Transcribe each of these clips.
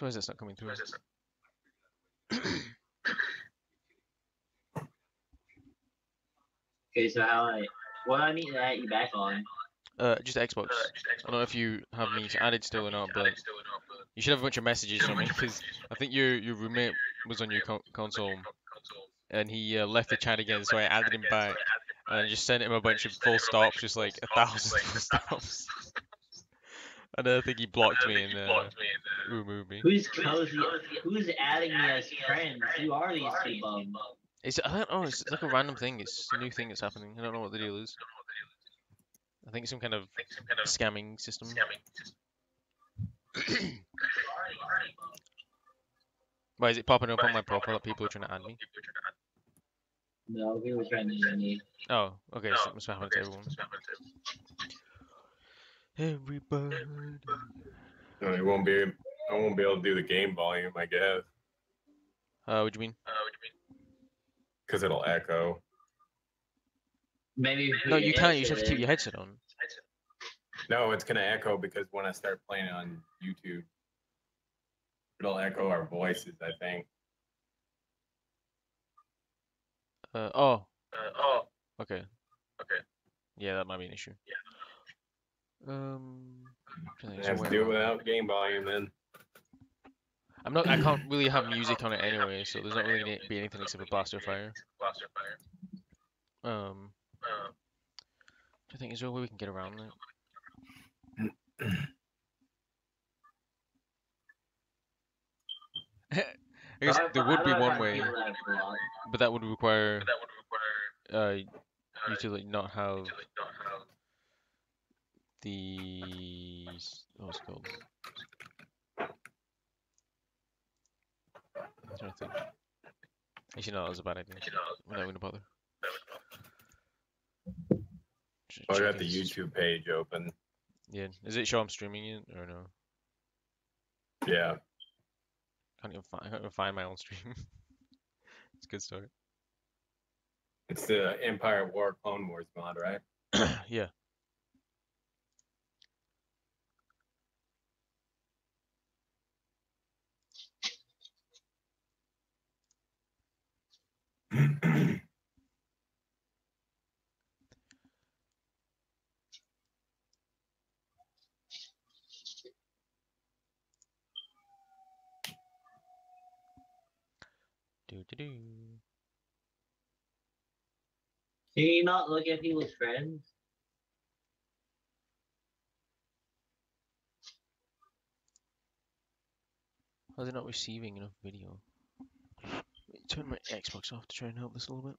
why is this not coming through? Okay, so what do I need to add you back on? Just Xbox. I don't know if you have me added still or not, but you should have a bunch of messages from me because I think your roommate was on your console and he left the chat again, so I added him back and I just sent him a bunch of full stops, just like 1,000 full stops. And I think he blocked me and removed me. Who's cozy? Who's adding me as friends? Who are these people? I don't know. It's like a random thing. It's a new thing that's happening. I don't know what the deal is. I think it's some kind of scamming system. Why is it popping up on my profile that people are trying to add me? No, we were trying to add me. Oh, okay. So it must happen to everyone. Everybody. I won't be able to do the game volume, I guess. What do you mean? Because it'll echo. Maybe. No, you can't. You just have to keep your headset on. No, it's gonna echo because when I start playing on YouTube, it'll echo our voices, I think. Okay. Yeah, that might be an issue. I have to do it without game volume then. I can't really have music on it anyway, so there's not really gonna be anything except for Blaster Fire. I think is there a way we can get around that? I guess there would be one way, but that would require you to like not have the what's it called? I'm trying to think. Actually, no, that was a bad idea. We're not gonna bother. I got the YouTube page open. Yeah, is it show I'm streaming it or no? Yeah. I can't even find my own stream. It's a good start. It's the Empire War Clone Wars mod, right? Yeah. Do. Can you not look at people's friends? How's it not receiving enough video? Turn my Xbox off to try and help this a little bit.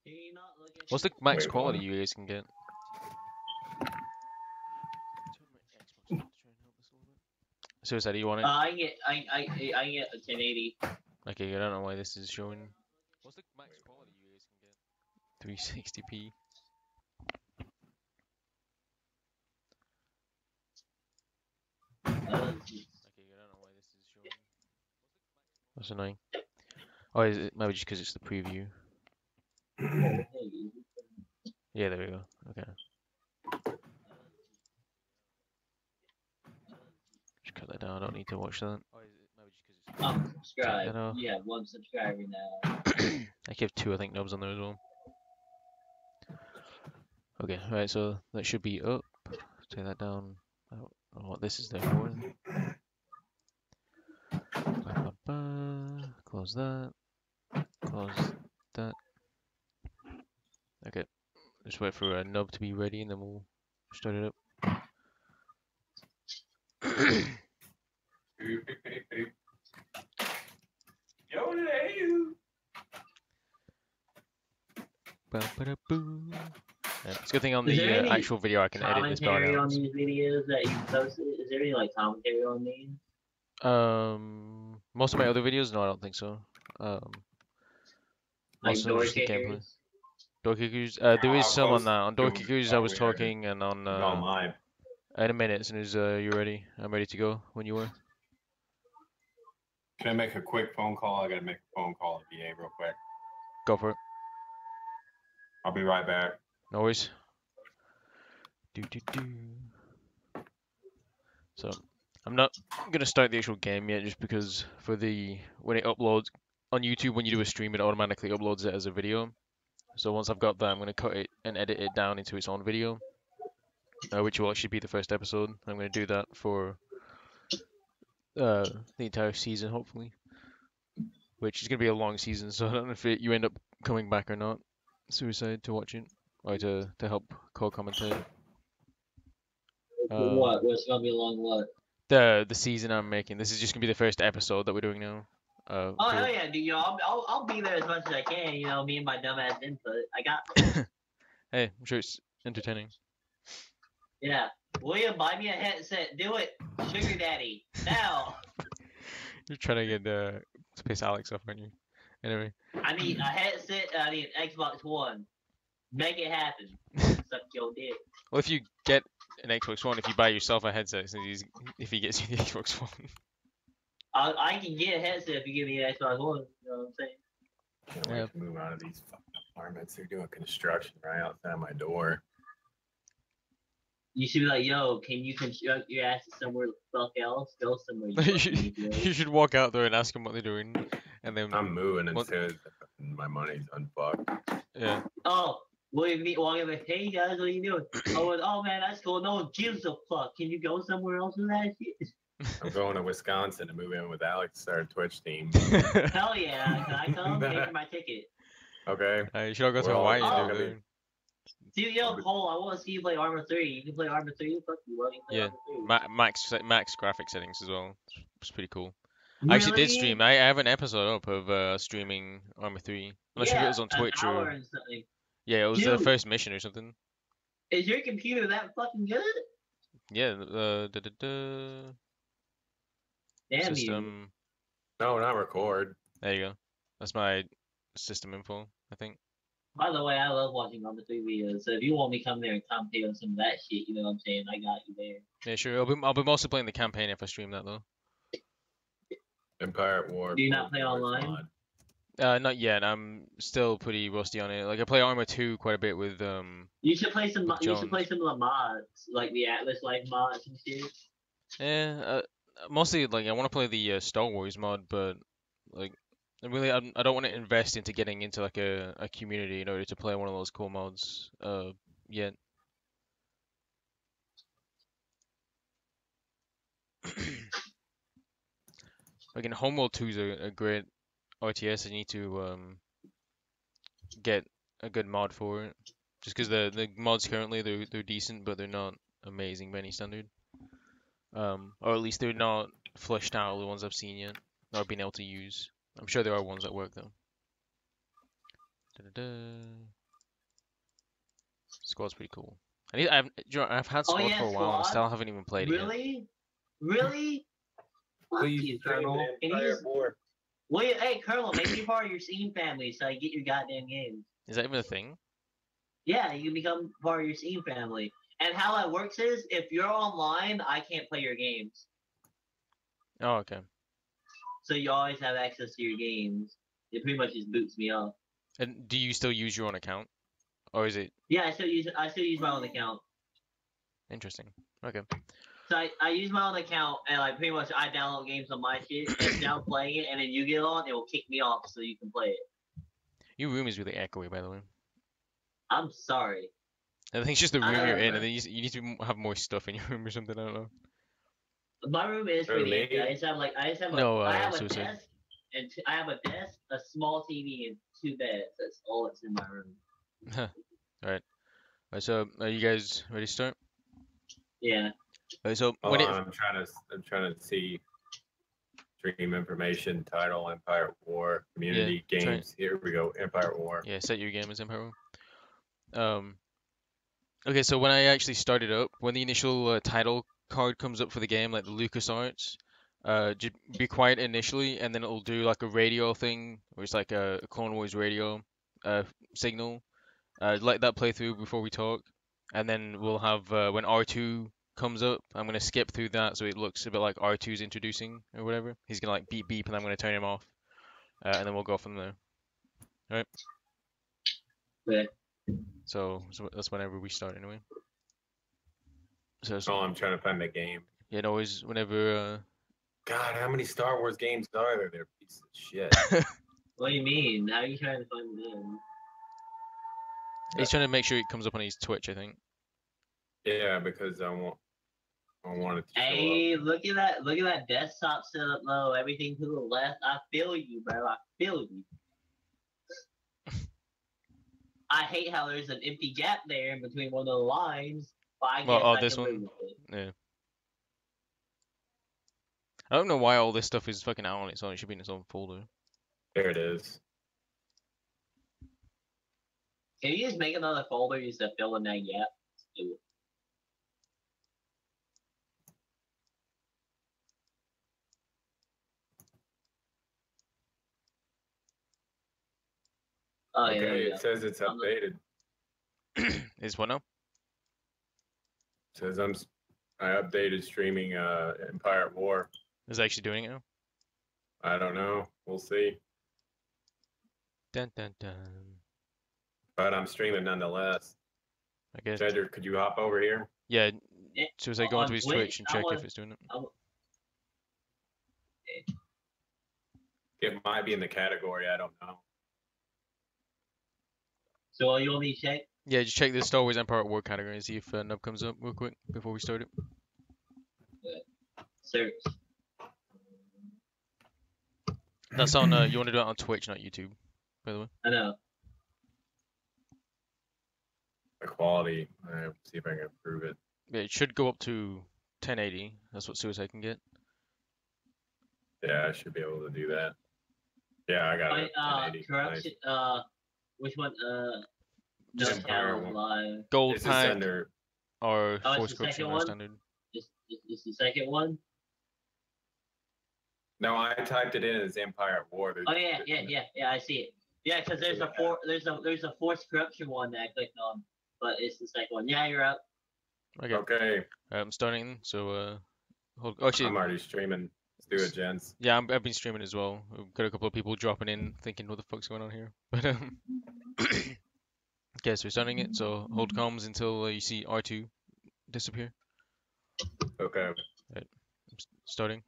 Can you not look at What's the max quality you guys can get? Suicide, do you want it? I can get a 1080. Okay, I don't know why this is showing. What's the max quality you guys can get? 360p. Okay, I don't know why this is showing. That's annoying. Oh, is it maybe just because it's the preview? Yeah, there we go. Okay. Just cut that down. I don't need to watch that. Oh, is it maybe just because it's subscribe. Yeah, 1 subscriber now. I have 2, I think, nubs on there as well. Okay, right, so that should be up. Take that down. I don't know what this is there for. Close that. Close that. Okay. Just wait for a nub to be ready and then we'll start it up. It's a good thing on the actual video I can edit this part out. On these videos that you posted, is there any like commentary on these? Most of my other videos, no, I don't think so. Most of them just the gameplay. Door kickers, there is some on that. On door kickers, I was talking, and on in a minute, as soon as you're ready, I'm ready to go when you were. Can I make a quick phone call? I gotta make a phone call to VA real quick. Go for it. I'll be right back. No worries. Do. So I'm not gonna start the actual game yet, just because for the when it uploads on YouTube, when you do a stream, it automatically uploads it as a video. So once I've got that, I'm gonna cut it and edit it down into its own video, which will actually be the first episode. I'm gonna do that for the entire season, hopefully, which is gonna be a long season. So I don't know if you end up coming back or not, Suicide, to watch it or to help co-commentate. What? What's gonna be long? What? The season I'm making. This is just gonna be the first episode that we're doing now. Oh for- hell yeah, dude! You know, I'll be there as much as I can. You know, me and my dumbass input. I got. Hey, I'm sure it's entertaining. Yeah. William, buy me a headset. Do it, sugar daddy, now. You're trying to get to piss Alex off, aren't you? Anyway. I need a headset. I need an Xbox One. Make it happen. Suck your dick. Well, if you get an Xbox One, if you buy yourself a headset, if he gets you the Xbox One. I can get a headset if you give me an Xbox One. You know what I'm saying? Can't wait to move out of these fucking apartments. They're doing construction right outside my door. You should be like, yo, can you construct your ass somewhere the fuck else? Go somewhere. You should walk out there and ask them what they're doing, and then I'm moving as soon as my money's unfucked. yeah. Oh, William meet walking like, hey guys, what are you doing? Oh man, that's cool. No one gives a fuck. Can you go somewhere else with that shit? I'm going to Wisconsin to move in with Alex, start a Twitch team. Hell yeah, can I come? Pay for my ticket. Okay. You should all go to We're all Hawaii gonna and do be- it. Dude, yo, Cole, I want to see you play Armor 3. You can play Armor 3? Fuck you, well, you can play Yeah. Armor 3. Max graphic settings as well. It's pretty cool. I actually did stream. I have an episode up of streaming Armor 3. I'm not sure if it was on Twitch an hour or and something. yeah, it was the Dude. first mission or something. Is your computer that fucking good? Yeah. Damn you. System. No, not record. There you go. That's my system info, I think. By the way, I love watching Armor 3 videos, so if you want me to come there and commentate on some of that shit, you know what I'm saying? I got you there. Yeah, sure. I'll be mostly playing the campaign if I stream that though. Empire at War. Do you not play War online? mod. Not yet. I'm still pretty rusty on it. Like I play Armor 2 quite a bit with You should play some. With You should play Jones. some of the mods, like the Atlas Life mods and shit. mostly like I want to play the Star Wars mod, but like I don't want to invest into getting into like a community in order to play one of those cool mods yet. Like in Homeworld 2 is a great RTS. I need to get a good mod for it. Just because the mods currently they're decent, but they're not amazing by any standard. Or at least they're not fleshed out, the ones I've seen yet, or been able to use. I'm sure there are ones that work though. Squad's pretty cool. I've had Squad yeah, for a while and I Squad? still haven't even played it yet. Really? Really? Fuck Please you, stream Colonel. it, Can you Empire just... at War. Wait, hey, Colonel, make me part of your Steam family so I get your goddamn games. Is that even a thing? Yeah, you can become part of your Steam family. And how that works is, if you're online, I can't play your games. Oh, okay. So you always have access to your games. It pretty much just boots me off. And do you still use your own account, or is it Yeah, I still use my own account. interesting? Okay. So I use my own account and like pretty much I download games on my shit and now playing it and then you get on, it will kick me off so you can play it. Your room is really echoey, by the way. I'm sorry. I think it's just the room I you're in, know. and then you need to have more stuff in your room or something. I don't know. My room is pretty me? empty. I just have No, I have a Suicide. desk and I have a desk, a small TV, and 2 beds. That's all that's in my room. Alright, so are you guys ready to start? Yeah. So Hold when it on, I'm trying to see stream information, title, Empire at War, community, try- games. Here we go, Empire at War. yeah, set your game as Empire. Okay, so when I actually started up, when the initial title card comes up for the game, like the LucasArts, just be quiet initially, and then it'll do like a radio thing, where it's like a Clone Wars radio signal. Let that play through before we talk, and then we'll have when R2 comes up, I'm gonna skip through that so it looks a bit like R2's introducing or whatever. He's gonna like beep beep, and I'm gonna turn him off, and then we'll go from there. Alright. Okay. So that's whenever we start anyway. So Oh, I'm trying to find the game. Yeah, it always whenever. God, how many Star Wars games are there? They're pieces of shit. What do you mean? How are you trying to find them? He's trying to make sure it comes up on his Twitch, I think. Yeah, because I want it to show up. Hey, look at that! Look at that desktop setup low. Everything to the left. I feel you, bro. I feel you. I hate how there's an empty gap there in between one of the lines. But I Well, guess I this can one? live with it. Yeah. I don't know why all this stuff is fucking out on its own. It should be in its own folder. There it is. Can you just make another folder just to fill in that gap? Do it. Oh, yeah, there Okay, we go. it says it's updated. Is what now? It says I updated streaming Empire at War. Is it actually doing it now? I don't know. We'll see. Dun dun dun. But I'm streaming nonetheless. I guess. Cedric, could you hop over here? Yeah. Yeah, So as I go on onto his Twitch, Twitch and I check want- if it's doing it. It might be in the category. I don't know. So you want me to check? Yeah, just check the Star Wars Empire at War category and see if Nub comes up real quick before we start it. Search. That's on. You want to do it on Twitch, not YouTube, by the way. I know. The quality. See if I can improve it. Yeah, it should go up to 1080. That's what Suicide can get. Yeah, I should be able to do that. Yeah, I got it. 1080. Corruption. Nice. Which one? Just No Empire Channel one. Live. Gold This is pack under. or Oh, it's Force the Corruption second or one? standard. This the second one. No, I typed it in as Empire at War. Oh yeah. I see it. Yeah, because there's a Force Corruption one that I clicked on, but it's the second one. Yeah, you're up. Okay. Okay, I'm starting. So hold. Actually, I'm already streaming. Let's do it, gents. yeah, I've been streaming as well. We've got a couple of people dropping in, thinking, "What the fuck's going on here?" But okay, so we're starting it. So hold comms until you see R2 disappear. Okay. Starting.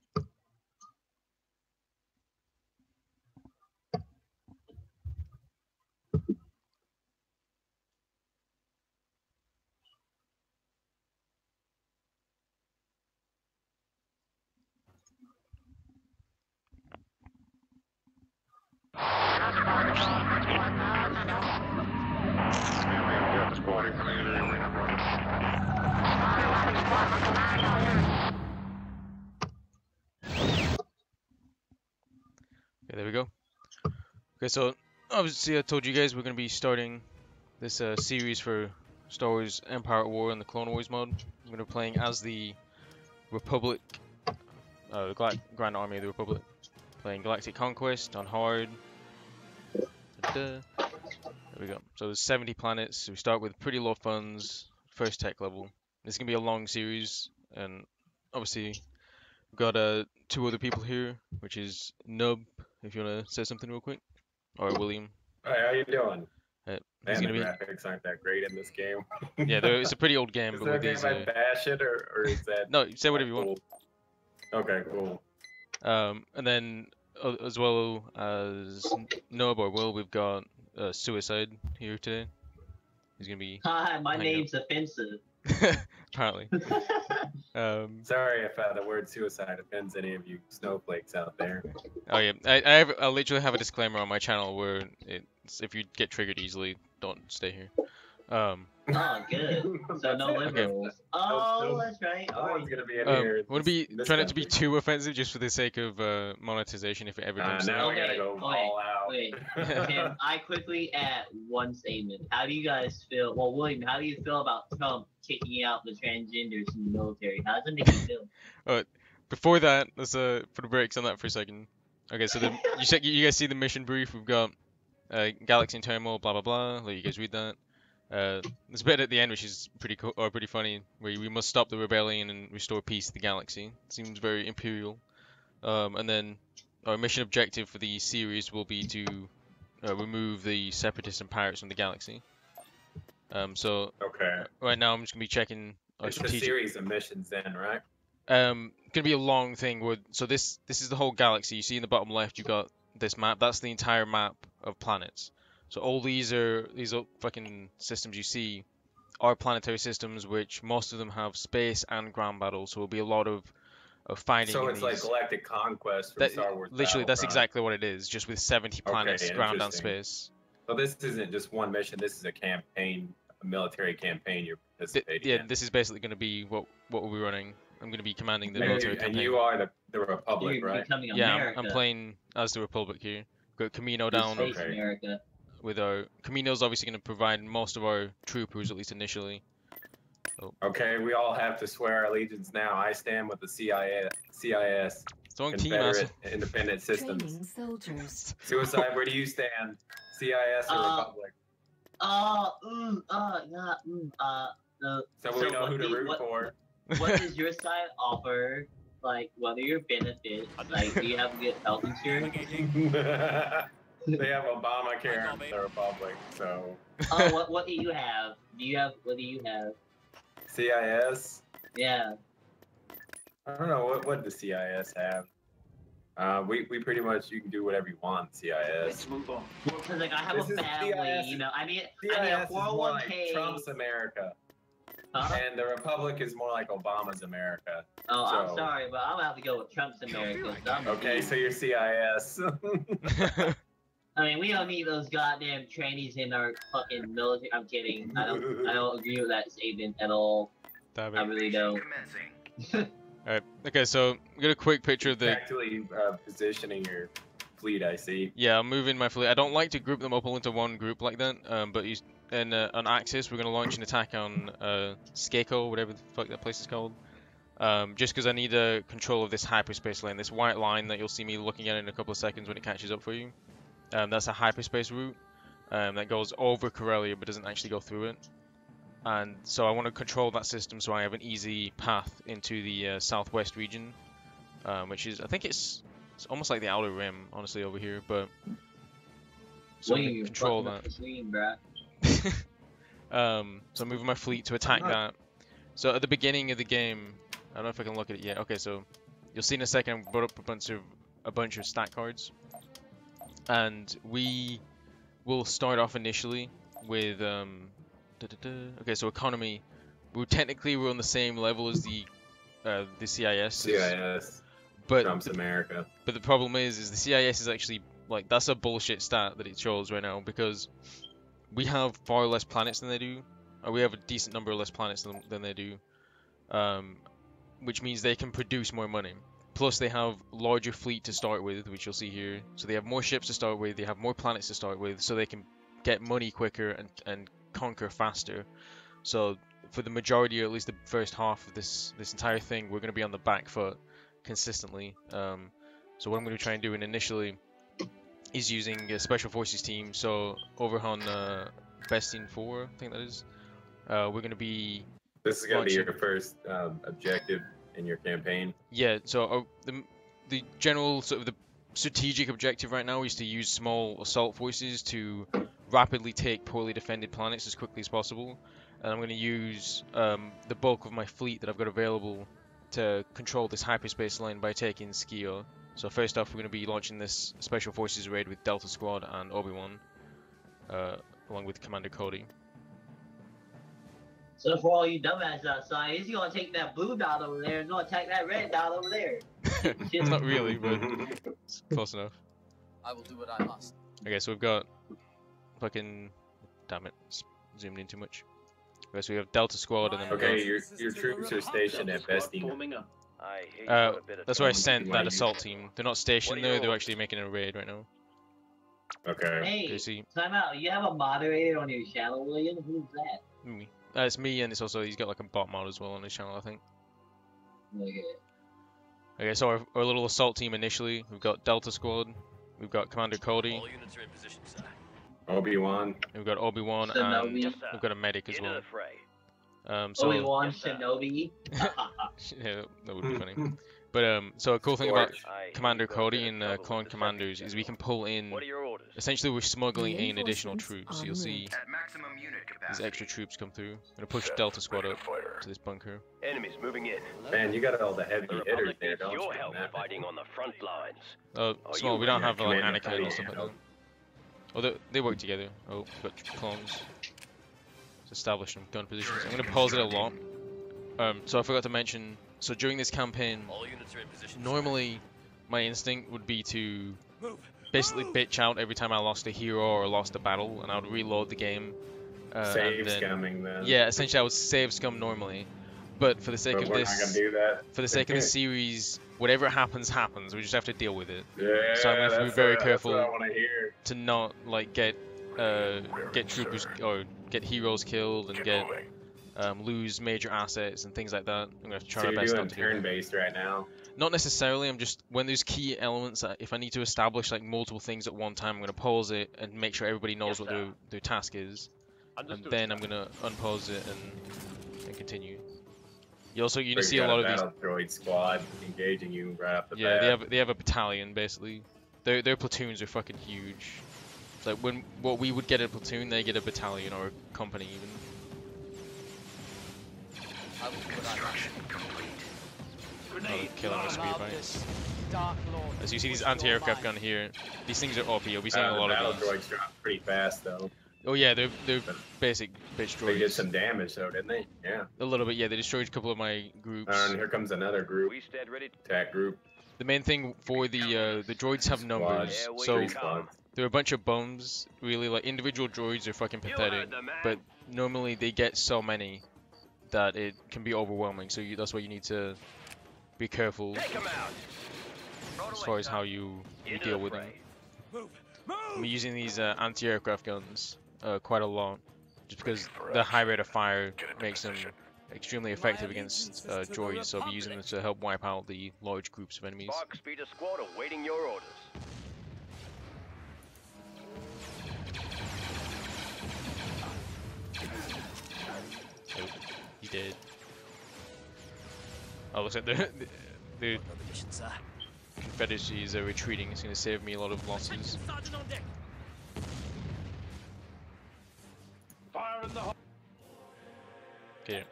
Okay, there we go. Okay, so obviously I told you guys we're going to be starting this series for Star Wars Empire at War and the Clone Wars mod. We're going to be playing as the Republic, the Grand Army of the Republic. Playing Galactic Conquest on hard. There we go. So there's 70 planets. So we start with pretty low funds, first tech level. This is going to be a long series, and obviously we've got two other people here, which is Nub, if you want to say something real quick, or William. Hi, how you doing? He's Man, the going to graphics aren't that great in this game. be, yeah, it's a pretty old game, Is but that with okay these, if I bash it, or is that? no, say whatever you want. Cool. Okay, cool. And then as well as Nub or Will, we've got Suicide here today. He's going to be, Hi, my Hang name's offensive. apparently. Sorry if the word suicide offends any of you snowflakes out there. Oh yeah, I literally have a disclaimer on my channel where it's if you get triggered easily, don't stay here. Oh, good. So no liberals. Oh, that's right. No All one's right. gonna be in here. Wouldn't be in this trying not to be country. too offensive just for the sake of monetization if it ever comes Now to we gotta go Okay, all out. Wait, can I quickly add one statement? How do you guys feel? Well, William, how do you feel about Trump kicking out the transgenders from the military? How does it make you feel? Before that, let's put the brakes on that for a second. Okay, so you guys see the mission brief? We've got Galaxy in turmoil, blah blah blah. Let you guys read that. There's a bit at the end which is pretty cool or pretty funny, where we must stop the rebellion and restore peace to the galaxy. Seems very imperial. And then our mission objective for the series will be to remove the separatists and pirates from the galaxy. So Okay. right now I'm just gonna be checking our It's a strategic. series of missions then, right? gonna be a long thing. So this is the whole galaxy. You see in the bottom left, you got this map. That's the entire map of planets. So all these fucking systems you see are planetary systems, which most of them have space and ground battles. So it'll be a lot of fighting. So in it's these. like Galactic Conquest from Star Wars. Literally, that's Battlefront. exactly what it is, just with 70 planets, Okay, ground and interesting. space. So this isn't just one mission. This is a campaign, a military campaign you're participating Yeah, in. this is basically going to be what we'll be running. I'm going to be commanding the And military you, campaign. and you are the Republic, You're right? becoming Yeah, America. I'm playing as the Republic here. Got Camino You're down Space Okay. America. with our Camino's obviously going to provide most of our troopers, at least initially. Okay, we all have to swear allegiance now. I stand with the CIS, Strong team, Confederate asshole. Independent Systems. Training soldiers. Suicide, where do you stand? CIS or Republic? So we know who to root for. What does your side offer? Like, what are your benefits? Like, do you have good health insurance? They have Obamacare in the Republic, so. Oh, what do you have? What do you have? CIS? Yeah. I don't know, what does CIS have? We pretty much, you can do whatever you want, CIS. Let's move on. Well, cause like I have This a is family, CIS. you know. I mean CIS a is more like 401k. Trump's America, Huh? and the Republic is more like Obama's America. Oh, I'm So- sorry, but I'm gonna have to go with Trump's America. So I'm Okay, so you're CIS. I mean, we don't need those goddamn trainees in our fucking military. I'm kidding. I don't agree with that statement at all. Damn I it. really don't. Alright, okay, so we got a quick picture of the. Actually, positioning your fleet, I see. Yeah, I'm moving my fleet. I don't like to group them up all into one group like that, but on Axis, we're going to launch an attack on Skako, whatever the fuck that place is called. Just because I need control of this hyperspace lane, this white line that you'll see me looking at in a couple of seconds when it catches up for you. That's a hyperspace route that goes over Corellia but doesn't actually go through it. And so I want to control that system so I have an easy path into the southwest region, which is, I think it's almost like the outer rim, honestly, over here, but so I'm gonna control that. So I'm moving my fleet to attack that. So at the beginning of the game, I don't know if I can look at it yet. Okay, so you'll see in a second I brought up a bunch of stat cards, and we will start off initially with okay, so economy. We're on the same level as the CIS. CIS. But Trump's America. But the problem is the CIS is actually, like, that's a bullshit stat that it shows right now, because we have far less planets than they do, or we have a decent number of less planets than they do, which means they can produce more money. Plus they have larger fleet to start with, which you'll see here. So they have more ships to start with, they have more planets to start with, so they can get money quicker and conquer faster. So for the majority, or at least the first half of this entire thing, we're going to be on the back foot consistently. So what I'm going to try and do initially is using a special forces team. So over on Bestine 4, I think that is, we're going to be. This is going to be your first objective in your campaign. Yeah. So the general sort of the strategic objective right now is to use small assault forces to rapidly take poorly defended planets as quickly as possible. And I'm going to use the bulk of my fleet that I've got available to control this hyperspace line by taking Skio. So first off, we're going to be launching this Special Forces raid with Delta Squad and Obi-Wan, along with Commander Cody. So for all you dumbasses outside, he's gonna take that blue dot over there and gonna attack that red dot over there. Not really, but it's close enough. I will do what I must. Okay, so we've got fucking... Damn it, zoomed in too much. Okay, so we have Delta Squad and then we've Okay, your troops are stationed at Bestine. that's where I sent that assault team. They're not stationed there, they're actually making a raid right now. Okay. Hey, Okay, see, time out. You have a moderator on your channel, William? Who's that? me. It's me, and it's also, he's got like a bot mod as well on his channel, I think. Okay. Okay, so our little assault team initially, we've got Delta Squad, we've got Commander Cody, All units are in position, sir. Obi-Wan. we've got Obi-Wan, and Shinobi. we've got a medic as Into well. the fray. So Obi-Wan Yes, sir. Shinobi. yeah, that would be funny. But so a cool thing about I Commander hear you've got a Cody bit of and trouble with Clone the Commanders second is we can pull in. What are your orders? Essentially, we're smuggling in Reinforcements additional troops. So you'll see en route. At maximum unit these capacity. extra troops come through. I'm gonna push Delta Squad up. Fighter. to this bunker. Enemies moving in. Man, you got all the heavy The hitters Republic there, needs don't your you? help man? fighting on the front lines. Oh, Are small. you We don't ready? have like Commander, Anakin or stuff buddy, like that. Oh, they work together. Oh, got clones. Let's establish some gun positions. I'm gonna pause it a lot. So I forgot to mention. So during this campaign, All units are in position. normally my instinct would be to Move. basically bitch out every time I lost a hero or lost a battle, and I would reload the game. Save and then, scumming then. Yeah, essentially I would save scum normally, but for the sake But of we're not gonna this, do that. for the sake of the series, whatever happens, happens. We just have to deal with it. Yeah, So I'm gonna have to be very careful That's what I want to hear. to not like get troopers or get heroes killed and get lose major assets and things like that. I'm gonna have to try So my you're best doing not to do that. turn-based right now. Not necessarily. I'm just when there's key elements that if I need to establish like multiple things at one time, I'm gonna pause it and make sure everybody knows what their task is, and then I'm gonna unpause it and continue. You see a lot of these. battle droid squad engaging you right off the Yeah, bat. they have a battalion basically. Their platoons are fucking huge. It's like what we would get a platoon, they get a battalion or a company even. I will do what I must. Oh, killing us Allow speed this Dark Lord As you see these push your anti-aircraft mind. gun here, these things are OP. You'll be seeing a lot battle of these. droids drop pretty fast though. Oh yeah, they're basic bitch They did droids. some damage though, didn't they? Yeah. A little bit, yeah. They destroyed a couple of my groups. And here comes another group. We stand ready. Attack group. The main thing for the droids have numbers, Squad. so Three squads. they're a bunch of bums. Really, like individual droids are fucking pathetic, but normally they get so many that it can be overwhelming. So that's why you need to be careful Take 'em out. as far as how you deal with them. Move. I'm using these anti-aircraft guns quite a lot, just because the high rate of fire makes them extremely effective against droids, so I'll be using them to help wipe out the large groups of enemies. Spark Speeder Squad awaiting your orders. Oh, he did. Oh, looks like the Position, sir. Confederacy is retreating. It's going to save me a lot of losses. Sergeant on deck. Fire in the hole. Okay.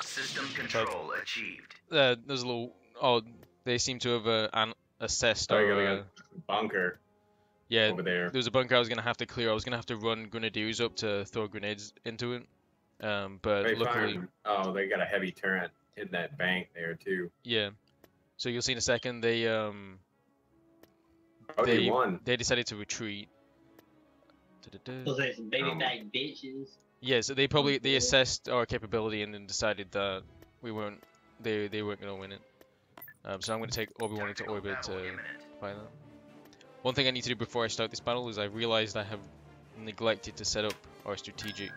System control achieved. There's a little. Oh, they seem to have assessed Oh, you our. got a bunker Yeah, over there. there was a bunker I was going to have to clear. I was going to have to run grenadiers up to throw grenades into it. But They luckily, fired- Oh, they got a heavy turret in that bank there too. yeah. So you'll see in a second. They Oh, they won. they decided to retreat. Da-da-da. Those are some baby back bitches. Yeah, so they assessed our capability and then decided that they weren't going to win it. So I'm going to take Obi-Wan into orbit to fight that. One thing I need to do before I start this battle is I realized I have neglected to set up our strategic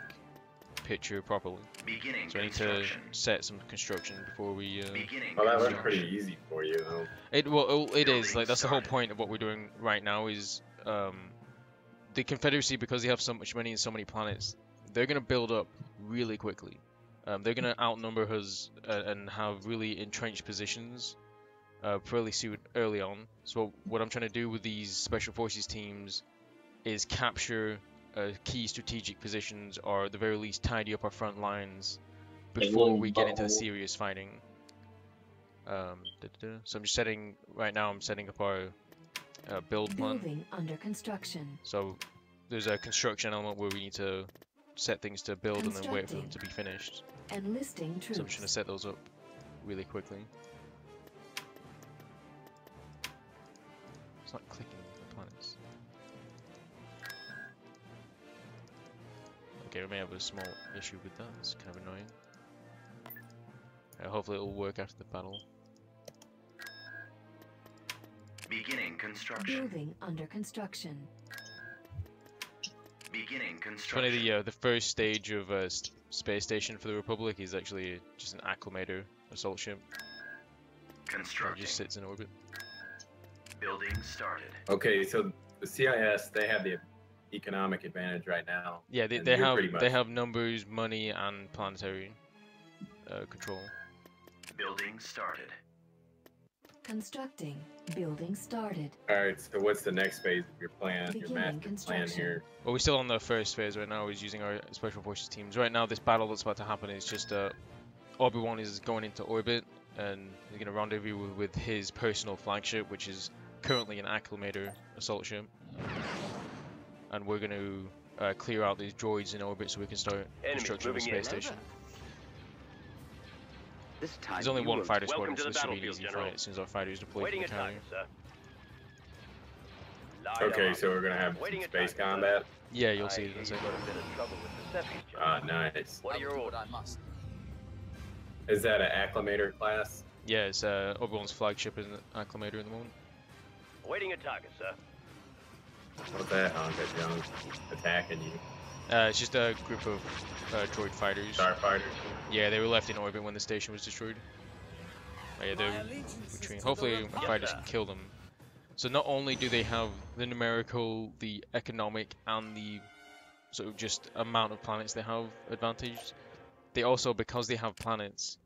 picture properly. Beginning So I need to construction. set some construction before we. Beginning Well, that was construction. pretty easy for you though. It is like that's the whole point of what we're doing right now is the Confederacy, because they have so much money and so many planets, they're gonna build up really quickly. They're gonna outnumber us and have really entrenched positions fairly soon early on. So what I'm trying to do with these special forces teams is capture key strategic positions, or at the very least tidy up our front lines before we get into the serious fighting. So I'm just setting right now. I'm setting up our build plan. Building under construction. So there's a construction element where we need to set things to build and then wait for them to be finished. Enlisting troops. So I'm just going to set those up really quickly. It's not clicking the planets. Okay, we may have a small issue with that. It's kind of annoying. Hopefully it'll work after the battle. Beginning construction. Building under construction. Beginning It's funny, construction. the first stage of space station for the Republic is actually just an acclimator assault ship. It Constructing. just sits in orbit. Building started. Okay, so the CIS, they have the economic advantage right now. Yeah, And they you're have pretty much- they have numbers, money, and planetary control. Building started. Constructing. Building started. All right, so what's the next phase of your plan, your Beginning master plan construction. here? Well, we're still on the first phase right now. Is using our special forces teams. Right now, this battle that's about to happen is just Obi-Wan is going into orbit, and he's going to rendezvous with his personal flagship, which is currently an acclimator assault ship. And we're going to clear out these droids in orbit so we can start Enemies construction of the moving in. space station. This time There's only you one will- fighter Welcome squadron, to so the this should be an battlefield, easy General. fight as soon as our fighters deploy from Waiting the at carrier. target, sir. Line Okay, them so up. we're gonna have some Waiting at space target, combat. Yeah, you'll I see. hear That's you've it. got a bit of trouble with the Seppies, Ah, General. nice. What I are your will do what orders? I must. Is that an acclimator class? Yeah, it's Obi-Wan's flagship is an acclimator in the moment. Waiting at target, sir. What's that, Honka Junk? Attacking you. It's just a group of droid fighters. Starfighters. Yeah, they were left in orbit when the station was destroyed. Yeah, they're retreating. Hopefully our fighters can kill them. So not only do they have the numerical, the economic, and the sort of just amount of planets they have advantage, they also, because they have planets,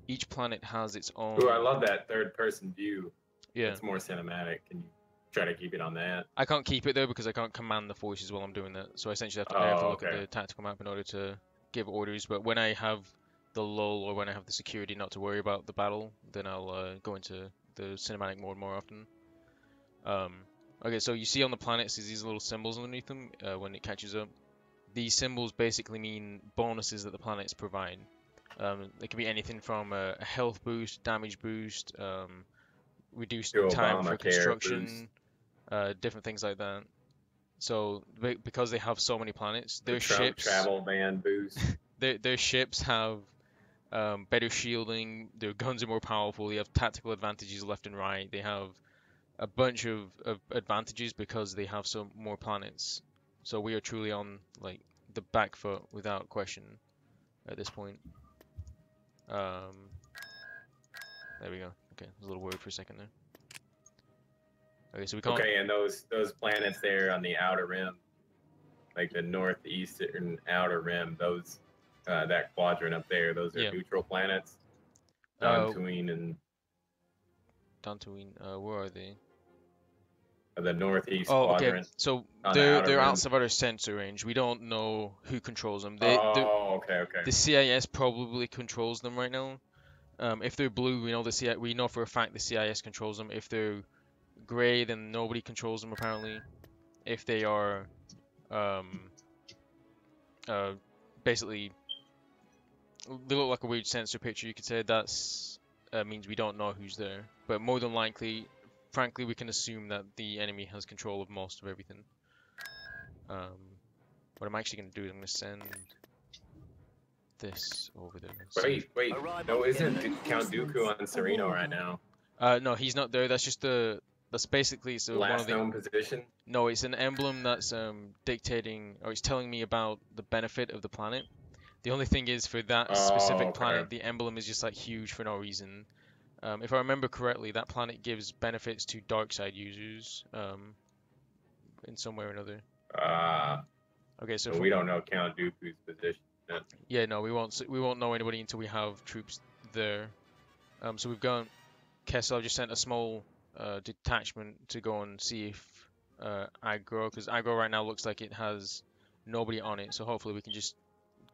each planet has its own... Ooh, I love that third-person view. Yeah. It's more cinematic. Can you try to keep it on that? I can't keep it though because I can't command the forces while I'm doing that. So I essentially I have to look at okay. the tactical map in order to give orders. But when I have the lull or when I have the security not to worry about the battle, then I'll go into the cinematic mode more often. Okay, so you see on the planets is these little symbols underneath them when it catches up. These symbols basically mean bonuses that the planets provide. They can be anything from a health boost, damage boost, reduced Your time for Obamacare construction, different things like that. So because they have so many planets, their The Trump ships travel ban boost. their ships have better shielding. Their guns are more powerful. They have tactical advantages left and right. They have a bunch of advantages because they have some more planets. So we are truly on like the back foot without question at this point. There we go. Okay, I was a little worried for a second there. Okay, so we can't. Okay, and those planets there on the outer rim, like the northeastern outer rim, those that quadrant up there, those are Yeah. neutral planets. Uh, Dantooine and Dantooine, where are they? the northeast Oh, okay. quadrant. So on the they're outer they're rim. outside of our sensor range. We don't know who controls them. Okay. The CIS probably controls them right now. If they're blue, we know for a fact the CIS controls them. If they're gray, then nobody controls them apparently. If they are basically they look like a weird sensor picture, you could say that's means we don't know who's there. But more than likely, frankly, we can assume that the enemy has control of most of everything. What I'm actually going to do is I'm going to send this over there. Wait. No, isn't Count Dooku on Sereno right now? No, he's not there. That's just that's basically so one of Last the known position? no, it's an emblem that's dictating or it's telling me about the benefit of the planet. The only thing is for that specific okay. planet, the emblem is just like huge for no reason. If I remember correctly, that planet gives benefits to dark side users in some way or another. Okay, so we don't know Count Dooku's position. yeah, no, we won't know anybody until we have troops there. So we've got Kessel. I've just sent a small detachment to go and see if aggro, because aggro right now looks like it has nobody on it. So hopefully we can just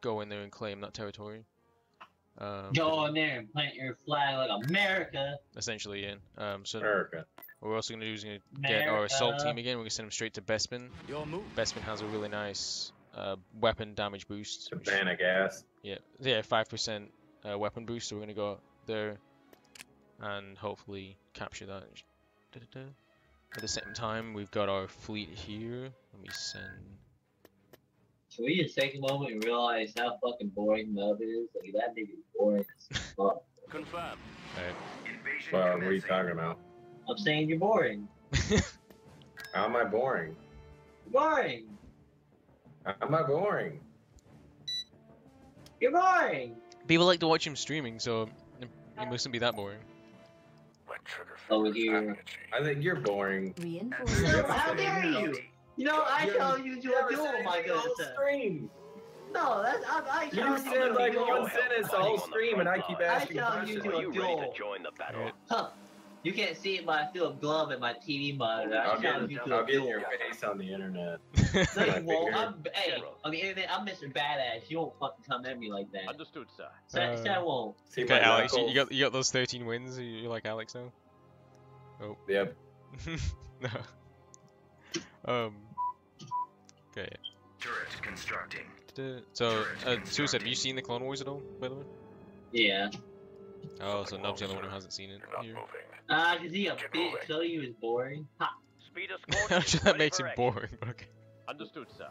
go in there and claim that territory. Go in there and plant your flag like America. Essentially, yeah. So America. what we're also going to do is going to get our assault team again. We're going to send them straight to Bespin. Your move. Bespin has a really nice weapon damage boost. which- Savannah gas. Yeah, 5% weapon boost. So we're going to go there and hopefully capture that. At the same time, we've got our fleet here. Let me send. Should we just take a moment and realize how fucking boring Nub is? Like, that nigga is boring as fuck. Confirm. Invasion Well, what are you commencing. talking about? I'm saying you're boring. How am I boring? Boring. How am I boring? You're boring. People like to watch him streaming, so it mustn't be that boring. Over here. I think you're boring. Reinforcements. How dare you? You know, I tell you to a duel, my good sir. Stream. No, that's I tell You you said to like a duel. one sentence the whole stream, and I keep asking I tell you questions. to Are you ready to duel. join the battle? Huh. You can't see it, but I feel a glove in my TV monitor. I'll I get, challenge you to I'll a get duel. your face on the internet. No, my you won't. finger. Hey, on the internet, I'm Mr. Badass. You won't fucking come at me like that. Understood, sir. Say I won't. See Okay, my Alex, knuckles? you got those 13 wins. You're like Alex now. Oh. Yep. No. Okay. Turret constructing. So, Suicide, have you seen the Clone Wars at all, by the way? Yeah. Oh, so Nub's the only one who hasn't seen it here. Cause he a bitch. So he was boring. Ha. Speed escort I'm is sure that ready makes for him action. boring, but okay. Understood, sir.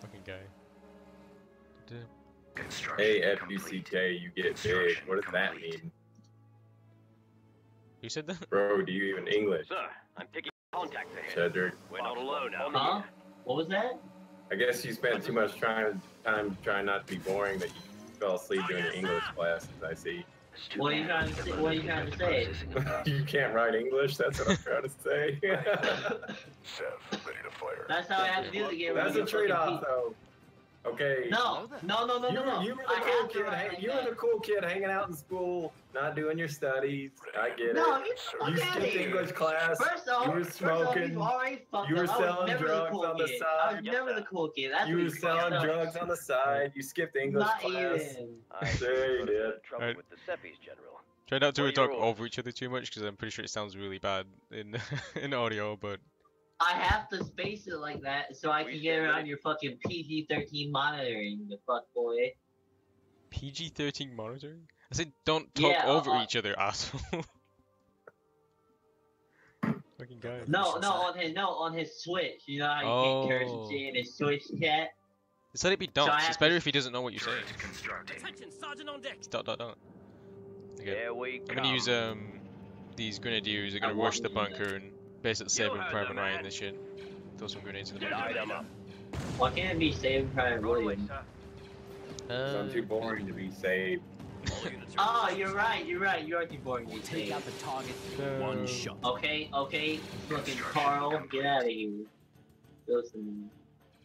Fucking guy. Construction Hey, complete. FUCK, you get big. What does that mean? Who said that? Bro, do you even English? Sir, I'm picking contacts ahead. Cedric. We're not alone out Huh? here. What was that? I guess you spent too much time trying not to be boring that you fell asleep during the English classes, I see. What are you trying to say? What are you trying to say? You can't write English? That's what I'm trying to say. That's how I have to do to get rid That's of a trade-off, though. Okay. No. You were I the cool have to kid. write You like were the cool kid hanging out in school, not doing your studies. I get No, it. get the You fuck out of skipped here. English class. First off, You were smoking. you already fucked You were up. I was selling never the drugs cool on the kid. I side. was never the cool kid. That's You what were fucked selling up. drugs on the side. You skipped English Not class. even. I There you did. trouble Alright. with the Seppies, General. Try not to What are talk your over orders? each other too much, because I'm pretty sure it sounds really bad in in audio, but... I have to space it like that so I We can get stand around ready. your fucking PG-13 monitoring, the fuck boy. PG-13 monitoring? I said don't talk Yeah, over each other, asshole. Fucking guy. On his Switch. You know how you can't curse and Oh. shit in his Switch chat? Just let it be So I dunks. have It's better to- if he doesn't know what you're saying. Turret constructing. Attention, Sergeant on deck. It's dot dot dot. Okay. Here we I'm come. gonna use these grenadiers. They're I gonna want rush the you to- bunker and basically saving heard Private the Ryan man. and this shit. Throw some grenades in the Light bunker. 'em up. Why can't it be Saving Private Roll away, William? sir. I'm too boring to be saved. All units are Oh, in position. you're right. You are too boring to be Take saved. out the target. No. One shot. Okay, fucking Carl, get out of here. Listen,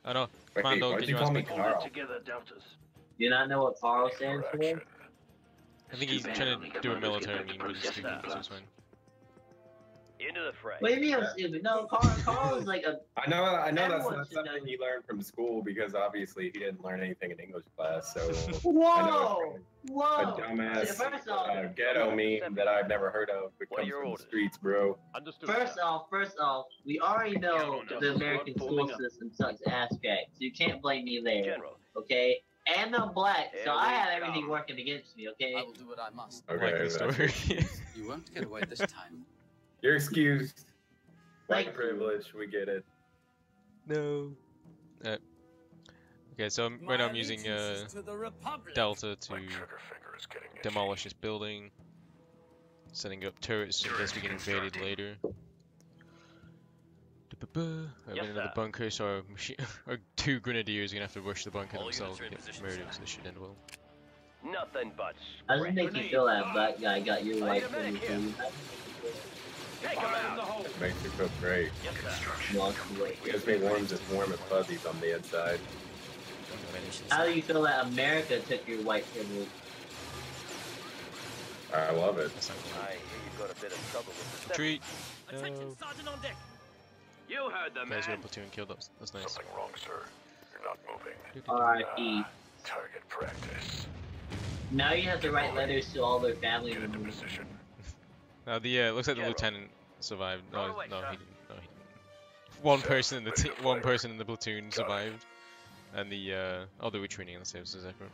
I know. Wait, Commando, why'd can you you call ask me me? Carl? Together, doubters. do you not know what Carl stands for? I think he's trying to do a military meme, but it's stupid, so it's fine. Into the fray. What do you mean I'm stupid? No, Carl is like a. I know that's Everyone not should know. something you learned from school because obviously he didn't learn anything in English class. So Whoa! a Whoa! dumbass First off, ghetto meme that I've never heard of. It What are comes your from the orders? streets, bro. Understood. First sir. off, we already know General, the American school forming up. system sucks ass crack, so you can't blame me there, General. okay? And I'm black, so Here I we had everything come. working against me, okay? I will do what I must. Okay, Like the that's story. You won't get away this time. you're excused. White Thank you. privilege, we get it. No. Okay, so right now I'm using Delta to demolish this building, setting up turrets in case we get invaded later. I've Yes, been into the sir. bunker, so our two grenadiers are gonna have to rush the bunker All themselves units are and in get position, murdered, sir. so this should end well. Nothing but. How does it make you feel that black guy got your Wait white a minute privilege? Take 'em out. It makes you feel great. Yes, sir. Construction Well, complete. It gives me warm and fuzzies on the inside. how do you feel that America took your white privilege? I love it. That's not I hear you've got a bit of trouble with the Seppies. Retreat! Attention, No. Sergeant on deck. You heard the Guys, we man. got platoon killed. That's nice. wrong, sir. You're not moving. R.I.P. Target practice. Now you have to write letters to all their family members. position. The looks like the General. lieutenant survived. Roll No, away, no, sir. he didn't. No, he didn't. One person in the one person in the platoon survived, and the oh, they were training on the saves as effort.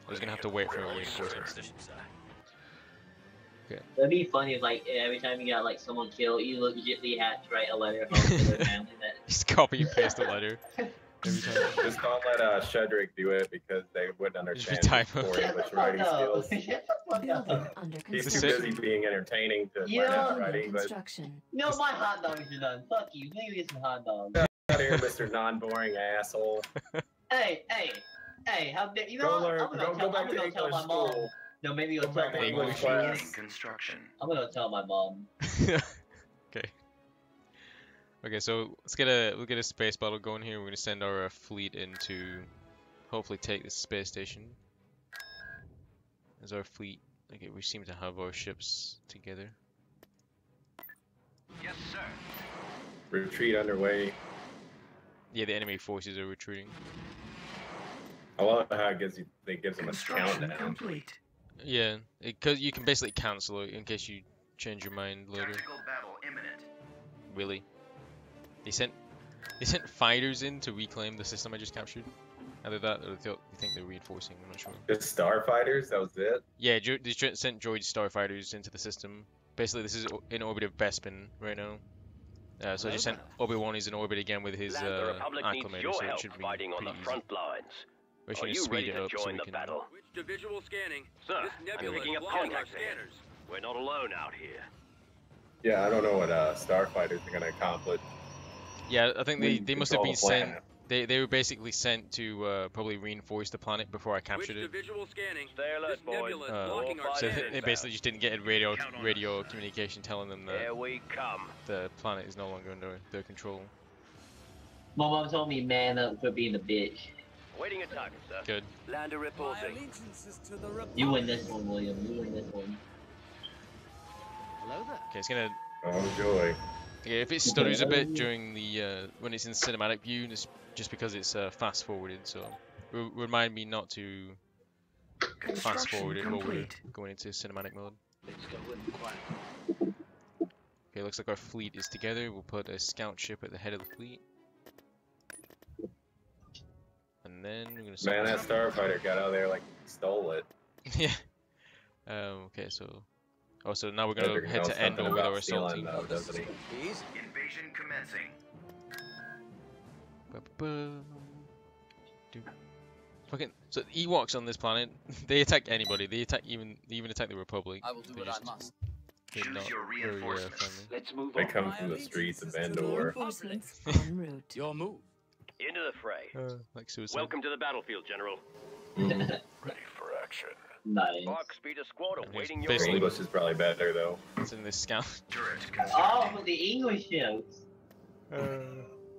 I was gonna have to wait for a reinforcement. Position, sir. That'd be funny if, like, every time you got, like, someone killed, you legitimately had to write a letter home to their family that... Just copy and paste the letter every time. Just don't let Shedrick do it because they wouldn't understand his typo. poor Shut the English fuck writing up. skills. Shut the fuck Building up. under He's too construction. busy being entertaining to Yeah. learn how to write Building English. construction. No, my hot dogs are done. Fuck you. Maybe get some hot dogs. Get out of here, Mr. Non-boring asshole. Hey, how dare you know Go what? learn. I'm gonna Go back to tell English my mom. school. No, maybe Go you'll tell back to my mom. English class. Beginning construction. I'm gonna tell my mom. Okay. Okay, so we'll get a space battle going here. We're gonna send our fleet in to hopefully take this space station. As our fleet, okay, we seem to have our ships together. Retreat underway. Yeah, the enemy forces are retreating. I love how it gives them a Construction countdown. complete. Yeah, because you can basically cancel it in case you change your mind later. Tactical battle imminent. Really? They sent fighters in to reclaim the system I just captured. Either that, or they think they're reinforcing. I'm not sure. Just starfighters, that was it. Yeah, they sent droid starfighters into the system. Basically, this is in orbit of Bespin right now. So I just sent Obi-Wan is in orbit again with his The Republic needs acclimator, your so it help should be fighting on the pretty easy. front lines. We're just Are gonna you speed ready it to up so join we the can. battle? Which visual scanning? Sir, This I'm nebula picking is up blocking our contacts ahead. scanners. We're not alone out here. Yeah, I don't know what starfighters are gonna accomplish. Yeah, I think We they must have control been the sent. planet. They were basically sent to probably reinforce the planet before I captured Which it. visual scanning? Stay alert, This boys. nebula is Uh, blocking our So scanners. they basically just didn't get a radio communication telling them that Here we come. the planet is no longer under their control. My mom told me man up for being a bitch. Waiting a target, sir. Good. Lander reporting. You win this one, William. You win this one. Hello there. Okay, it's gonna. Oh joy. Yeah, if it stutters a bit during the when it's in cinematic view, it's just because it's fast forwarded. So remind me not to fast Construction forward it while we're complete. going into cinematic mode. Let's go in quiet. Okay, looks like our fleet is together. We'll put a scout ship at the head of the fleet. And then we're gonna Man, that starfighter got out of there like he stole it. yeah. Okay, so. Oh, so now we're Better gonna head know to Endor something with about our assault stealing, team. though, doesn't he? Easy. Invasion commencing. Ba-ba-bum. Do- Fucking so the Ewoks on this planet, they attack anybody. They even attack the Republic. I will do They're what I just must. they're Choose not your very reinforcements. friendly. Let's move They on. come from the streets of Endor. Reinforcements en route. Your move. Into the fray. Like suicide. Welcome to the battlefield, General. Ready for action. Nice. Spark speeder squad And awaiting here's your basically- orders. English is probably better though. It's in this scout. Turret Oh, constructing. for the English jokes.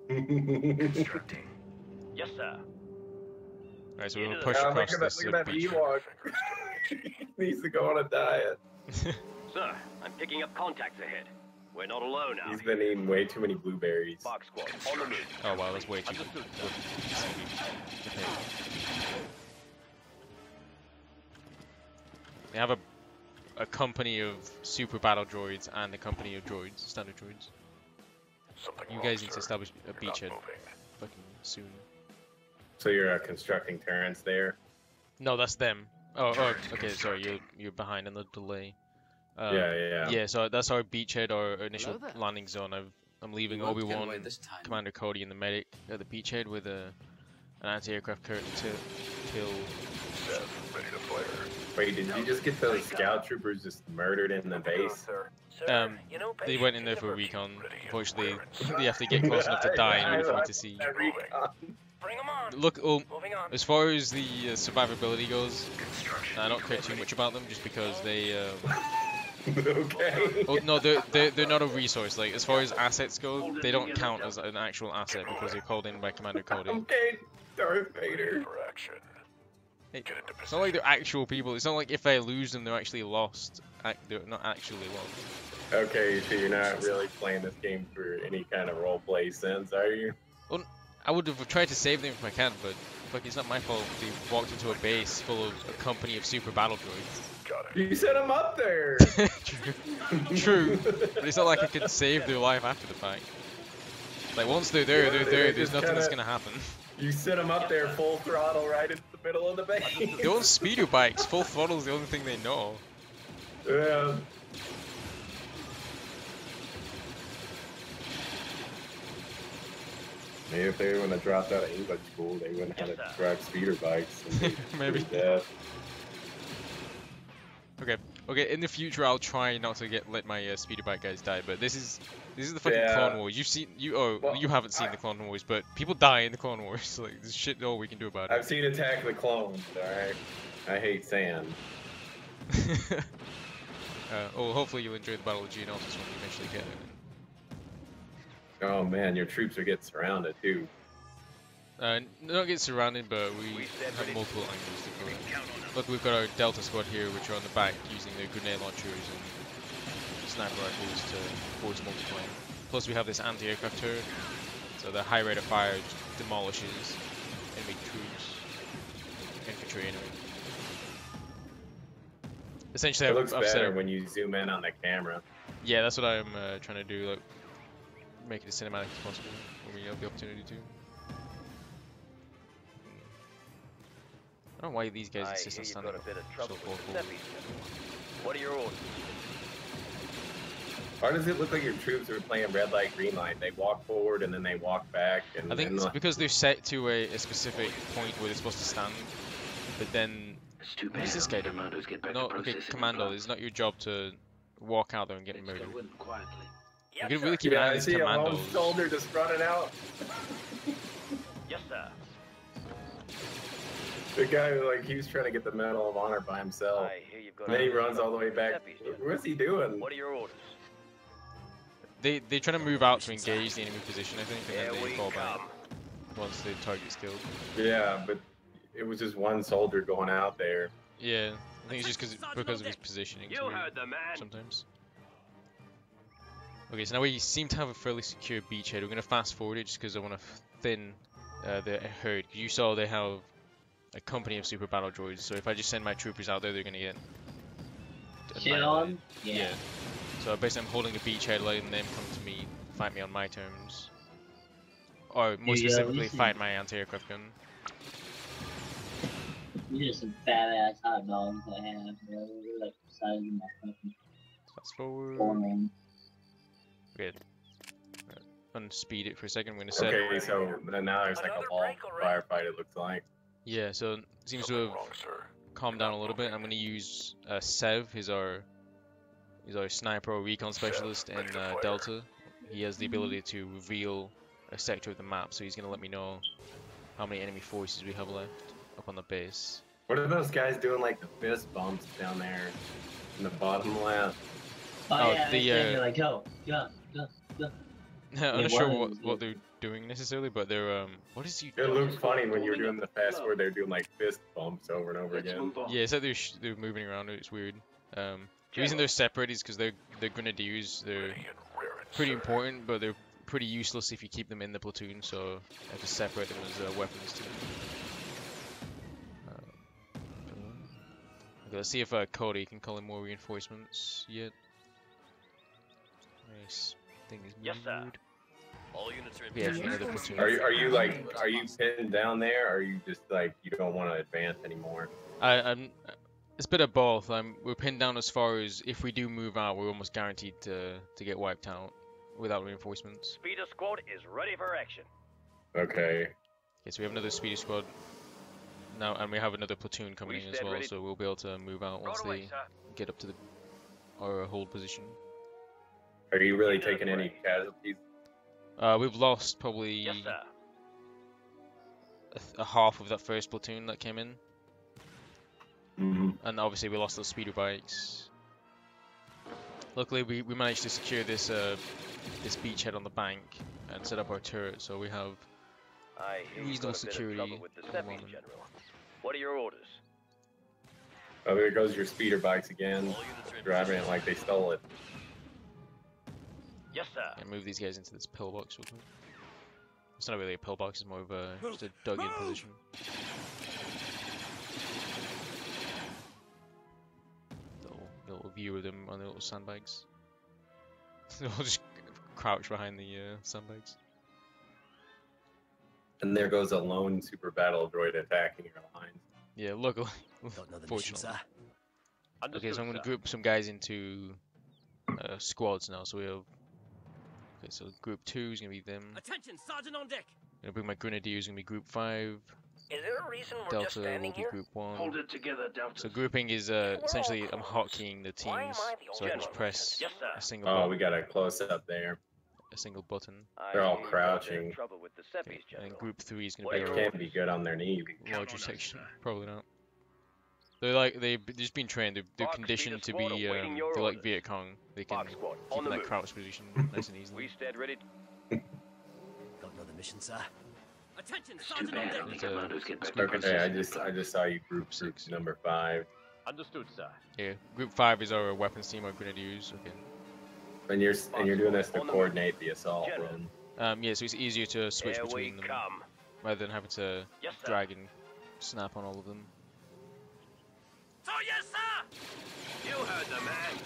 Constructing. Yes, sir. Alright, so we're gonna Into push the- across this look at that beach. Ewok. Needs to go on a diet. Sir, I'm picking up contacts ahead. We're not alone out He's here. been eating way too many blueberries. Spark squad on the move. Oh wow, that's way too good. Understood, sir. Okay. They have a company of super battle droids and a company of droids, standard droids. Something You wrong, guys need to sir. establish a You're not beachhead moving. fucking soon. So you're constructing turrets there. No, that's them. Oh, okay, sorry, you're behind in the delay. Yeah. Yeah, so that's our beachhead, our initial Hello there. landing zone. I'm leaving You won't get Obi-Wan, away this time. Commander Cody, and the medic at the beachhead with an anti-aircraft curtain to kill. Set. Ready to fire. Wait, did you just get those scout troopers just murdered in the base? They went in there for recon. Unfortunately, they have to get close enough to die in order for me to see. Bring them on. Look, oh, Moving on. as far as the survivability goes, Construction. I don't care too much about them just because they. Okay. Oh no, they're not a resource. Like as far as assets go, they don't count as an actual asset because they're called in by Commander Cody. Okay, Darth Vader. For action. Hey, Get into It's not like position. they're actual people. It's not like if I lose them, they're actually lost. They're not actually lost. Okay, so you're not really playing this game for any kind of roleplay sense, are you? I would have tried to save them if I can, but fuck, it's not my fault. They walked into a base full of a company of super battle droids. Got it. You set them up there. True, but it's not like I could save their life after the fact. Like once they're there, they're there. There's just nothing that's kinda- gonna happen. You set them up there full throttle right into the middle of the base. They own speeder bikes. Full throttle is the only thing they know. Yeah. Maybe if they wouldn't have dropped out of English school, they wouldn't have had to drive speeder bikes. And Maybe. death. Okay. In the future, I'll try not to let my speeder bike guys die. But this is the fucking Yeah. Clone Wars. You've seen Well, you haven't seen the Clone Wars, but people die in the Clone Wars. Like there's shit all we can do about I've it. seen Attack of the Clones, alright? I hate sand. Hopefully you'll enjoy the Battle of Geonosis when you eventually get it. Oh man, your troops are getting surrounded too. Not get surrounded, but we have multiple angles to go in. Look, we've got our Delta squad here, which are on the back using their grenade launchers and sniper rifles to force multiply. Plus we have this anti-aircraft turret, so the high rate of fire demolishes enemy troops, infantry anyway. Essentially, It looks I've set better up, when you zoom in on the camera. yeah, that's what I'm trying to do, like make it as cinematic as possible when we have the opportunity to. I don't know why these guys I insist hear on you've standing got a bit of so trouble far with the forward. Seppies, General. What are your orders? Why does it look like your troops are playing red light, green light? They walk forward and then they walk back. And I think then it's like, because they're set to a specific point where they're supposed to stand, but then It's too what bad is this guy doing? commandos get back No, to okay, processing commando. the It's not your job to walk out there and get Let's murdered. go in quietly. You Yes, can sir. really keep an eye yeah, on I these see a home commandos. soldier just running out. Yes, sir. The guy like he was trying to get the Medal of Honor by himself. I hear you've got And then he a bit of runs all the trouble way with the back. Seppies, General. What's he doing? What are your orders? They're trying to move out to engage the enemy position, I think, and Here then we they fall back come. once the target's killed. Yeah, but it was just one soldier going out there. Yeah, I think it's just because of his positioning. You heard the man. Sometimes. Okay, so now we seem to have a fairly secure beachhead. We're going to fast forward it just because I want to thin the herd. You saw they have a company of super battle droids, so if I just send my troopers out there, they're going to get Shit annihilated. on? Yeah. So basically I'm holding a beachhead, letting them come to me, fight me on my terms. Or more Yeah, specifically, we see. fight my anti-aircraft gun. You're just some fat ass hot dogs I have, bro. You're like the size of my fucking Fast forward. forearm. Okay. Unspeed it for a second. I'm going to set. Okay, so now there's like a wall firefight. It looks like. Yeah, so it seems to Something have wrong, sir. calmed down a little bit. I'm going to use Sev, he's our sniper or recon specialist in Delta. He has the ability to reveal a sector of the map, so he's going to let me know how many enemy forces we have left up on the base. What are those guys doing like the fist bumps down there in the bottom left? Oh, Oh, yeah, the, they're like, go. I'm Yeah, not sure one is what good. they're doing necessarily, but they're what is he? It looked funny when you were doing the fast forward. They're doing like fist bumps over and over Let's again. move on. Yeah, it's like they're moving around. It's weird. The reason they're separate is because they're grenadiers. They're Ready and rearing, pretty sir. important, but they're pretty useless if you keep them in the platoon. So I have to separate them as weapons too. Okay, let's see if Cody can call in more reinforcements yet. Nice. Thing is Yes, sir. moved. All units are in Yeah, position. another platoon. Are you pinned down there? Or are you just like you don't want to advance anymore? It's a bit of both. We're pinned down as far as if we do move out, we're almost guaranteed to get wiped out without reinforcements. Speeder squad is ready for action. Okay. Okay, so we have another speeder squad now, and we have another platoon coming We in as stand well, ready. so we'll be able to move out once Right away, they sir. get up to our hold position. Are you really taking any casualties? We've lost probably Yes, sir. a half of that first platoon that came in, Mm-hmm. and obviously we lost those speeder bikes. Luckily, we managed to secure this this beachhead on the bank and set up our turret, so we have I hear you've reasonable got a bit of security trouble with the at the Seppies, moment. General. What are your orders? Oh, there goes your speeder bikes again, All units are in driving position. it like they stole it. Yes, sir. And move these guys into this pillbox real quick. It's not really a pillbox, it's more of a just a dug-in position. Little view of them on the little sandbags. They'll just crouch behind the sandbags. And there goes a lone super battle droid attacking your lines. Yeah, luckily. Don't know the mission, Fortunately. sir. Understood, Okay, so I'm going sir. to group some guys into squads now. So we have. Okay, so group 2 is going to be them. Attention, Sergeant on deck. Going to bring my grenadiers, going to be group 5. Is there a reason we're just Delta will standing be here? group 1. Hold it together, Delta. So grouping is essentially I'm hotkeying the Why am teams, I the so I can just only press Yes, sir. a single Oh, button, we got a close up there. I They're all hear you've got a bit of crouching. trouble with the Okay, Seppies, and then General. group 3 is going What to are be your our Can't be good on their knees. larger section. Probably not. They've just been trained. They're Fox, conditioned to Speeder be. Squad awaiting your They're like orders. Viet Cong. They can Fox squad, keep on in the that move. crouch position nice and easily. We stand ready. Don't know the mission, sir. Attention, It's too Sergeant on bad deck. only It's, commandos get back to group Okay, I processing. just saw you group 6 number 5. Understood, sir. Yeah, group 5 is our weapons team, our grenadiers. Okay. And you're doing this to coordinate the assault run. Yeah, so it's easier to switch Here between we them come. rather than having to Yes, sir. drag and snap on all of them. So yes, sir! You heard the man.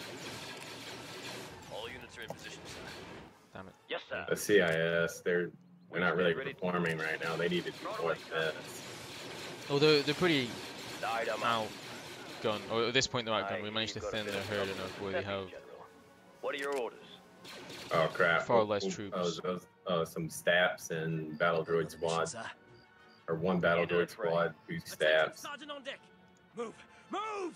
All units are in position, sir. Damn it. Yes, sir. The CIS, they're not really performing right now. They need to do more than this. Although they're pretty Light 'em up. outgunned, or at this point they're I outgunned. We managed to got a thin bit their of herd trouble enough with where they Giuseppe, have General. What are your orders? Oh crap! far less troops. Some staps and battle Don't know droid the mission, squad, sir. or one battle Into the droid fray. squad, 2 Attention, staps, Sergeant on deck. Move! Move!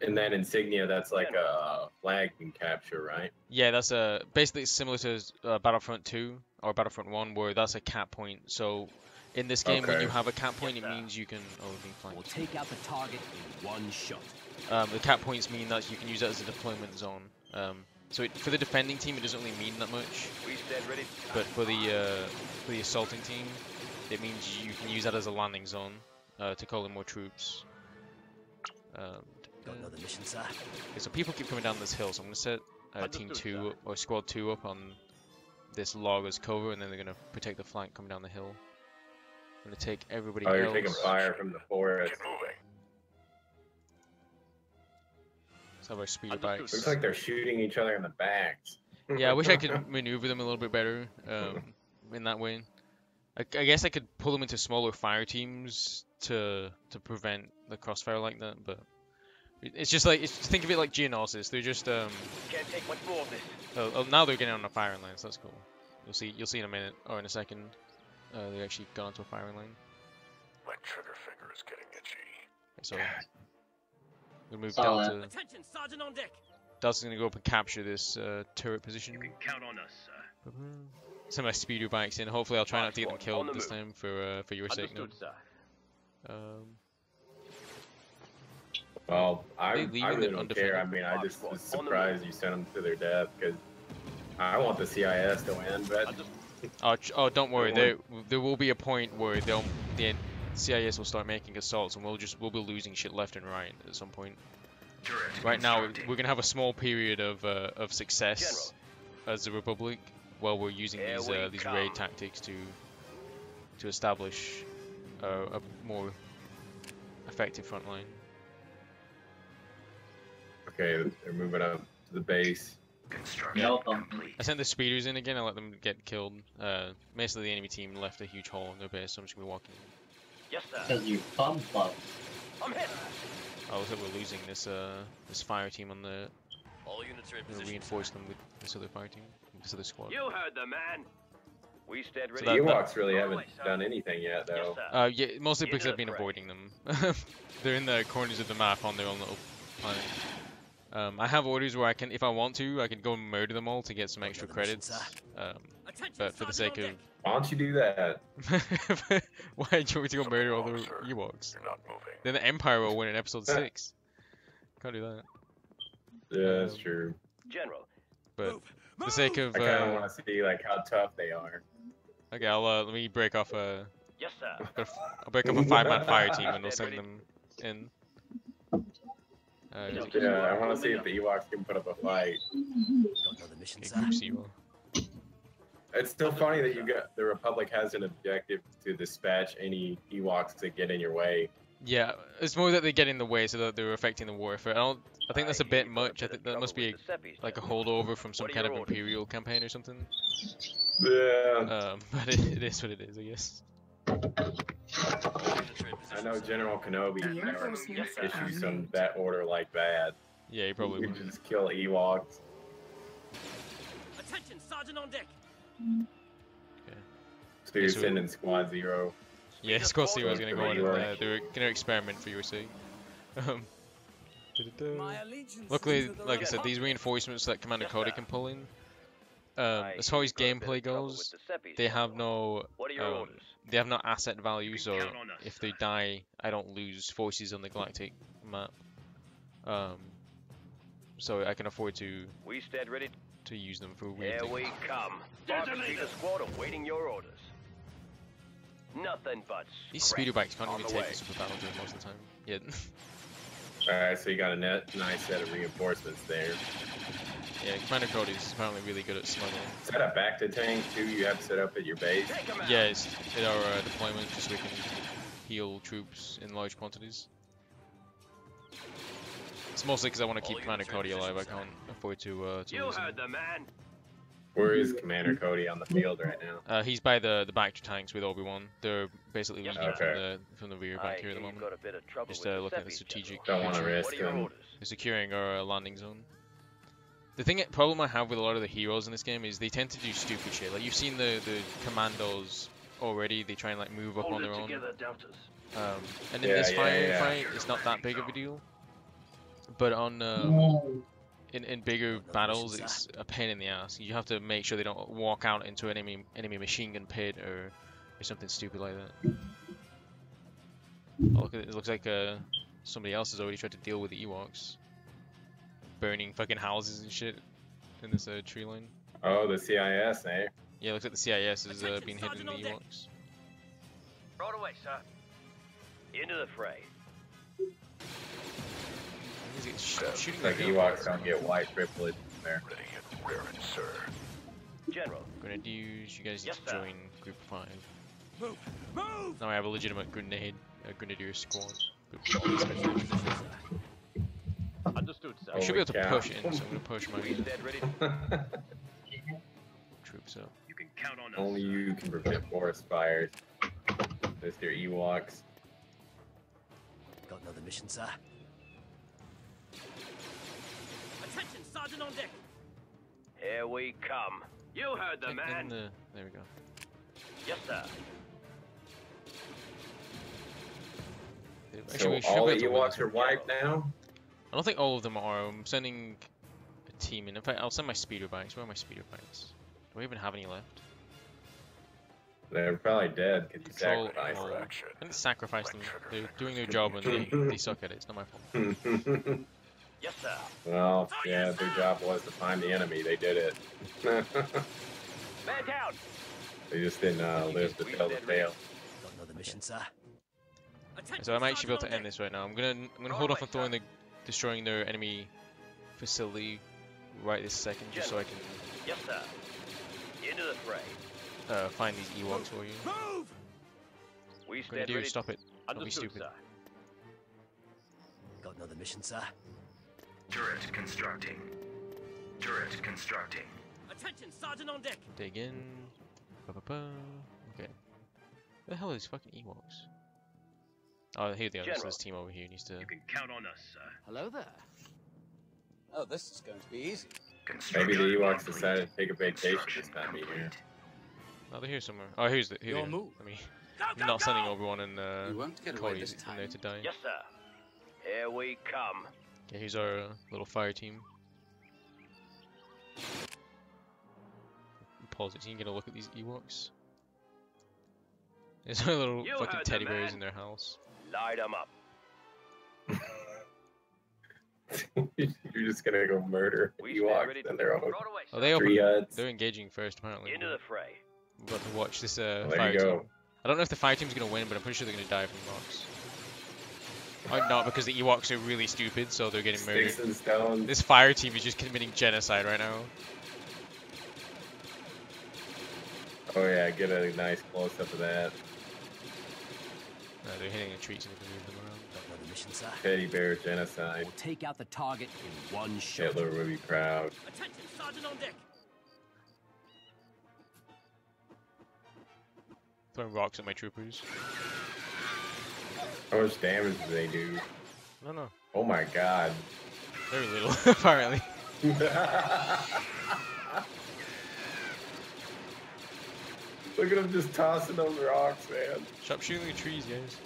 and then insignia. That's like a flag you can capture, right? Yeah, that's basically it's similar to Battlefront 2 or Battlefront 1, where that's a cap point. So in this game, when Okay. you have a cap point, Yes, it sir. means you can. Oh, we're being We'll flanked. take out the target in one shot. The cap points mean that you can use that as a deployment zone. So for the defending team, it doesn't really mean that much, We stand ready. but for the assaulting team, it means you can use that as a landing zone to call in more troops. Don't know the mission, sir. Okay, so people keep coming down this hill, so I'm gonna set team 2 or squad 2 up on this log as cover, and then they're gonna protect the flank coming down the hill. I'm gonna take everybody Oh, you're else. taking fire from the forest. Keep moving. Let's have our speeder Understood. bikes. Looks like they're shooting each other in the backs. Yeah, I wish I could maneuver them a little bit better in that way. I guess I could pull them into smaller fire teams to prevent the crossfire like that, but it's just like think of it like Geonosis. They're just Can't take much more of this. oh, now they're getting on a firing line, so that's cool. You'll see in a minute or in a second. They actually got onto a firing line. My trigger finger is getting itchy. So we move Saw Delta. that. Attention, Sergeant on deck. Delta's gonna go up and capture this turret position. Count on us, sir. Send my speeder bikes in. Hopefully, I'll try not to get them On killed the this move. time for your sake. No. Understood, sir. Well, I leaving really them don't care. I undefended? mean, I just was On the surprised you sent them to their death because I want the CIS to win, but Oh, don't worry. Don't There will be a point where the CIS will start making assaults, and we'll be losing shit left and right at some point. Right now, we're gonna have a small period of success as the Republic, while we're using Here we these come. raid tactics to establish a more effective front line. okay, they're moving up to the base. Construction Welcome. complete. I sent the speeders in again. I let them get killed. Basically, the enemy team left a huge hole in their base, so I'm just gonna be walking. Yes, sir. Because you're bum fucked. I'm hit. Oh, looks like we're losing this this fire team on the. All units are in I'm gonna position. reinforce them with this other fire team, this other squad. You heard the man. We stand ready. The that- Ewoks really All haven't right, sir. done anything yet, though. Yes, sir. Yeah, mostly because Into I've been the fray. avoiding them. They're in the corners of the map on their own little planet. I have orders where I can, if I want to, I can go and murder them all to get some extra Another mission, credits. Attention, But for the Sergeant sake on of, deck. Why don't you do that? why do you want me to go murder all the Something wrong, sir. Ewoks? You're not moving. Then the Empire will win in Episode 6. Can't do that. Yeah, that's true. General. But Move. for the sake of, I kind of want to see like how tough they are. okay, I'll let me break off a. Yes, sir. I'll break up a 5-man fire team and we'll send them in. Yeah, I want to see if the Ewoks can put up a fight. Don't know the mission, Okay, sir. Group Zero. It's still funny that you got the Republic has an objective to dispatch any Ewoks that get in your way. Yeah, it's more that they get in the way so that they're affecting the war effort. I think that's a bit much. I think that must be like a holdover from some What are kind of your orders? Imperial campaign or something. Yeah, But it is what it is, I guess. All units are in I position, know sir. General Kenobi Reinforcements never issue en some route. that order like that. Yeah, you probably We would. just kill Ewoks. Attention, Sergeant on deck. So you're So- sending Squad Zero. Yeah, Squad Zero is gonna go in. Right. They're gonna experiment for your sake. Um, da-da-da. My allegiance Luckily, is to the like I right. said, these reinforcements that Commander Yes, Cody sir. can pull in. As far as gameplay goes, they have no What are your um, orders? they have no asset value, so count on us, if they die, I don't lose forces on the galactic map. So I can afford to We stand ready. use them for weird Here things. we come. Speeder squad awaiting your orders. Nothing but These scrap speeder bikes can't on even the take way. us with battle drill most of the time. Yeah. All right, so you got a nice set of reinforcements there. Yeah, Commander Cody is apparently really good at smuggling. Is that a back to tank too? You have to set up at your base. Take 'em out. Yeah, it's in our deployment just so we can heal troops in large quantities. It's mostly because I want to keep Commander Cody alive. I can't afford to You lose him. heard the man. Where is Commander Cody on the field right now? He's by the back tanks with Obi-Wan. They're basically Yes, leading sir. from the rear back here at the moment. Got a bit of trouble Just with looking at the Giuseppe, strategic. Don't want to General. risk What are your him. orders? They're securing our landing zone. The problem I have with a lot of the heroes in this game is they tend to do stupid shit. Like you've seen the commandos already. They try and like move up on Hold their it own. together, doubters. And in Yeah, this yeah, fight, yeah. it's not that big of a deal. But on in bigger battles, it's a pain in the ass. You have to make sure they don't walk out into an enemy machine gun pit or something stupid like that. Oh, look at it. It looks like somebody else has already tried to deal with the Ewoks, burning fucking houses and shit in this tree line. Oh, the CIS, eh? Yeah, it looks like the CIS has Attention, been hidden in the Sergeant on deck. Ewoks. Right away, sir. Into the fray. He's getting shooting Like like Ewoks don't get white privilege there. Ready and raring, sir. General. Grenadiers, you guys need Yes, to sir. join Group 5. Move! Move! Now I have a legitimate Grenadier squad. With all these special- Understood, sir. I should be able to Holy push cow. in, so I'm gonna push my We stand ready. troops up. You can count on us. Only you can prevent forest fires. Mr. Ewoks. Got another mission, sir. Attention, Sergeant on deck! Here we come. You heard the man. There we go. Yes, sir. Actually, So we should all be the able to win Ewoks this are one. wiped now? I don't think all of them are. I'm sending a team in. In fact, I'll send my speeder bikes. Where are my speeder bikes? Do I even have any left? They're probably dead because you Control sacrificed all. them. Action. I didn't sacrifice them. They're doing their job and they suck at it. It's not my fault. Yes, sir. Well, yeah, their job was to find the enemy. They did it. Man down. They just didn't live to tell the tale. Got another mission, sir. Attention, So I might actually be able to Sergeant on end this right now. I'm gonna hold off on destroying their enemy facility right this second, just so I can Yes, sir. Into the fray. find these Ewoks for you. deck. Move! We stand Grenadier, ready. stop it. Don't be Understood, stupid. sir. Got another mission, sir. Turret constructing. Turret constructing. Attention, Sergeant on deck! Dig in. Ba-ba-ba. Okay. Where the hell are these fucking Ewoks? Oh, here they are. So General. this team over here needs to. You can count on us, sir. Hello there. Oh, this is going to be easy. Maybe the Construction Ewoks complete. decided to take a vacation this Construction time of year. complete. Oh, they're here somewhere. Oh, here they Your are. move. I mean, Go, I'm go, not go! sending Obi-Wan and You won't get away Cody this in time. there to die. Yes, sir. Here we come. Okay, here's our little fire team. Pause it so you can get a look at these Ewoks. There's our little You fucking heard the teddy bears man. in their house. Light 'em up. You're just gonna go murder We stand ready Ewoks to in their own right away, Oh, sir. they tree open. huts. They're engaging first, apparently. Into the fray. We're about to watch this Well, fire there you go. team. I don't know if the fire team's gonna win, but I'm pretty sure they're gonna die from rocks. Might not, because the Ewoks are really stupid, so they're getting murdered. Sticks and stones. This fire team is just committing genocide right now. Oh yeah, get a nice close up of that. They're hitting the trees and we can move them around. Got another mission, sir. Teddy bear genocide. We'll take out the target in one shot. Hitler would be proud. Attention, Sergeant on deck! Throwing rocks at my troopers. How much damage do they do? No. Oh my god. Very little, apparently. Look at them just tossing those rocks, man. Stop shooting the trees, guys.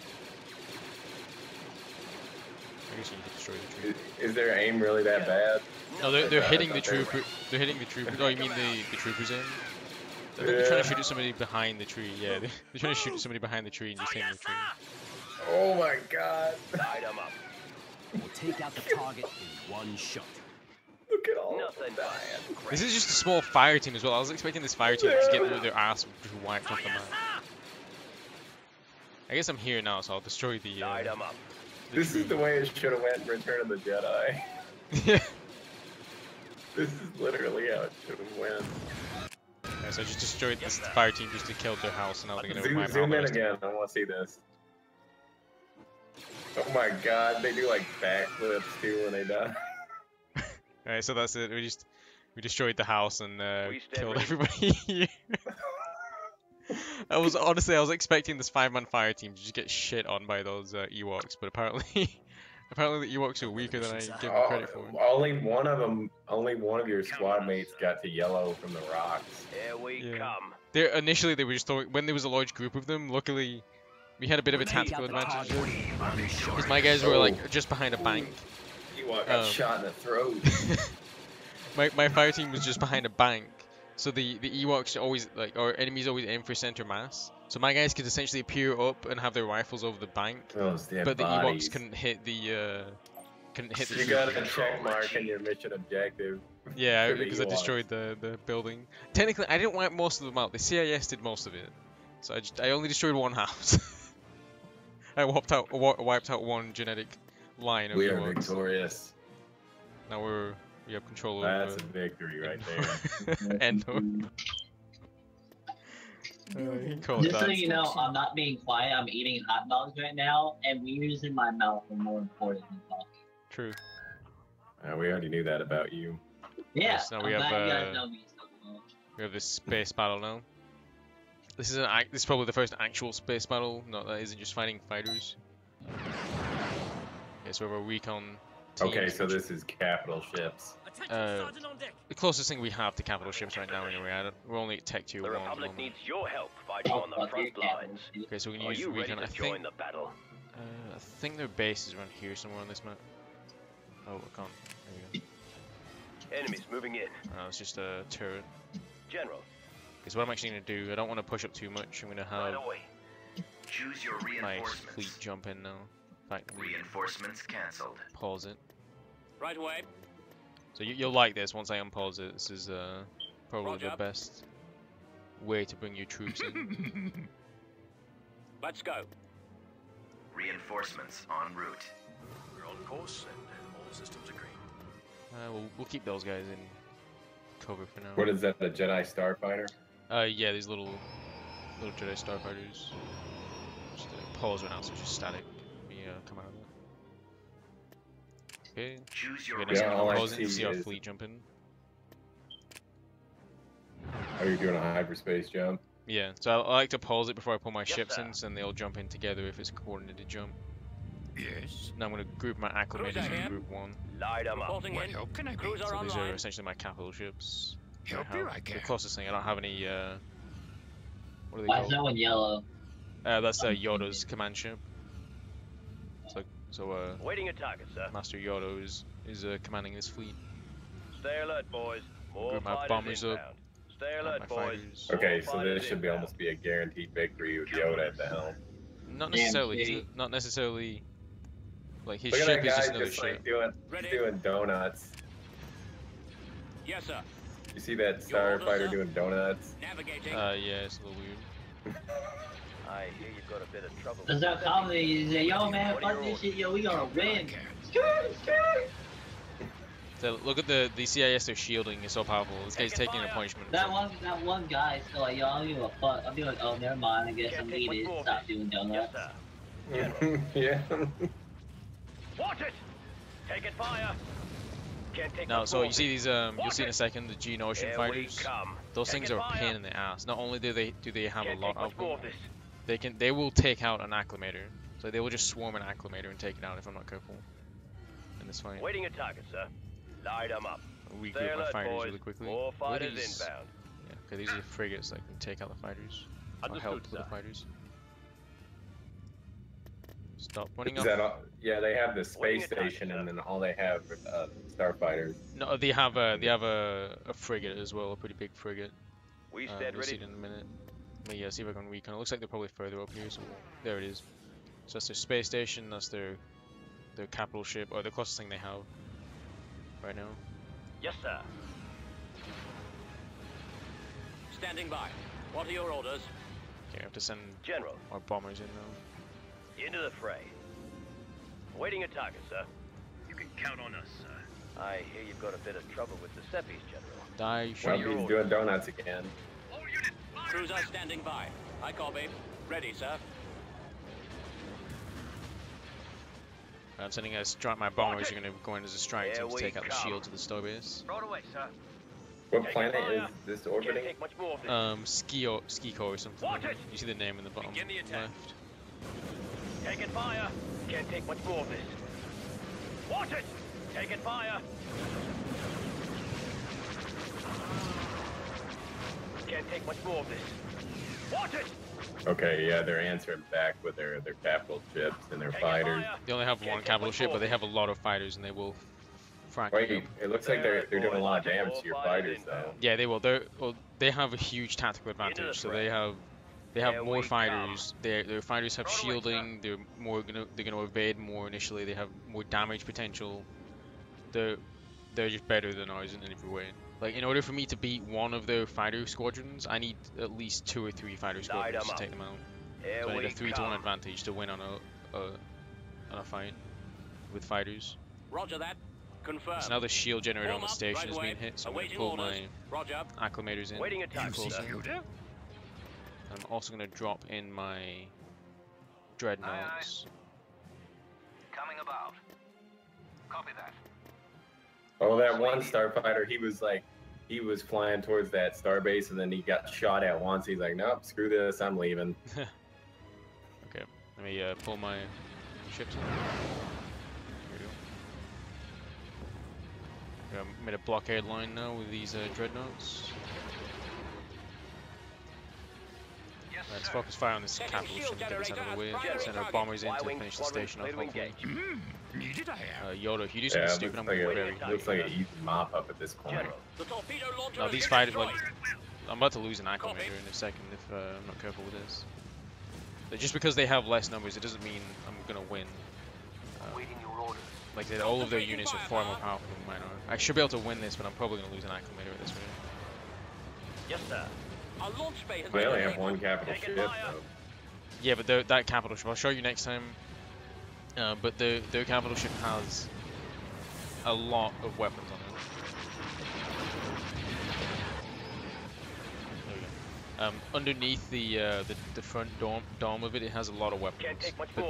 I guess you need to destroy the tree. Is their aim really that bad? No, they're I hitting the thought they were- trooper. They're hitting the trooper. Oh, you mean the troopers in? They're trying to shoot at somebody behind the tree. Yeah, they're trying to shoot at somebody behind the tree and just hitting the tree. Oh my god. Light 'em up. We'll take out the target in one shot. Look at all Nothing of but that. This is just a small fire team as well. I was expecting this fire team to get their ass just wiped off the map. I guess I'm here now, so I'll destroy the. Light 'em up. This is the way it should have went in Return of the Jedi. Yeah. This is literally how it should have went. Okay, so I just destroyed this fire team just to kill their house, and now they're gonna wipe out Zoom the in rest of again. I want to see this. Oh my god, they do like backflips too when they die. Alright, so that's it. We destroyed the house and We stand killed ready. everybody here. I was expecting this 5-man fire team to just get shit on by those Ewoks, but apparently the Ewoks are weaker than I give them credit for. Only one of your squad mates got to yellow from the rocks. Here we Yeah. come. Initially they were just throwing, when there was a large group of them, luckily we had a bit of a tactical advantage there. Because my guys were like just behind a bank. Ewok got shot in the throat. My fire team was just behind a bank, so the Ewoks always, like, our enemies always aim for center mass. So my guys could essentially peer up and have their rifles over the bank, Those damn but the bodies. Ewoks couldn't hit the You got a check mark in your mission objective. Yeah, for the because I Ewoks. destroyed the building. Technically, I didn't wipe most of them out. The CIS did most of it, so I only destroyed one house. I wiped out one genetic line of We are Ewoks. victorious. Now we have control That's over. a victory right there. Endor. Just so you know, I'm not being quiet. I'm eating hot dogs right now, and wieners in my mouth are more important than talking. True. We already knew that about you. Yeah, Yes, now I'm we have, glad you guys know me so well. We have this space battle now. This is probably the first actual space battle. Not that isn't just fighting fighters. Okay, so we have a recon team. Okay, so this is capital ships. Attention, Sergeant on deck. The closest thing we have to capital ships right now, anyway. We're only at Tech Tier The 1. at the Republic moment. needs your help fighting Oh, on the fuck front you, Captain. lines. Okay, so we can Are use you ready recon. to I join think the battle? I think their base is around here somewhere on this map. Oh, I can't. There we go. Enemies moving in. It's just a turret. General, Okay, so what I'm actually gonna do, I don't want to push up too much. I'm gonna right have away. Choose your my reinforcements. fleet jump in now. In fact, let me Reinforcements cancelled. pause it. Right away. So you'll like this once I unpause it. This is probably Roger. the best way to bring your troops in. Let's go. Reinforcements en route. We're on course and all systems agree. We'll keep those guys in cover for now. What is that, the Jedi Starfighter? Yeah, these little Jedi Starfighters. Just pause right now, so it's just static. Let me come out of that. Okay. Choose your Okay, next Yeah, time all I I'm pausing, you see see our is- fleet jump in. Are you doing a hyperspace jump? Yeah, so I like to pause it before I pull my Yes, ships sir. in, so then they'll jump in together if it's a coordinated jump. Yes. Now I'm going to group my acclimators Cruiser in here. group 1. Light them up. Reporting What in. help can I be? Cruiser So these are online. essentially my capital ships. Help I you, have I the can. closest thing. I don't have any. What are they Why is called? that one yellow? That's Yoda's command ship. So Waiting a target, sir. Master Yoda is commanding this fleet. Stay alert, boys. More Group my fighters bombers up. inbound. Stay Got alert, my boys. fighters. Okay, More so fighters this should be inbound. almost be a guaranteed victory with Yoda at the helm. Not Damn necessarily. shitty. Not necessarily. Like his Look at ship that is guy just another just ship. like Ready? doing donuts. Yes, sir. You see that Your order, starfighter sir? doing donuts? Navigating. Yeah, it's a little weird. I hear you've got a bit of trouble. Does that comedy? You say, yo man, What are fuck your this orders? shit, yo, we gonna I win. can. So look at the CIS. Their shielding is so powerful. This guy's Taking taking a fire. punishment. That one guy still like, yo, I don't give a fuck. I'm doing, oh, never mind. I guess Can't I'm take much needed. more of Stop this. doing Yes, donuts. sir. Yeah. Watch it! Taking fire! Can't take Now, much so more you of see this. these you'll see in a second the Gene Ocean Here we fighters. come. Those things Taking are a fire. pain in the ass. Not only do they have Can't a lot take much of more them, of this. they will take out an acclimator. So they will just swarm an acclimator and take it out if I'm not careful. In this fight, Waiting a target, sir. Light them up. we Stay group my alert, fighters boys. really quickly. More What are fighters these? inbound. Yeah, okay, these are frigates that can take out the fighters. Or Understood, help with the sir. fighters. Stop running Is off. that all? Yeah, they have the space Waiting a target, station, sir. and then all they have are starfighters. No, they have a frigate as well, a pretty big frigate. We stand You'll see ready. it in a minute. Let me see if I can recon. It looks like they're probably further up here. So there it is. So that's their space station. That's their capital ship, or the closest thing they have right now. Yes, sir. Standing by. What are your orders? Okay, I have to send General, our bombers in now. into the fray. Waiting a target, sir. You can count on us, sir. I hear you've got a bit of trouble with the Seppies, General. Die, Well, shoot. he's doing donuts again. Cruiser standing by. I copy. Ready, sir. I'm sending a strike. My bombers are going to go in as a strike Here team to we take out the come. shield to the starbase. Right away, sir. What planet is this Can't orbiting? take much more of this. Ski or something. Watch it! You see the name in the bottom Begin the attack. left. Taking fire. Can't take much more of this. Watch it! Taking fire. Can't take much more of this. Watch it! Okay, yeah, they're answering back with their capital ships and their Taking fighters. fire. They only have Can't one take capital much ship, more but of they this. have a lot of fighters, and they will frack Wait, you. it looks like they're doing a lot of damage to your fighters, though. Yeah, they will. They have a huge tactical advantage. So they have Here more we fighters. Their fighters have Right away, shielding. They're gonna evade more initially. They have more damage potential. They're just better than ours in every way. Like, in order for me to beat one of their fighter squadrons, I need at least 2 or 3 fighter squadrons to take them out. Here So I need we a 3-to-1 come. advantage to win on a fight with fighters. Roger that. Confirm. So now the shield generator on Form the up, station right is being away. hit, so I'm going to Awaiting pull orders. my Roger. acclimators in. Waiting attack, closer. sir. I'm also going to drop in my dreadnoughts. Coming about. Copy that. Oh, that one starfighter, he was flying towards that starbase, and then he got shot at once. He's like, nope, screw this, I'm leaving. Okay, let me pull my ships in. Here we go. I made a blockade line now with these dreadnoughts. Yes, Let's sir. focus fire on this Taking capital ship shield and get this out of the way. generator as Send our primary bombers in to Y-wing finish the squadron station off, clear to hopefully. engage. Needed I have. Yoda, if you do Yeah, something it stupid, I'm looks going like, to be very looks like an easy mop up at this point. General. The torpedo launcher No, has these been fighters, destroyed. like, I'm about to lose an acclimator in a second if I'm not careful with this. But just because they have less numbers, it doesn't mean I'm gonna win. Awaiting your orders. Like I said, all of their units are far more powerful than mine are. I should be able to win this, but I'm probably gonna lose an acclimator at this rate. Yes, sir. Our launch bay has They been only have enabled. one capital Taking ship, fire. though. Yeah, but that capital ship, I'll show you next time. But their capital ship has a lot of weapons on it. There we go. Underneath the front dome of it, it has a lot of weapons. Can't take much But more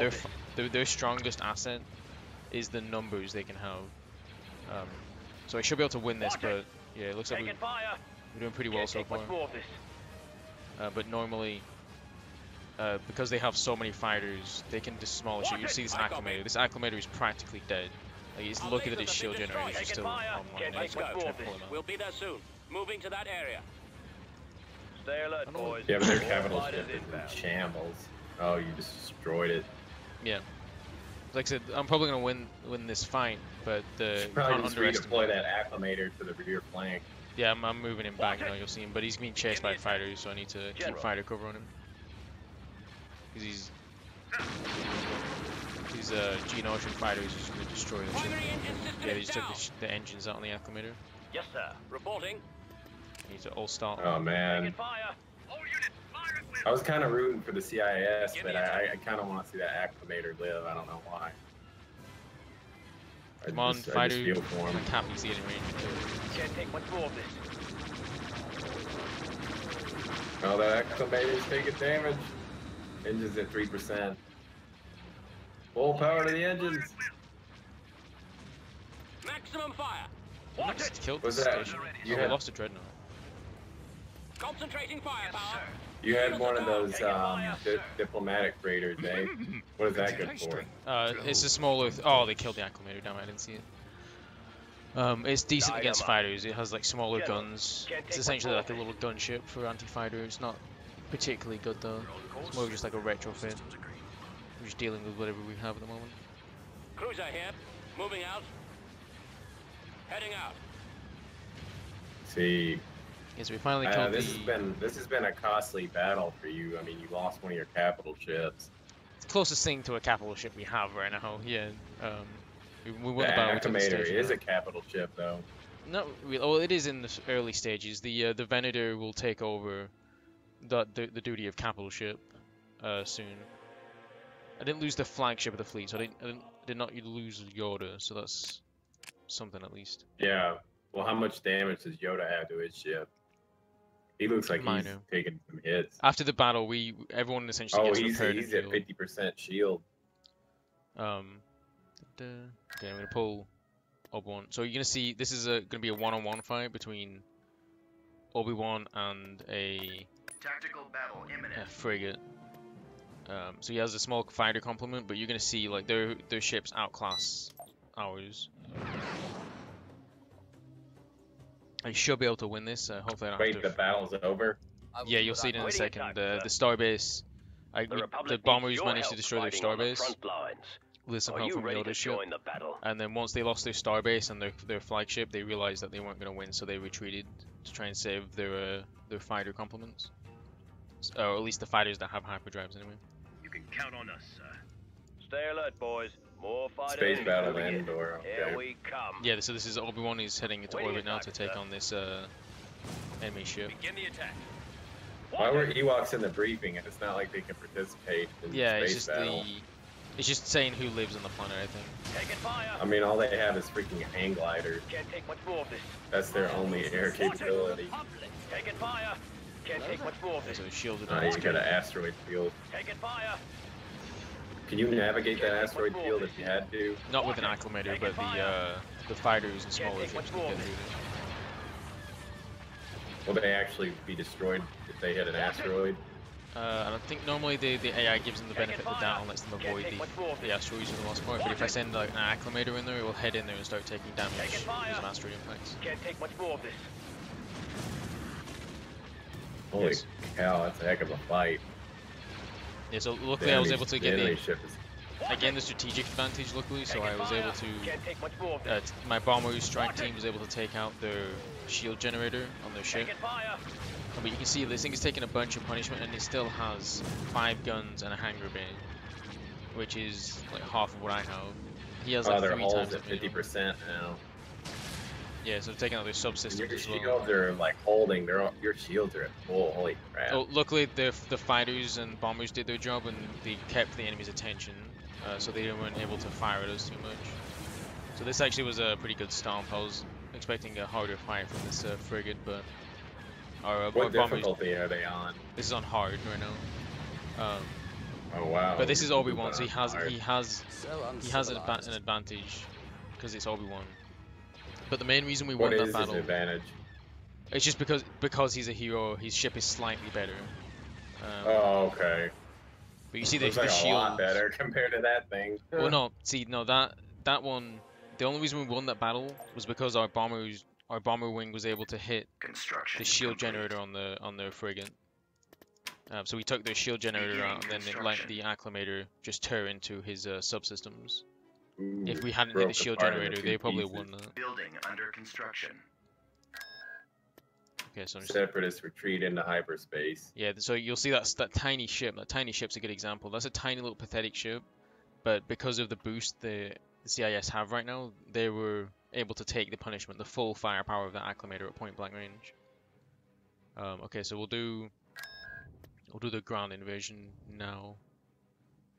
their of their strongest asset is the numbers they can have. So I should be able to win this, Watch it. but yeah, it looks like Taking fire. we're doing pretty well Can't so take far. much more of this. But normally, because they have so many fighters, they can demolish it. Watch You it. see this I copy. acclimator. This acclimator is practically dead. Like, he's Our lucky that lasers his have shield been generator is destroyed. still Taking fire. online. Can't I'm take trying much to more of pull this. him out. We'll be there soon. Moving to that area. Stay alert, boys. Yeah, but their All capital fighters ship is in inbound. shambles. Oh, you just destroyed it. Yeah. Like I said, I'm probably gonna win this fight, but you can't Probably just redeploy underestimate. that acclimator to the rear flank. Yeah, I'm moving him back now. You'll see him, but he's being chased by fighters, so I need to keep General. fighter cover on him. Because these Geonosian fighters are just gonna destroy the ship. Primary engine system Yeah, they is just took down. the engines out on the acclimator. Yes, sir. Reporting. Need to all start. Oh Taking man, fire. I was kind of rooting for the CIS, but I kind of want to see that acclimator live. I don't know why. Come on, I fighter. just feel for him. I can't use the enemy range. Can't take much more of this. Oh, that acclimator's taking damage. Engines at 3%. Full power to the engines. Maximum fire. Watch Just it. killed the What's that? station. You Oh, we had- lost a dreadnought. Concentrating firepower. You had one of those diplomatic freighters, eh? What is that good for? It's a smaller. Oh, they killed the acclimator. Damn, I didn't see it. It's decent against fighters. It has like smaller guns. It's essentially like a little gunship for anti-fighter. It's not particularly good though. It's more just like a retrofit. We're just dealing with whatever we have at the moment. Cruiser here. Moving out. Heading out. See, Yes, we finally killed this the. has been a costly battle for you. I mean, you lost one of your capital ships. It's the closest thing to a capital ship we have right now. Yeah. We The won the battle. We took the acclimator station is now. a capital ship, though. No, well, it is in the early stages. The Venator will take over the duty of capital ship soon. I didn't lose the flagship of the fleet, so I did not lose Yoda, so that's something at least. Yeah. Well, how much damage does Yoda have to his ship? He looks like he's Minor. taking some hits. After the battle, everyone essentially Oh, gets he's repaired and at healed. 50% shield. Okay, I'm gonna pull Obi-Wan. So you're gonna see this is gonna be a one-on-one fight between Obi-Wan and a Tactical battle imminent. frigate. So he has a small fighter complement, but you're gonna see like their ships outclass ours. I should be able to win this. Hopefully I don't Wait, have the to. battle's over? Yeah, you'll see it in a Waiting second. attack, The sir. starbase. The The Republic needs bombers your managed to help destroy their fighting on the starbase front lines. with some Are help you from ready to Yoda's ship. join the battle? And then once they lost their starbase and their flagship, they realized that they weren't going to win, so they retreated to try and save their fighter complements, or at least the fighters that have hyperdrives anyway. You can count on us, sir. Stay alert, boys. More fighters. Space battle moving in. Endor. Here Okay. we come. Yeah, so this is Obi-Wan is heading into Waiting orbit now attack, to take sir. on this enemy ship. Begin the attack. Why were Ewoks in the briefing? It's not like they can participate in Yeah, the it's space just battle. it's just saying who lives on the planet, I think. Taking fire. I mean, all they have is freaking hang gliders. Can't take much more of this. That's their only air capability. Taking fire. Can't take much more of Okay, this. so the shields are You down. got an asteroid field. Taking fire. Can you navigate that asteroid field if you had to? Not with an acclimator, but the fighters and smaller ships can get through there. Will they actually be destroyed if they hit an asteroid? I don't think normally the AI gives them the benefit of the doubt and lets them avoid the asteroids for the most part, but if I send like an acclimator in there, it will head in there and start taking damage because of asteroid impacts. Can't take much more of this. Holy Yes. cow, that's a heck of a fight. Yeah, so luckily I was able to get the enemy the, ship is again, the strategic advantage luckily, so I was able to, Can't take much more of this. my bomber strike team was able to take out their shield generator on their ship. Taking fire. But you can see this thing is taking a bunch of punishment and it still has 5 guns and a hangar bay, which is like half of what I have. He has like their 3 hulls times at that many. 50% now. Yeah, so they're taking out their subsystems Your as well. shields are like holding, your shields are at full, holy crap. Oh, luckily the fighters and bombers did their job and they kept the enemy's attention, so they weren't able to fire at us too much. So this actually was a pretty good stomp. I was expecting a harder fight from this frigate, but our What bombers. difficulty are they on? This is on hard right now. Oh wow. But this is You're Obi-Wan, so he has hard. So an uncivilized. advantage because it's Obi-Wan. But the main reason we What won is that his battle, advantage? it's just because he's a hero. His ship is slightly better. Oh, okay. But you see Looks the like a shield. lot better compared to that thing. Well, no. See, no, that one. The only reason we won that battle was because our bomber wing was able to hit Construction the shield complete. generator on their frigate. So we took their shield generator out, and then it let the acclimator just tear into his subsystems. Ooh, If we hadn't hit broke the shield apart into generator, 2 they probably pieces. won that. Building under construction. Okay, so I'm just, Separatists retreat into hyperspace. yeah, so you'll see that tiny ship. That tiny ship's a good example. That's a tiny little pathetic ship, but because of the boost the CIS have right now, they were able to take the punishment, the full firepower of that acclimator at point blank range. Okay, so we'll do the ground invasion now.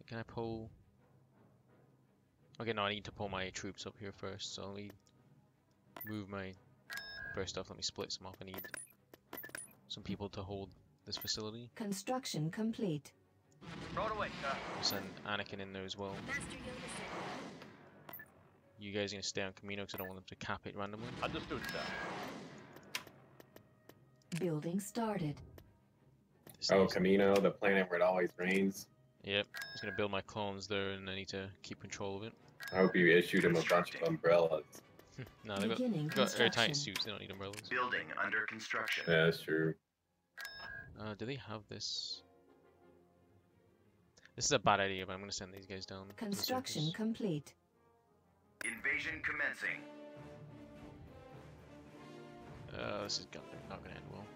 Can I pull? Okay, no, I need to pull my troops up here first. So let me move my first off. Let me split some off. I need some people to hold this facility. Construction complete. Right away, sir. I'll send Anakin in there as well. You guys are gonna stay on Camino because I don't want them to cap it randomly. Understood, sir. Building started. This Oh, needs- Camino, the planet where it always rains. Yep, I was gonna build my clones there, and I need to keep control of it. I hope you issued them a bunch of umbrellas. No, they've Beginning got airtight construction. suits. They don't need umbrellas. Building under construction. Yeah, that's true. Do they have this? This is a bad idea, but I'm gonna send these guys down. to the Construction surface. complete. Invasion commencing. This is not gonna end well.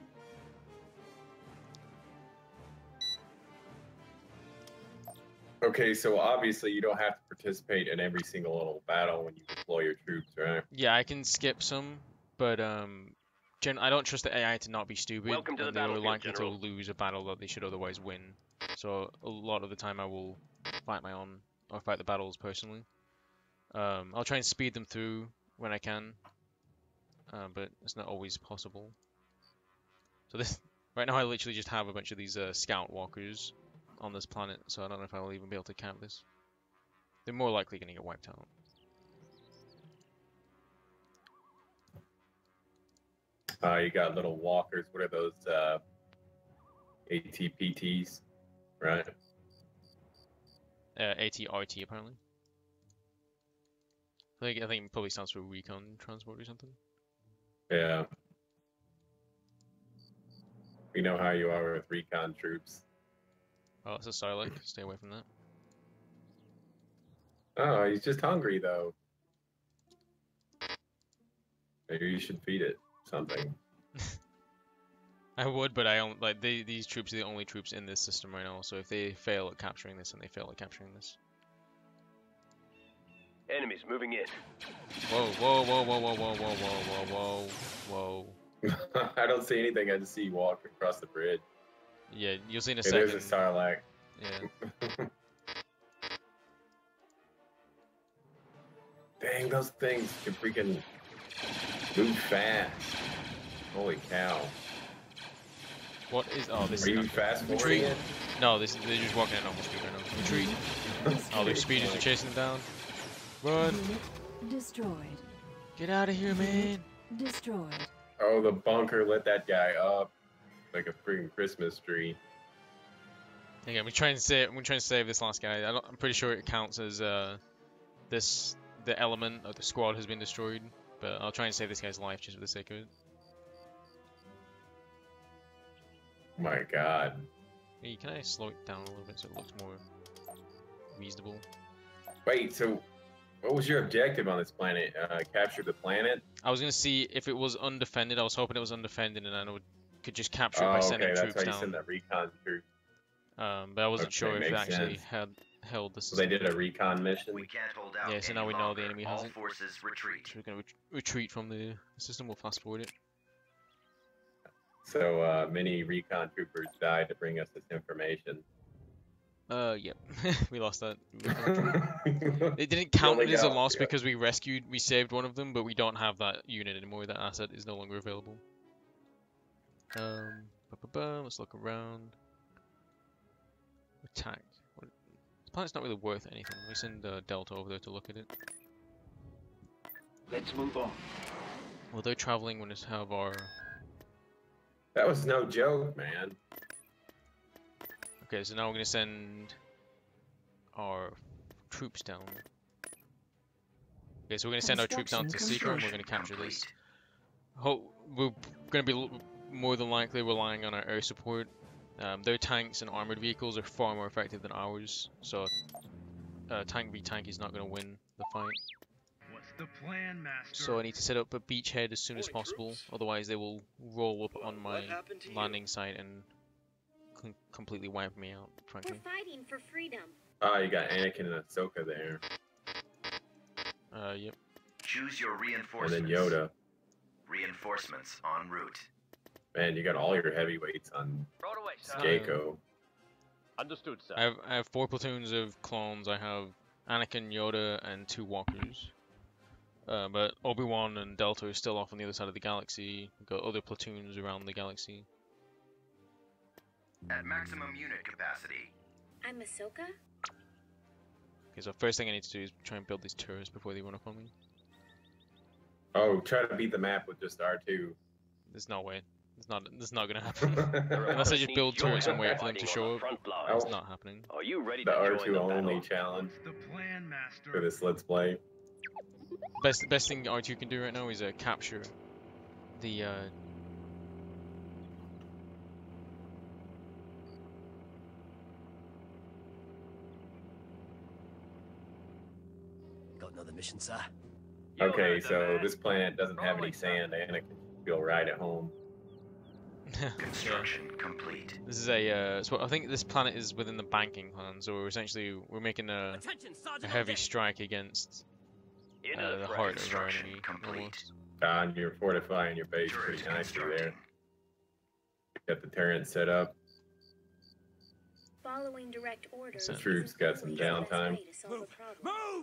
Okay, so obviously you don't have to participate in every single little battle when you deploy your troops, right? Yeah, I can skip some, but I don't trust the AI to not be stupid, Welcome to the and they were battlefield, likely General. to lose a battle that they should otherwise win. So a lot of the time I will fight my own, or fight the battles personally. I'll try and speed them through when I can, but it's not always possible. So this right now I literally just have a bunch of these scout walkers on this planet, so I don't know if I'll even be able to camp this. They're more likely going to get wiped out. You got little walkers. What are those? ATPTs, right? ATRT apparently. I think it probably stands for recon transport or something. Yeah. We know how you are with recon troops. Oh, it's a Sarlacc. Stay away from that. Oh, he's just hungry though. Maybe you should feed it something. I would, but I don't like these troops are the only troops in this system right now. So if they fail at capturing this, then they fail at capturing this. Enemies moving in. Whoa, whoa, whoa, whoa, whoa, whoa, whoa, whoa, whoa, whoa. I don't see anything. I just see you walk across the bridge. Yeah, you'll see in a Hey, second. there's a Sarlacc. Yeah. Dang, those things can freaking move fast. Holy cow. What is? Oh, this Are is you not fast Retreat. forwarding it? No, they're just walking at normal speed right now. Retreat. Oh, their speeders are chasing them down. Run! Unit destroyed. Get out of here, man! Destroyed. Oh, the bunker lit that guy up like a freaking Christmas tree. Okay, I'm trying to save this last guy. I'm pretty sure it counts as the element of the squad has been destroyed, but I'll try and save this guy's life just for the sake of it. Oh my god. Hey, can I slow it down a little bit so it looks more reasonable? Wait, so what was your objective on this planet? Capture the planet? I was gonna see if it was undefended. I was hoping it was undefended, and I could just capture it by sending okay, troops that's why down. you send that recon troop. But I wasn't Okay, sure if it makes actually sense. held the So system. they did a recon mission? We can't hold out Yeah, so any now we know longer. the enemy All hasn't. forces retreat. So we're gonna retreat from the system. We'll fast forward it. So many recon troopers died to bring us this information. Yep. We lost that. It didn't count only it as a got- loss yeah. because we saved one of them, but we don't have that unit anymore. That asset is no longer available. Let's look around. Attack. This planet's not really worth anything. We send Delta over there to look at it. Let's move on. Well, they're traveling when it's have our. That was no joke, man. Okay, so now we're gonna send our troops down. Okay, so we're gonna send our troops down to Seeker, and we're gonna capture this. We're gonna be more than likely relying on our air support. Their tanks and armored vehicles are far more effective than ours, so tank v tank is not gonna win the fight. What's the plan, Master? So I need to set up a beachhead as soon as possible, otherwise they will roll up on my landing site and completely wipe me out, frankly. We're fighting for freedom. Oh, you got Anakin and Ahsoka there. Yep. Choose your And reinforcements. then Yoda. Reinforcements en route. Man, you got all your heavyweights on Right away, sir. Jaco. Understood, sir. I have 4 platoons of clones. I have Anakin, Yoda, and 2 walkers. But Obi-Wan and Delta are still off on the other side of the galaxy. We've got other platoons around the galaxy. At maximum unit capacity. I'm Ahsoka. Okay, so first thing I need to do is try and build these turrets before they run up on me. Oh, try to beat the map with just R2. There's no way. It's not gonna happen. Unless I just build turrets and wait for them to show up. It's not happening. Are you ready The to join R2 the only battle? challenge What's the plan, Master? for this Let's Play. Best thing R2 can do right now is capture the Got another mission, sir. You Okay, heard the so man. this planet doesn't have any Rolling, sir. sand. Anakin should feel right at home. Construction complete. This is a so I think this planet is within the banking plan, so we're making a heavy strike against Into the the fray. heart of our Construction enemy. complete. Almost. God, you're fortifying your base pretty Turret nicely there. constructing. Got the turret set up. Following direct orders. The troops got some downtime. Move.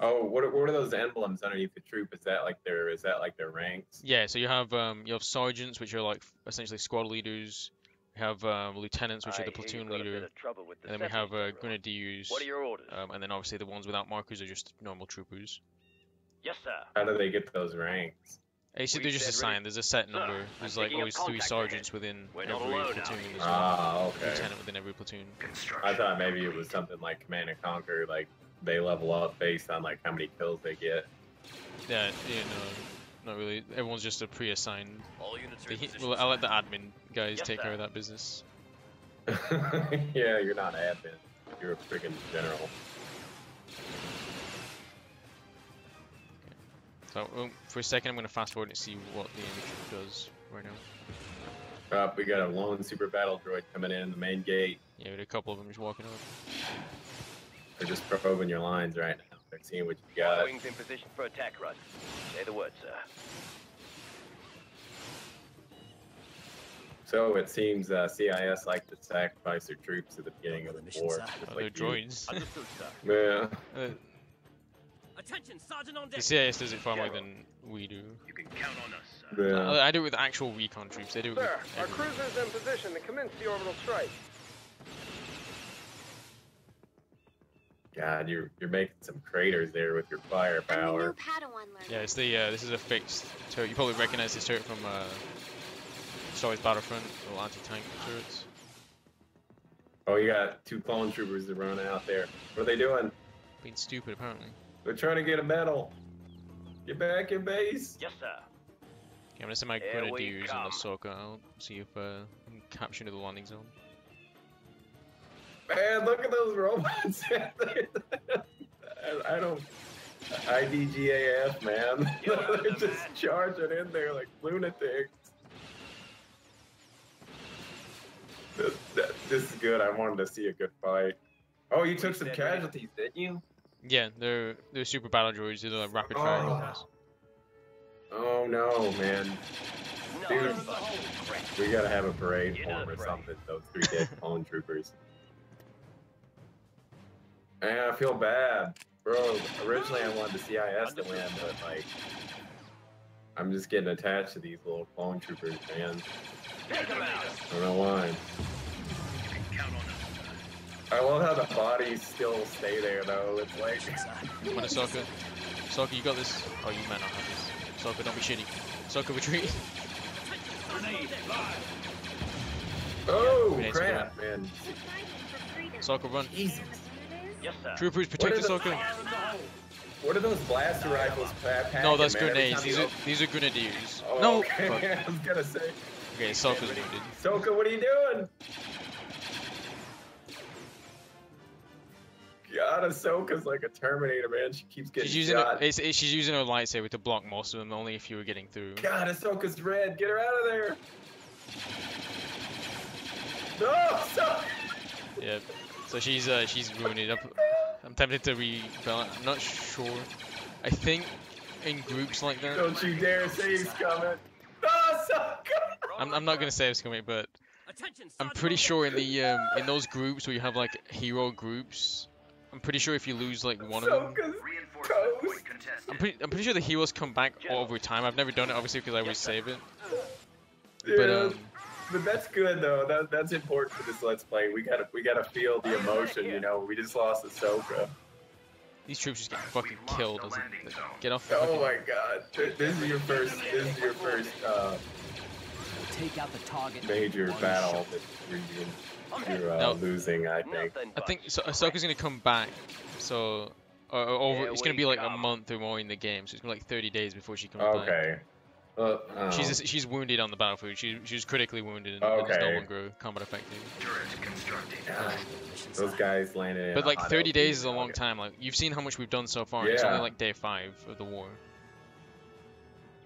Oh, what are those emblems underneath the troop? Is that like their ranks? Yeah, so you have sergeants, which are like essentially squad leaders. You have lieutenants, which are the platoon leader, and then we have grenadiers. What are your orders? And then obviously the ones without markers are just normal troopers. Yes, sir. How do they get those ranks? Actually, they're just assigned. There's a set number. There's like always 3 sergeants within every platoon. There's okay. lieutenant within every platoon. I thought maybe it was something like Command and Conquer, like they level up based on like how many kills they get. Yeah, no, not really. Everyone's just a pre-assigned. All units are Well, I let the admin guys take care of that business. Yeah, you're not admin. You're a freaking general. So for a second, I'm going to fast forward and see what the enemy troop does right now. We got a lone super battle droid coming in the main gate. Yeah, with a couple of them just walking up. They're just probing your lines right now. They're seeing what you got. Wings in position for attack run. Say the word, sir. So it seems CIS like to sacrifice their troops at the beginning of the war. They're droids. Understood, sir. Yeah. Attention, Sergeant on The deck. CIS does it far more than we do. You can count on us, sir. Yeah. I do it with actual recon troops. They do it with Sir, our everyone. cruiser's in position to commence the orbital strike. God, you're making some craters there with your firepower. Yeah, it's the this is a fixed turret. You probably recognize this turret from Star Wars Battlefront, little anti-tank turrets. Oh, you got 2 clone troopers that run out there. What are they doing? Being stupid, apparently. They're trying to get a medal. Get back in base. Yes, sir. Okay, I'm gonna send my Here we grenadiers come. and Ahsoka out. See if I can capture the landing zone. Man, look at those robots. I don't. IDGAF, man. They're just charging in there like lunatics. This is good. I wanted to see a good fight. Oh, you took some casualties, didn't you? Yeah, they're super battle droids. They're like rapid fire robots. Oh no, man. Dude, we gotta have a parade for them or something. Those 3 dead clone troopers. Man, I feel bad, bro. Originally, I wanted the CIS to win, but like, I'm just getting attached to these little clone troopers, man. I don't know why. I love how the bodies still stay there, though. It's like. Come on, Ahsoka. Ahsoka, you got this. Oh, you might not have this. Ahsoka, don't be shitty. Ahsoka, retreat. Oh, Grenades crap, man. Ahsoka, run. Jesus. Yes, sir. Troopers, protect Ahsoka. What are those blaster rifles packing, No, that's man? Every grenades. time These are grenadiers. Oh, No. okay. Fuck. I was gonna say. Okay, Ahsoka's wounded. Ahsoka, what are you doing? God, Ahsoka's like a Terminator, man. She keeps getting She's using shot. she's using her lightsaber to block most of them. Only a few are getting through. God, Ahsoka's red. Get her out of there. No, Ahsoka. Yeah. So she's wounded. I'm tempted to repel. I'm not sure. I think in groups like that. Don't you dare say he's coming. No, Ahsoka. I'm not gonna say it's coming, but I'm pretty sure in the in those groups where you have like hero groups, I'm pretty sure if you lose like one of them, I'm pretty sure the heroes come back over time. I've never done it obviously because I always save it. Yeah, but that's good though. That's important for this Let's Play. We gotta feel the emotion. You know, we just lost Ahsoka. These troops just get fucking killed. As get off. The Oh my God! This is your first. Take out the target. Major battle that you're losing, I think. I think so. Ahsoka's gonna come back. So over. It's gonna be like a month or more in the game. So it's gonna be like 30 days before she comes back. Okay. She's wounded on the battlefield. She's critically wounded and is no longer combat effective. Those guys landed. But like 30 days is a long time. Like you've seen how much we've done so far. And it's Yeah. only like day 5 of the war.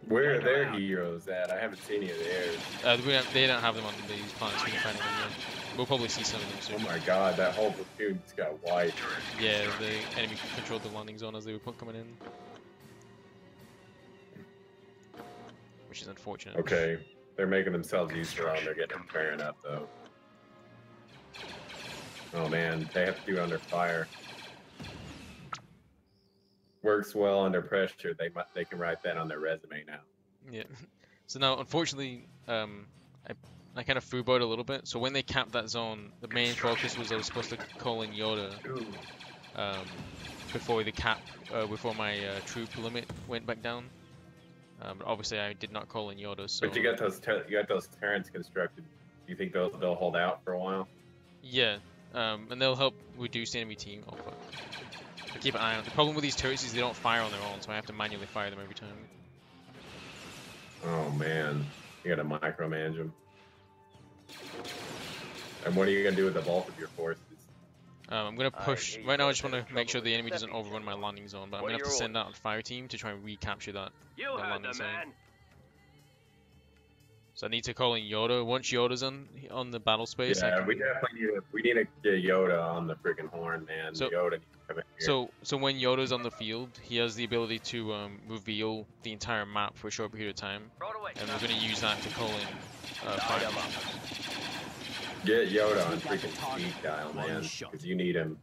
Where are their heroes at? I haven't seen any of theirs. They don't have them on these planets. We can find them yet. We'll probably see some of them soon. Oh my God, that whole platoon's got wiped. Yeah, the enemy controlled the landing zone as they were coming in. Which is unfortunate. Okay, they're making themselves useful and they're getting them pairing up though. Oh man, they have to do it under fire. Works well under pressure. They can write that on their resume now. Yeah. So now, unfortunately, I kind of foobarred a little bit. So when they capped that zone, the main focus was I was supposed to call in Yoda before the cap, before my troop limit went back down. But obviously, I did not call in Yoda. So. But you got those turrets constructed. Do you think they'll hold out for a while? Yeah, and they'll help reduce the enemy team. Oh fuck. So keep an eye on. The problem with these turrets is they don't fire on their own, so I have to manually fire them every time. Oh man, you gotta micromanage them. And what are you gonna do with the bulk of your forces? I'm gonna push. Right now, I just want to make sure the enemy doesn't overrun my landing zone, but I'm gonna have to send out a fire team to try and recapture that landing zone. So I need to call in Yoda. Once Yoda's on the battle space, yeah, we definitely need to get Yoda on the freaking horn, man. So, Yoda needs to come in here. So when Yoda's on the field, he has the ability to reveal the entire map for a short period of time, and we're gonna use that to call in fire. Get Yoda on freaking speed dial, man, because you need him.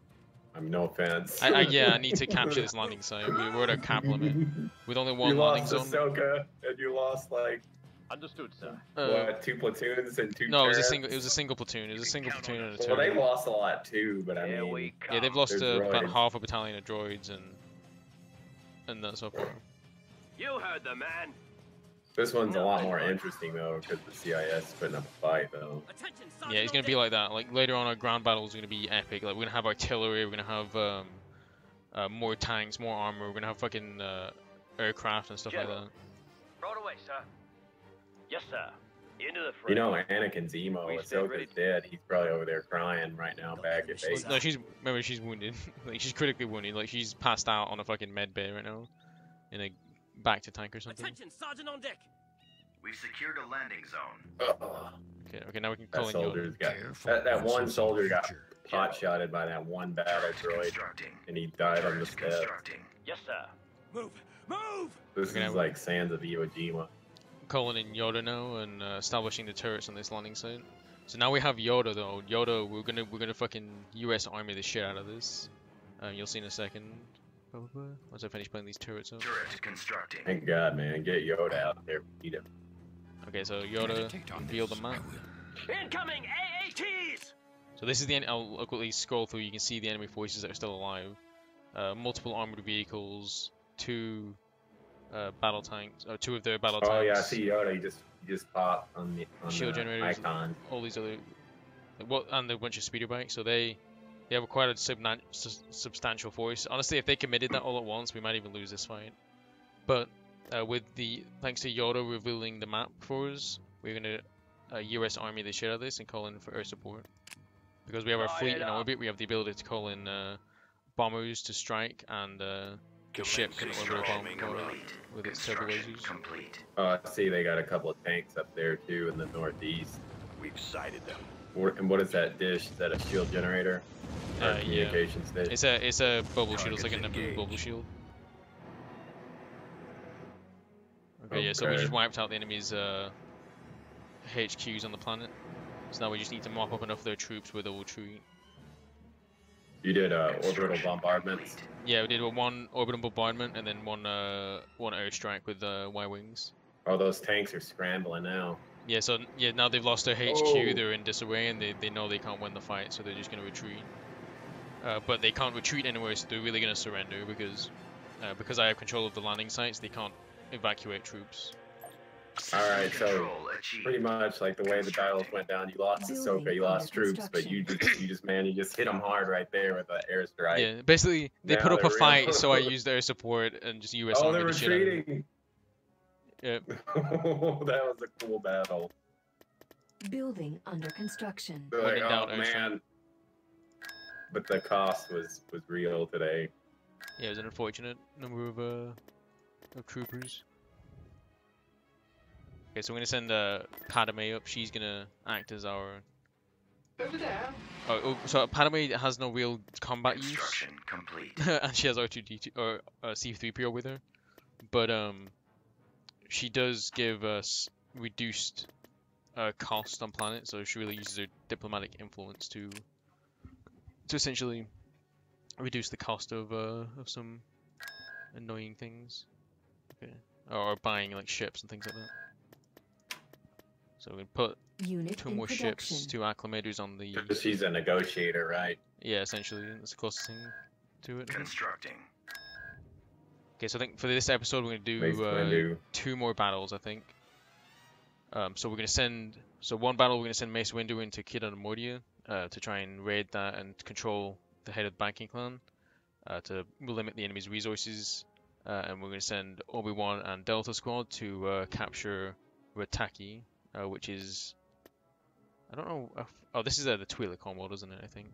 No offense. Yeah, I need to capture this landing site. We're at a cap limit with only one landing zone. You lost Ahsoka, and you lost like. Understood, sir. What, 2 platoons and 2 No, turrets? it was a single platoon. It was a single platoon and a turret. Well, they lost a lot too, but I mean... Yeah, they've lost about half a battalion of droids and that so far. You heard the man. This one's a lot more interesting though, because the CIS is putting up a fight though. Yeah, it's gonna be like that. Like later on, our ground battles are gonna be epic. Like we're gonna have artillery, we're gonna have more tanks, more armor. We're gonna have fucking aircraft and stuff like that. Right away, sir. Yes, sir. Into the fray. You know, Anakin's emo. Ahsoka's dead. He's probably over there crying right now back at base. No, remember she's wounded. Like she's critically wounded. Like she's passed out on a fucking med bay right now, in a back to tank or something. Attention, Sergeant on deck. We've secured a landing zone. Okay, now we can call in Yoda. That one soldier got pot-shotted by that one battle droid, and he died on the step. Yes, sir. Move! Move! This is like Sands of Iwo Jima. Calling in Yoda now and establishing the turrets on this landing site. So now we have Yoda though. Yoda, we're gonna fucking US Army the shit out of this. You'll see in a second. Probably once I finish putting these turrets up. Turret constructing. Thank God, man, get Yoda out there. Beat him. Okay, so Yoda, reveal the map. Incoming AATs. So this is the end. I'll quickly scroll through. You can see the enemy forces that are still alive. Multiple armored vehicles, 2 battle tanks, or 2 of their battle tanks. Oh yeah, I see Yoda. He just popped on the shield generators, icon. All these other, and a bunch of speeder bikes. So they have quite a substantial force. Honestly, if they committed that all at once, we might even lose this fight. But thanks to Yoda revealing the map for us, we're gonna US Army the shit out of this and call in for air support. Because we have our fleet in orbit, we have the ability to call in bombers to strike and the ship can orbital bomb with its turbo lasers. I see they got a couple of tanks up there too in the northeast. We've sighted them. And what is that dish? Is that a shield generator? Or communications dish? It's a bubble shield. It's like a Naboo bubble shield. Okay, yeah. So we just wiped out the enemy's HQs on the planet. So now we just need to mop up enough of their troops where they will retreat. You did orbital bombardments? Yeah, we did one orbital bombardment and then one airstrike with Y-wings. Oh, those tanks are scrambling now. Yeah, so now they've lost their HQ, they're in disarray, and they know they can't win the fight, so they're just going to retreat. But they can't retreat anywhere, so they're really going to surrender because I have control of the landing sites, they can't evacuate troops. Alright, so pretty much like the way the battles went down, you lost Ahsoka, you lost troops, but you just hit them hard right there with an airstrike. Yeah, basically they put up a fight, so I used their support and just US Army the shit out of them. Yep. That was a cool battle. Building under construction. Like, oh man. But the cost was real today. Yeah, it was an unfortunate number of troopers. Okay, so we're gonna send Padme up. She's gonna act as our. So Padme has no real combat use, and she has R2D2 or C3PO with her, but she does give us reduced cost on planet, so she really uses her diplomatic influence to to essentially reduce the cost of some annoying things. Okay. Or buying like ships and things like that. So we put two more ships, 2 acclimators on the. She's a negotiator, right? Yeah, essentially that's the closest thing to it. Constructing. Okay, so I think for this episode we're gonna do 2 more battles, I think. So we're gonna send. So one battle we're gonna send Mace Windu into Kira Mordia to try and raid that and control the head of the banking clan to limit the enemy's resources. And we're going to send Obi-Wan and Delta Squad to capture Rataki, which is... I don't know... oh, this is the Twi'lek homeworld, isn't it, I think?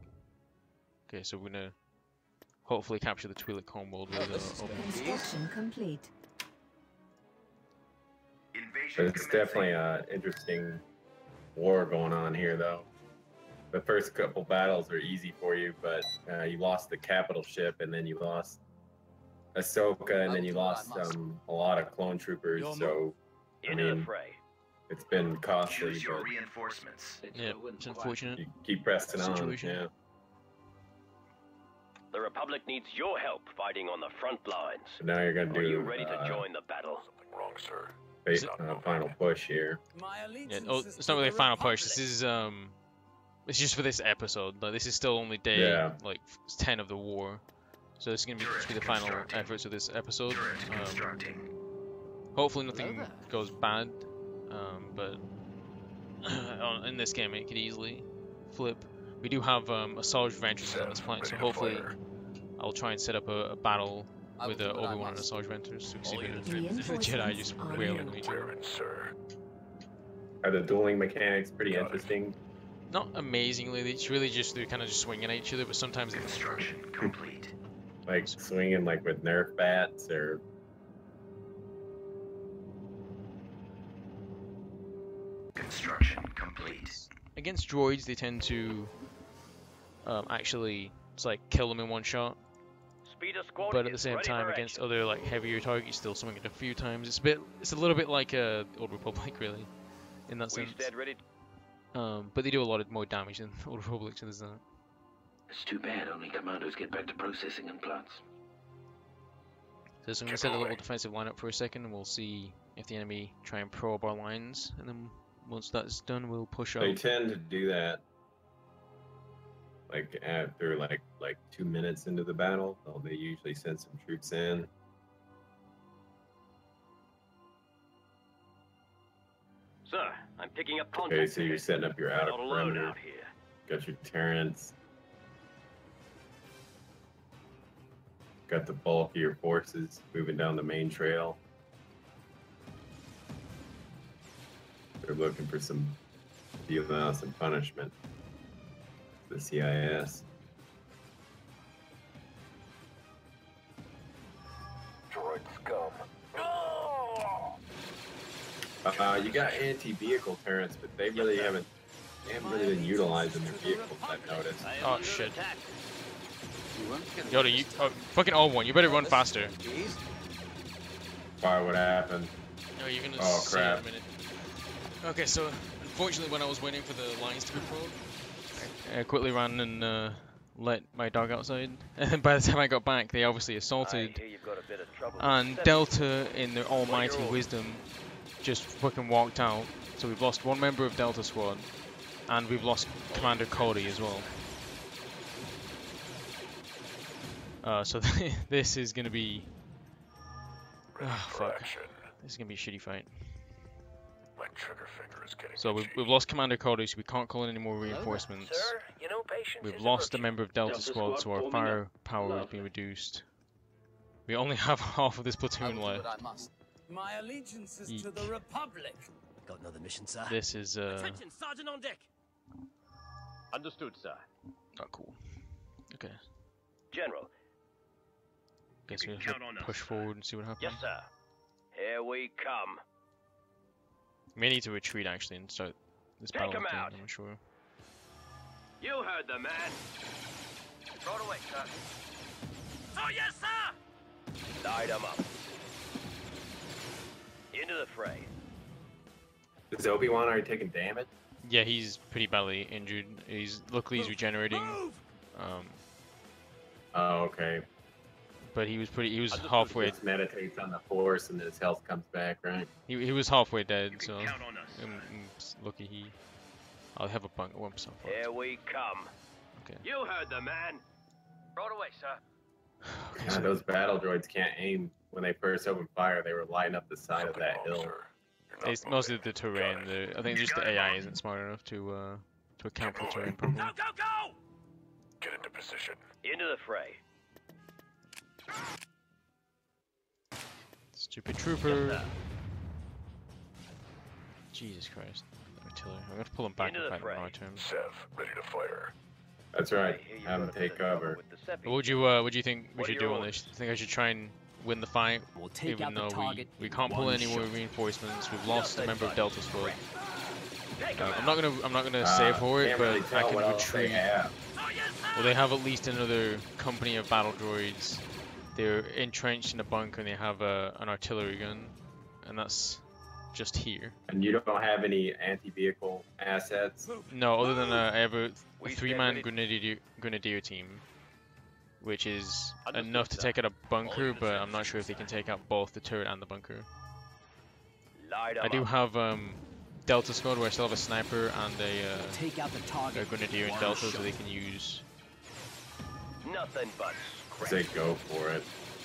Okay, so we're going to hopefully capture the Twi'lek homeworld with Obi-Wan. Construction complete. It's definitely an interesting war going on here, though. The first couple battles are easy for you, but you lost the capital ship, and then you lost Ahsoka, and then you lost a lot of clone troopers. So, I mean, it's been costly. Choose your reinforcements. Yeah, it's unfortunate. You keep pressing on. Yeah. The Republic needs your help fighting on the front lines. So now you're gonna do. Are you ready to join the battle? Something wrong, sir. Final push here. Yeah, oh, it's not really a final push. This is it's just for this episode. But this is still only day like 10 of the war. So this is going to be the final efforts of this episode. Hopefully nothing goes bad, but in this game it could easily flip. We do have Asajj Ventress on this planet, so hopefully I'll try and set up a battle with Obi-Wan and Asajj Ventress, so we see the Jedi just wailing each other. Are the dueling mechanics pretty interesting? Not amazingly, it's really just they're kind of just swinging at each other, but sometimes it's construction complete. Like swinging like with Nerf bats or. Construction complete. Against droids, they tend to actually kill them in one shot. But at the same time, against other like heavier targets, you still swing it a few times. It's a little bit like Old Republic, really, in that sense. But they do a lot of more damage than Old Republic, so there's that. It's too bad only commandos get back to processing implants. So I'm going to set a little defensive lineup for a second, and we'll see if the enemy try and probe our lines, and then once that's done, we'll push up. They tend to do that, like after like 2 minutes into the battle. They usually send some troops in. Sir, I'm picking up contact. Okay, so you're setting up your outer perimeter. Out here. Got your Terrans. Got the bulk of your forces moving down the main trail. They're looking for some dealing out some punishment. The CIS. Droid scum. You got anti-vehicle turrets, but they really haven't really been utilizing their vehicles, I've noticed. Oh shit. Yoda, you fucking Obi-Wan, you better run faster. Why, what happened? No, you're gonna oh, see crap. in a minute. Okay, so unfortunately when I was waiting for the lines to be pulled, I quickly ran and let my dog outside. And by the time I got back, they obviously assaulted. And Delta, in their almighty wisdom, just fucking walked out. So we've lost one member of Delta Squad, and we've lost Commander Cody as well. So this is gonna be... Oh, fuck. This is gonna be a shitty fight. My trigger finger is getting So we've lost Commander Cody, so we can't call in any more reinforcements. Sir, you know, We've lost a member of Delta Squad, so our firepower has been reduced. We only have half of this platoon left. My allegiance is to the Republic. Got another mission, sir. This is Attention, Sergeant on deck. Understood, sir. not cool. Okay. General. Guess we have to push forward and see what happens. Yes, sir. Here we come. We may need to retreat actually and start this battle again, I'm not sure. You heard the man. Throw away, sir. Oh, yes, sir! Light him up. Into the fray. Is Obi-Wan already taking damage? Yeah, he's pretty badly injured. Luckily he's regenerating. Oh, okay. But he was halfway. Just meditates on the force and then his health comes back, right? He was halfway dead, so Count on us. I'm lucky he. I'll have a bunker. Oh, I'm so fucked. Here we come. Okay. You heard the man. Right away, sir. Okay, God, so those battle droids can't aim. When they first opened fire, they were lighting up the side of that hill. it's mostly the terrain. I think just the AI isn't smart enough to account for the terrain properly. Go, go, go! Get into position. Into the fray. Stupid trooper. Jesus Christ. Artillery. I'm gonna pull him back and fight the right terms. Sev, ready to fire. That's right. Have them take cover. What would you think we should do on this? Do you think I should try and win the fight? We'll take Even out the though target. we can't pull any more reinforcements. We've lost a member of Delta Squad. I'm not gonna save for it, Can't but really I tell can what else they retreat. have. Well, they have at least another company of battle droids. They're entrenched in a bunker and they have an artillery gun, and that's just here. And you don't have any anti-vehicle assets? No, other than I have a three-man grenadier team, which is enough to take out a bunker, but I'm not sure if they can take out both the turret and the bunker. I do have Delta Squad where I still have a sniper and a grenadier in Delta, so they can use. Nothing but I say go for it.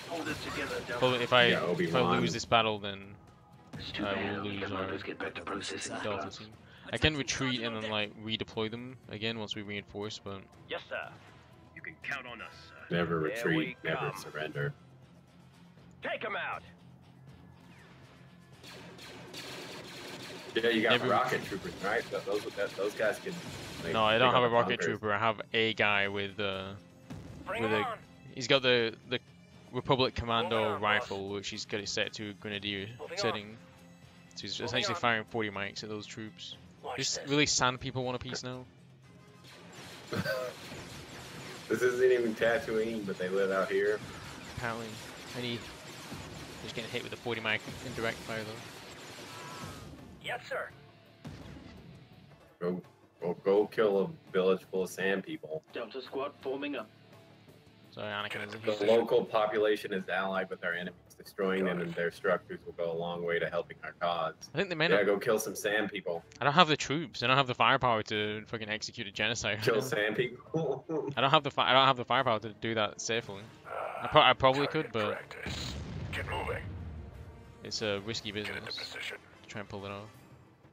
Hold it together, Well, if I Obi-Wan. lose this battle, then It's too I bad will only lose our commandos get back to processing the Delta plants. team. I can retreat and then like redeploy them again once we reinforce, but yes, sir. You can count on us, sir. Never Here we retreat, never come. surrender. Take him out. Yeah, you got Never- rocket troopers, right? Those guys can. Like, no, I don't pick have up a rocket bunkers. trooper. I have a guy with Bring with him a. on. He's got the Republic Commando Moving on, rifle, which he's got it set to grenadier Moving on. setting. So he's Moving essentially on. firing 40 mics at those troops. Watch Just this. really sand people want a piece now. This isn't even Tatooine, but they live out here. Apparently, and he's getting hit with a 40 mic indirect fire though. Yes, sir. Go kill a village full of sand people. Delta squad forming up. Sorry, Anakin is The local population is allied with our enemies. Destroying them and their structures will go a long way to helping our cause. I think they may Yeah, not. go kill some sand people. I don't have the troops. I don't have the firepower to fucking execute a genocide. right Kill now. sand people. I don't have the firepower to do that safely. I probably could, but Practice. Get moving. it's a risky Get into business position. to try and pull it off.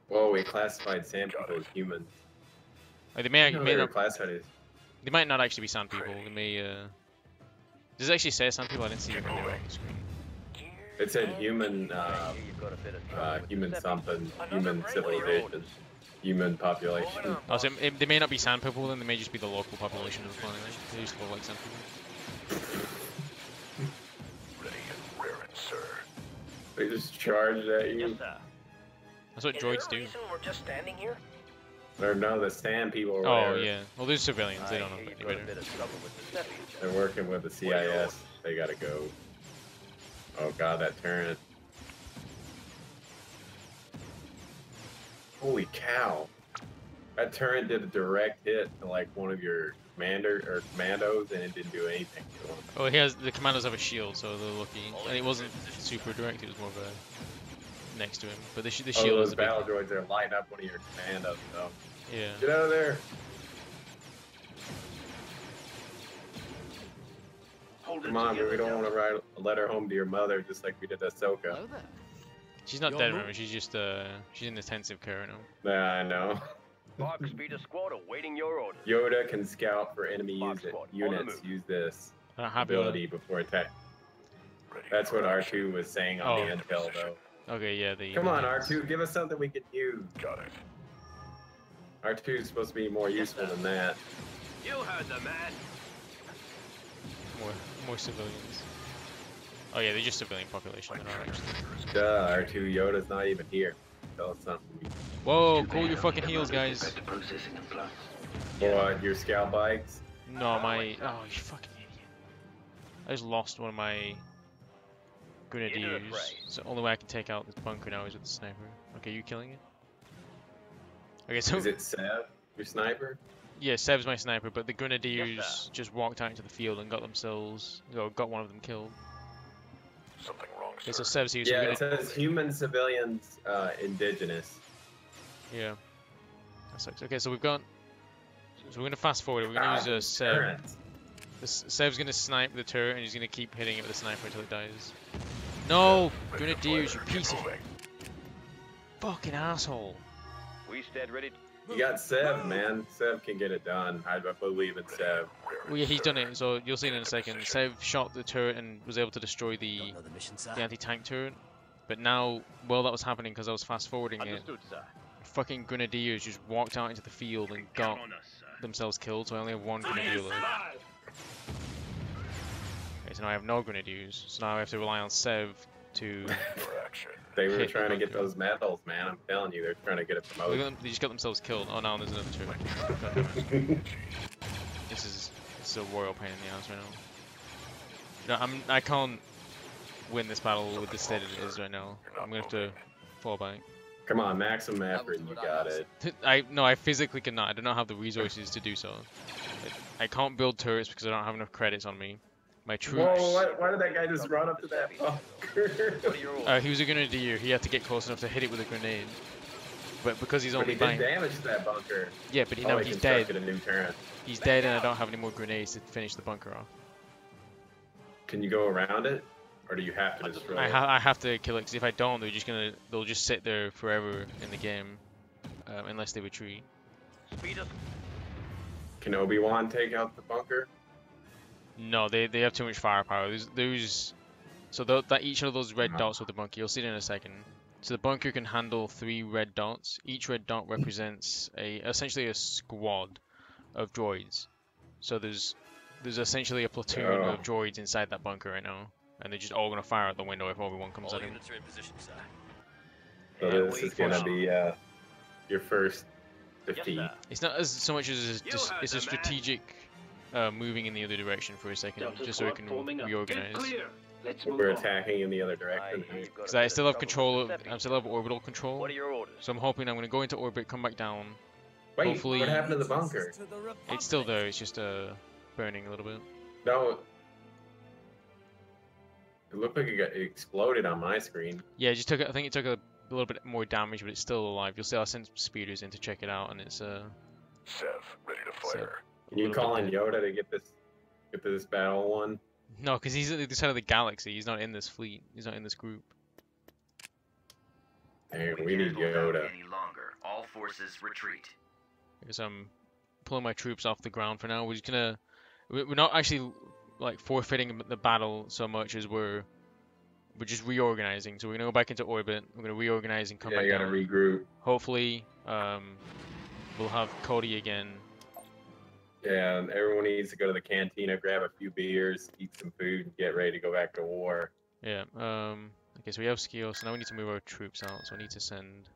Whoa, we classified sand people as humans. Like, they may No, may they were not. classified as. They might not actually be sand people. They may. Does it actually say sand people? I didn't see it when they were on the screen. It said human, You've got a bit of trouble with human the something, Another human break. civilization, human population. Moving on. Oh, so they may not be sand people. Then they may just be the local population of the planet. They just look like sand people. Ready and raring, sir. They just charged at you. Yes, sir. That's what Is there droids a do. reason we're just standing here? Or no, the sand people or Oh whatever. yeah. Well, there's civilians. They don't know I hear any you've got a better. bit of trouble with the Seppies. They're working with the CIS. They gotta go. Oh god, that turret. Holy cow. That turret did a direct hit to like one of your commandos and it didn't do anything to them. Oh, the commandos have a shield, so they're lucky. And it wasn't super direct. It was more of a next to him. But the Oh, shield those is a big. battle droids are lighting up one of your commandos, so. Yeah. Get out of there! Hold it Come on, together, we don't Delta. want to write a letter home to your mother just like we did Ahsoka. Hello there. She's not You're dead, moving. remember? She's just she's in intensive care right now. Yeah, I know. Fox Speeder Squad awaiting your orders. Yoda can scout for enemy Fox squad, on the units. move. Use this I don't have ability before attack. Ready That's for what action. R2 was saying on the Oh. intel, though. Okay, yeah. Come on, R2, give us something we can use. Got it. R2 is supposed to be more useful than that. You heard the man. More civilians. Oh yeah, they're just civilian population. They're not actually. Duh, R2, Yoda's not even here. Tell us something. Whoa, Too cool bad your only fucking heels, commandos get guys. back to processing the plants. What, your scout bikes? No, my. Oh, you fucking idiot. I just lost one of my grenadiers. fray. So the only way I can take out this bunker now is with the sniper. Okay, you killing it? Okay, so Is it Sev, your sniper? Yeah, Sev's my sniper, but the Grenadiers Yes, just walked out into the field and got themselves, or got one of them killed. Something wrong, Okay, sir. so Sev's here, so Yeah, we're it gonna, says human, civilians, indigenous. yeah, that sucks. Okay, so we've got, so we're gonna fast forward. We're gonna Ah, use these Sev. turrets. Sev's gonna snipe the turret, and he's gonna keep hitting it with the sniper until it dies. No, Ready to Grenadiers, you fire. Get piece of moving. fucking asshole. We stand ready. You got Sev, man. Sev can get it done. I believe in Sev. Well, yeah, he's done it, so you'll see it in a second. Sev shot the turret and was able to destroy the anti-tank turret. But now, while that was happening, because I was fast-forwarding it, Understood, sir. fucking Grenadiers just walked out into the field and got themselves killed, so I only have one Grenadier left. Okay, so now I have no Grenadiers, so now I have to rely on Sev to... Your action. They were hit trying to the get bunker. those medals, man. I'm telling you, they're trying to get it Look at promoted. them, they just got themselves killed. Oh no, there's another turret. God damn it. This is a royal pain in the ass right now. You know, I can't win this battle with the state it is right now. I'm gonna have to fall back. Come on, maximum effort, you got it. I physically cannot. I do not have the resources to do so. I can't build turrets because I don't have enough credits on me. My troops. Whoa, why did that guy just run up to that bunker? What are your orders? He was a grenadier. He had to get close enough to hit it with a grenade. But because he's But only he buying. did damage to that bunker. Yeah, but Oh, now he he's dead. constructed a new turret. He's dead, and I don't have any more grenades to finish the bunker off. Can you go around it? Or do you have to destroy it? I have to kill it because if I don't, they'll just sit there forever in the game, unless they retreat. Speed us. Can Obi-Wan take out the bunker? No, they have too much firepower. So that each of those red dots with the bunker, you'll see it in a second. So the bunker can handle 3 red dots. Each red dot represents essentially a squad of droids. So there's essentially a platoon of droids inside that bunker right now, and they're just all gonna fire out the window if Obi-Wan comes at him. Units are in position, sir. So this is gonna be your first defeat. It's not as so much as it's a strategic moving in the other direction for a second, just so we can reorganize. We're attacking in the other direction. Because I still have control of, I still have orbital control. What are your orders? So I'm hoping I'm gonna go into orbit, come back down. Wait, Hopefully, what happened to the bunker? it's still there. It's just burning a little bit. No. It looked like it exploded on my screen. Yeah, I think it took a little bit more damage, but it's still alive. You'll see I'll send speeders in to check it out, and it's Sev, ready to fire. Can you call in Yoda to get this battle won? No, because he's at the other side of the galaxy. He's not in this fleet. He's not in this group. Hey, we need Yoda. Any longer. All forces retreat. Because I'm pulling my troops off the ground for now. We're not actually like forfeiting the battle so much as we're just reorganizing. So we're gonna go back into orbit. We're gonna reorganize and come back You gotta down. regroup. Hopefully, we'll have Cody again. Yeah, and everyone needs to go to the cantina, grab a few beers, eat some food, and get ready to go back to war. Yeah. Okay, so we have skill. So now we need to move our troops out. So I need to send.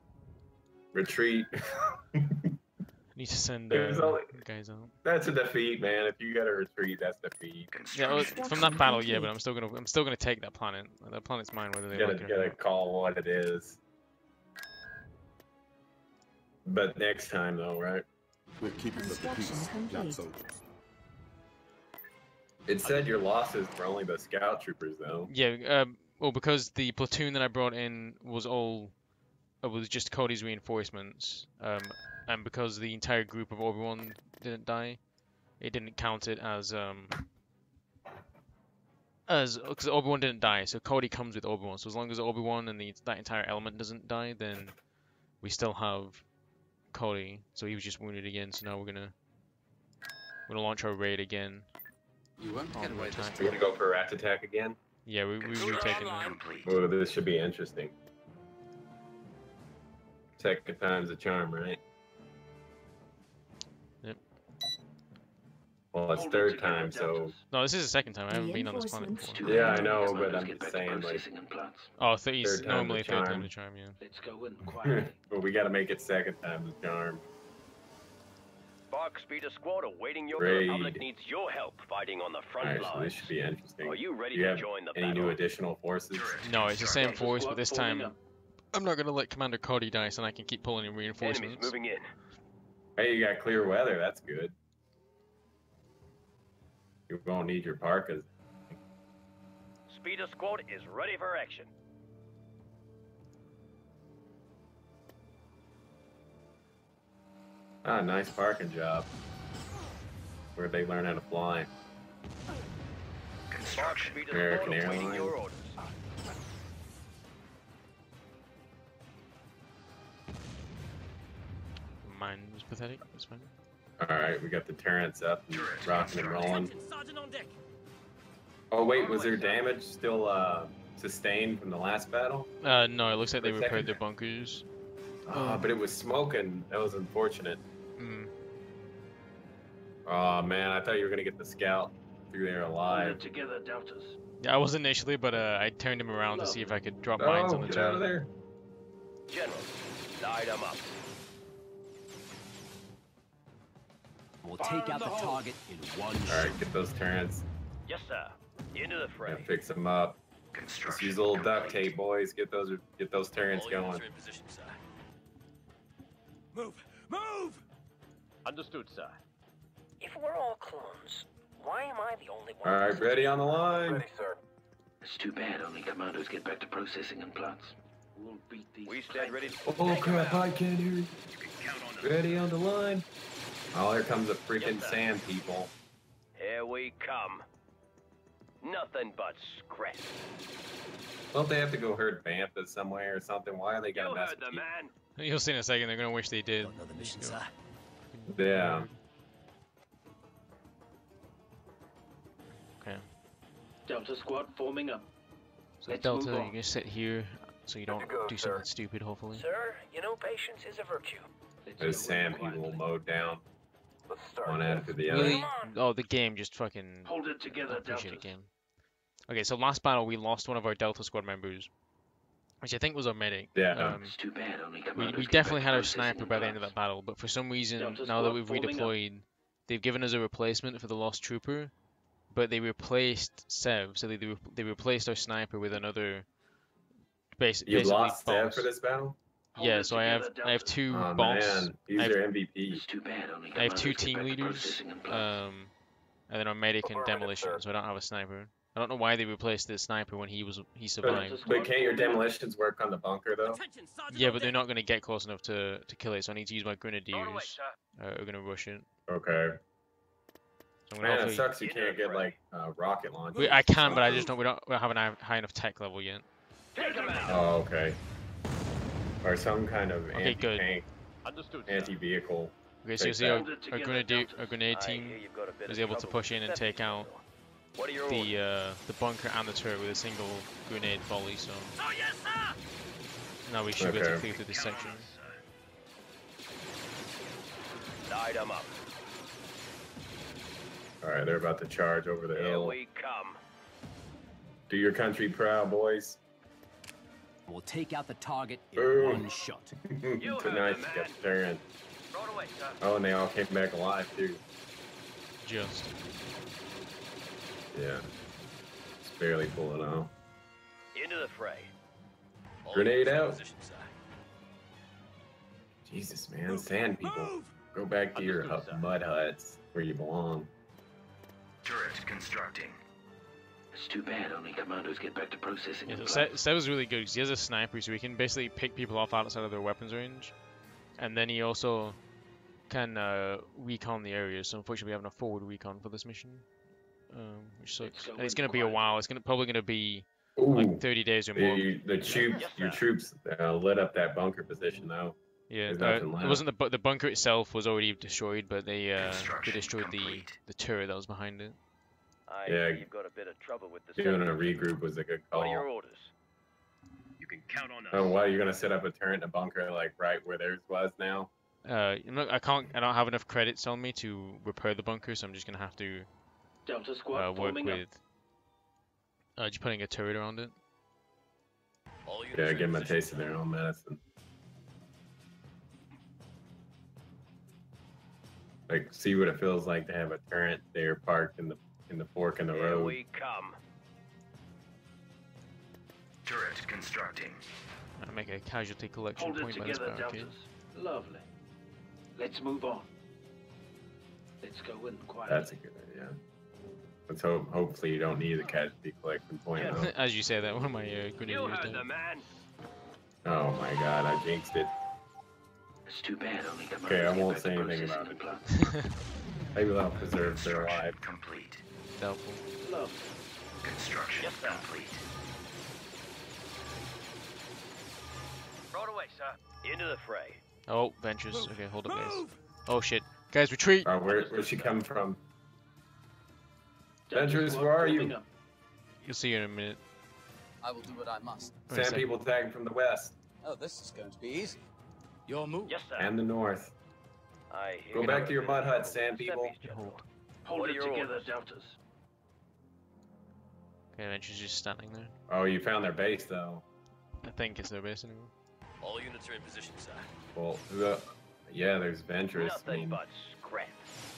Retreat. Guys out. That's a defeat, man. If you gotta retreat, that's defeat. Yeah, well, from that battle, yeah, but I'm still gonna take that planet. That planet's mine, whether they You like it or gotta not. call what it is. But next time, though, right? We're keeping the peace, not soldiers. It said your losses were only the scout troopers, though. Yeah, well, because the platoon that I brought in was just Cody's reinforcements, and because the entire group of Obi-Wan didn't die, it didn't count it as because Obi-Wan didn't die, so Cody comes with Obi-Wan. So as long as Obi-Wan and that entire element doesn't die, then we still have Cody. So he was just wounded again. So now we're gonna launch our raid again. You won't get away this We're gonna go for a rat attack again. Yeah, we're retaking them. Oh, this should be interesting. Second time's a charm, right? Yep. Well, it's third time, so. No, this is the second time. I haven't been on this planet before. Yeah, I know, but I'm just saying, like. Oh, it's third normally time's a third time charm. to charm, yeah. Let's go in quietly. But we gotta make it second time the charm. Spark Speeder Squad awaiting your Raid. Republic needs your help fighting on the front Alright, so lines. this should be interesting. Are you ready Do you to have join the any battle? new additional forces? No, it's the same force, but this time I'm not gonna let Commander Cody die, so I can keep pulling in Enemies reinforcements. moving in. Hey, you got clear weather. That's good. You won't need your parkas. Speeder squad is ready for action. Ah, nice parking job. Where'd they learn how to fly? Construction. American Airlines. Your orders. Mine was pathetic. That's fine. Alright, we got the turrets up and rocking and rolling. Oh wait, was there damage still sustained from the last battle? No, it looks like they repaired their bunkers. But it was smoking. That was unfortunate. Mm. Oh man, I thought you were gonna get the scout through there alive. Together, Deltas. Yeah, I was initially, but I turned him around to see if I could drop mines on the get out of turret. there. General, light them up. We'll take out the target in one shot. Alright, get those turrets. Yes, sir. Into the fray. Yeah, fix them up. Let's use a little duct tape, boys. Get those turrets going. Move! Move! Understood, sir. If we're all clones, why am I the only one? Alright, ready on the line. Ready, sir. It's too bad only commandos get back to processing and plants. We'll beat these. We stand ready. Oh crap, I can't hear you. Ready on the line. Oh, here comes a freaking sand people. Here we come. Nothing but scrap. Don't they have to go herd Bantha somewhere or something? Why are they gonna You mess heard with the you? man. You'll see in a second. They're gonna wish they did. Another mission, sir. Yeah. Okay. Delta squad forming up. So Let's Delta, move you're on. gonna sit here so you don't do something stupid. Hopefully. Sir, you know patience is a virtue. Those sand people mowed down one after the Really? other. Oh, the game just fucking. Hold it together, I appreciate it, Deltas. game. Okay, so last battle we lost one of our Delta squad members, which I think was our medic. Yeah. It's too bad only We commandos get definitely back had to our processing sniper and by the end of plants. that battle, but for some reason, Delta now that squad we've forming up. redeployed, they've given us a replacement for the lost trooper, but they replaced Sev, so they replaced our sniper with another. You Basically lost Sev boss. for this battle? Yeah, so I have two Oh boss. man, he's I have, your MVP. It's too bad only I have two commandos get team back to leaders, processing and plants. and then our medic and demolition. So I don't have a sniper. I don't know why they replaced the sniper when he survived. But can't your demolitions work on the bunker though? Yeah, but they're not going to get close enough to kill it, so I need to use my grenadiers. Are going to rush it. Okay. So I'm gonna Man, it hopefully- sucks you can't get like rocket launchers. I can, but I just don't. We don't have a high enough tech level yet. Oh, okay. Or some kind of Okay, good. anti-tank, Understood. anti-vehicle. Okay, so you see our grenade team was able to push in and take out What are your the bunker and the turret with a single grenade volley. So Oh yes, sir. now we should be able to Okay. clear through this section. Light them up. Alright, they're about to charge over the Here hill. we come. Do your country proud, boys. We'll take out the target in Boom. one shot. Tonight you heard got the the man. turret. Throw it away, sir. Oh, and they all came back alive too. Just. Yeah. Just barely pulling out. Into the fray. Grenade out. Jesus, man, sand people. Go back to your mud huts where you belong. Turret constructing. It's too bad only commandos get back to processing Yeah, and so plants. Sev was really good because he has a sniper, so he can basically pick people off outside of their weapons range, and then he also can recon the area. So unfortunately, we have no forward recon for this mission, which sucks. And it's gonna be a while. It's probably gonna be like 30 days or more. Your troops lit up that bunker position though. Yeah, There's nothing it left. wasn't the bunker itself was already destroyed, but they destroyed the turret that was behind it. Yeah, You've got a bit of trouble with the doing a seven. regroup was a good What are your call. orders? You can count on us. Oh, why you're gonna set up a turret in a bunker like right where theirs was now? I don't have enough credits on me to repair the bunker, so I'm just gonna have to Delta squad work forming up. with just putting a turret around it. Yeah, give them a taste of their own medicine. Like, see what it feels like to have a turret there parked in the fork in the Here road. we come. Turret constructing. I'm gonna make a casualty collection Hold it point by this together, barricade. Deltas. Lovely. Let's move on. Let's go in quietly. That's a good idea. Let's hope. Hopefully, you don't need the casualty collect from point out. As you say that, one of my grenadiers You heard died. the man. Oh my god, I jinxed it. It's too bad only commandos Okay, I get won't back say to anything processing about the it. plant. Maybe they'll preserve their life. Complete. Doubtful. Love. Construction Yes, sir. complete. Right away, sir. Into the fray. Oh, Ventress. Okay, hold up, guys. Oh shit. Guys, retreat! Where's she come from? Ventress, where are you? You'll see her in a minute. I will do what I must. Sand people tagging from the west Oh, this is going to be easy. Your move. Yes, sir. and the north. I hear Go back to your mud hut, sand people. Hold What it are your together, orders? Deltas. Okay, Ventress just standing there. Oh, you found their base though. I think it's their base anyway. All units are in position, sir. Well, yeah, there's Ventress. I Nothing mean, but scrap.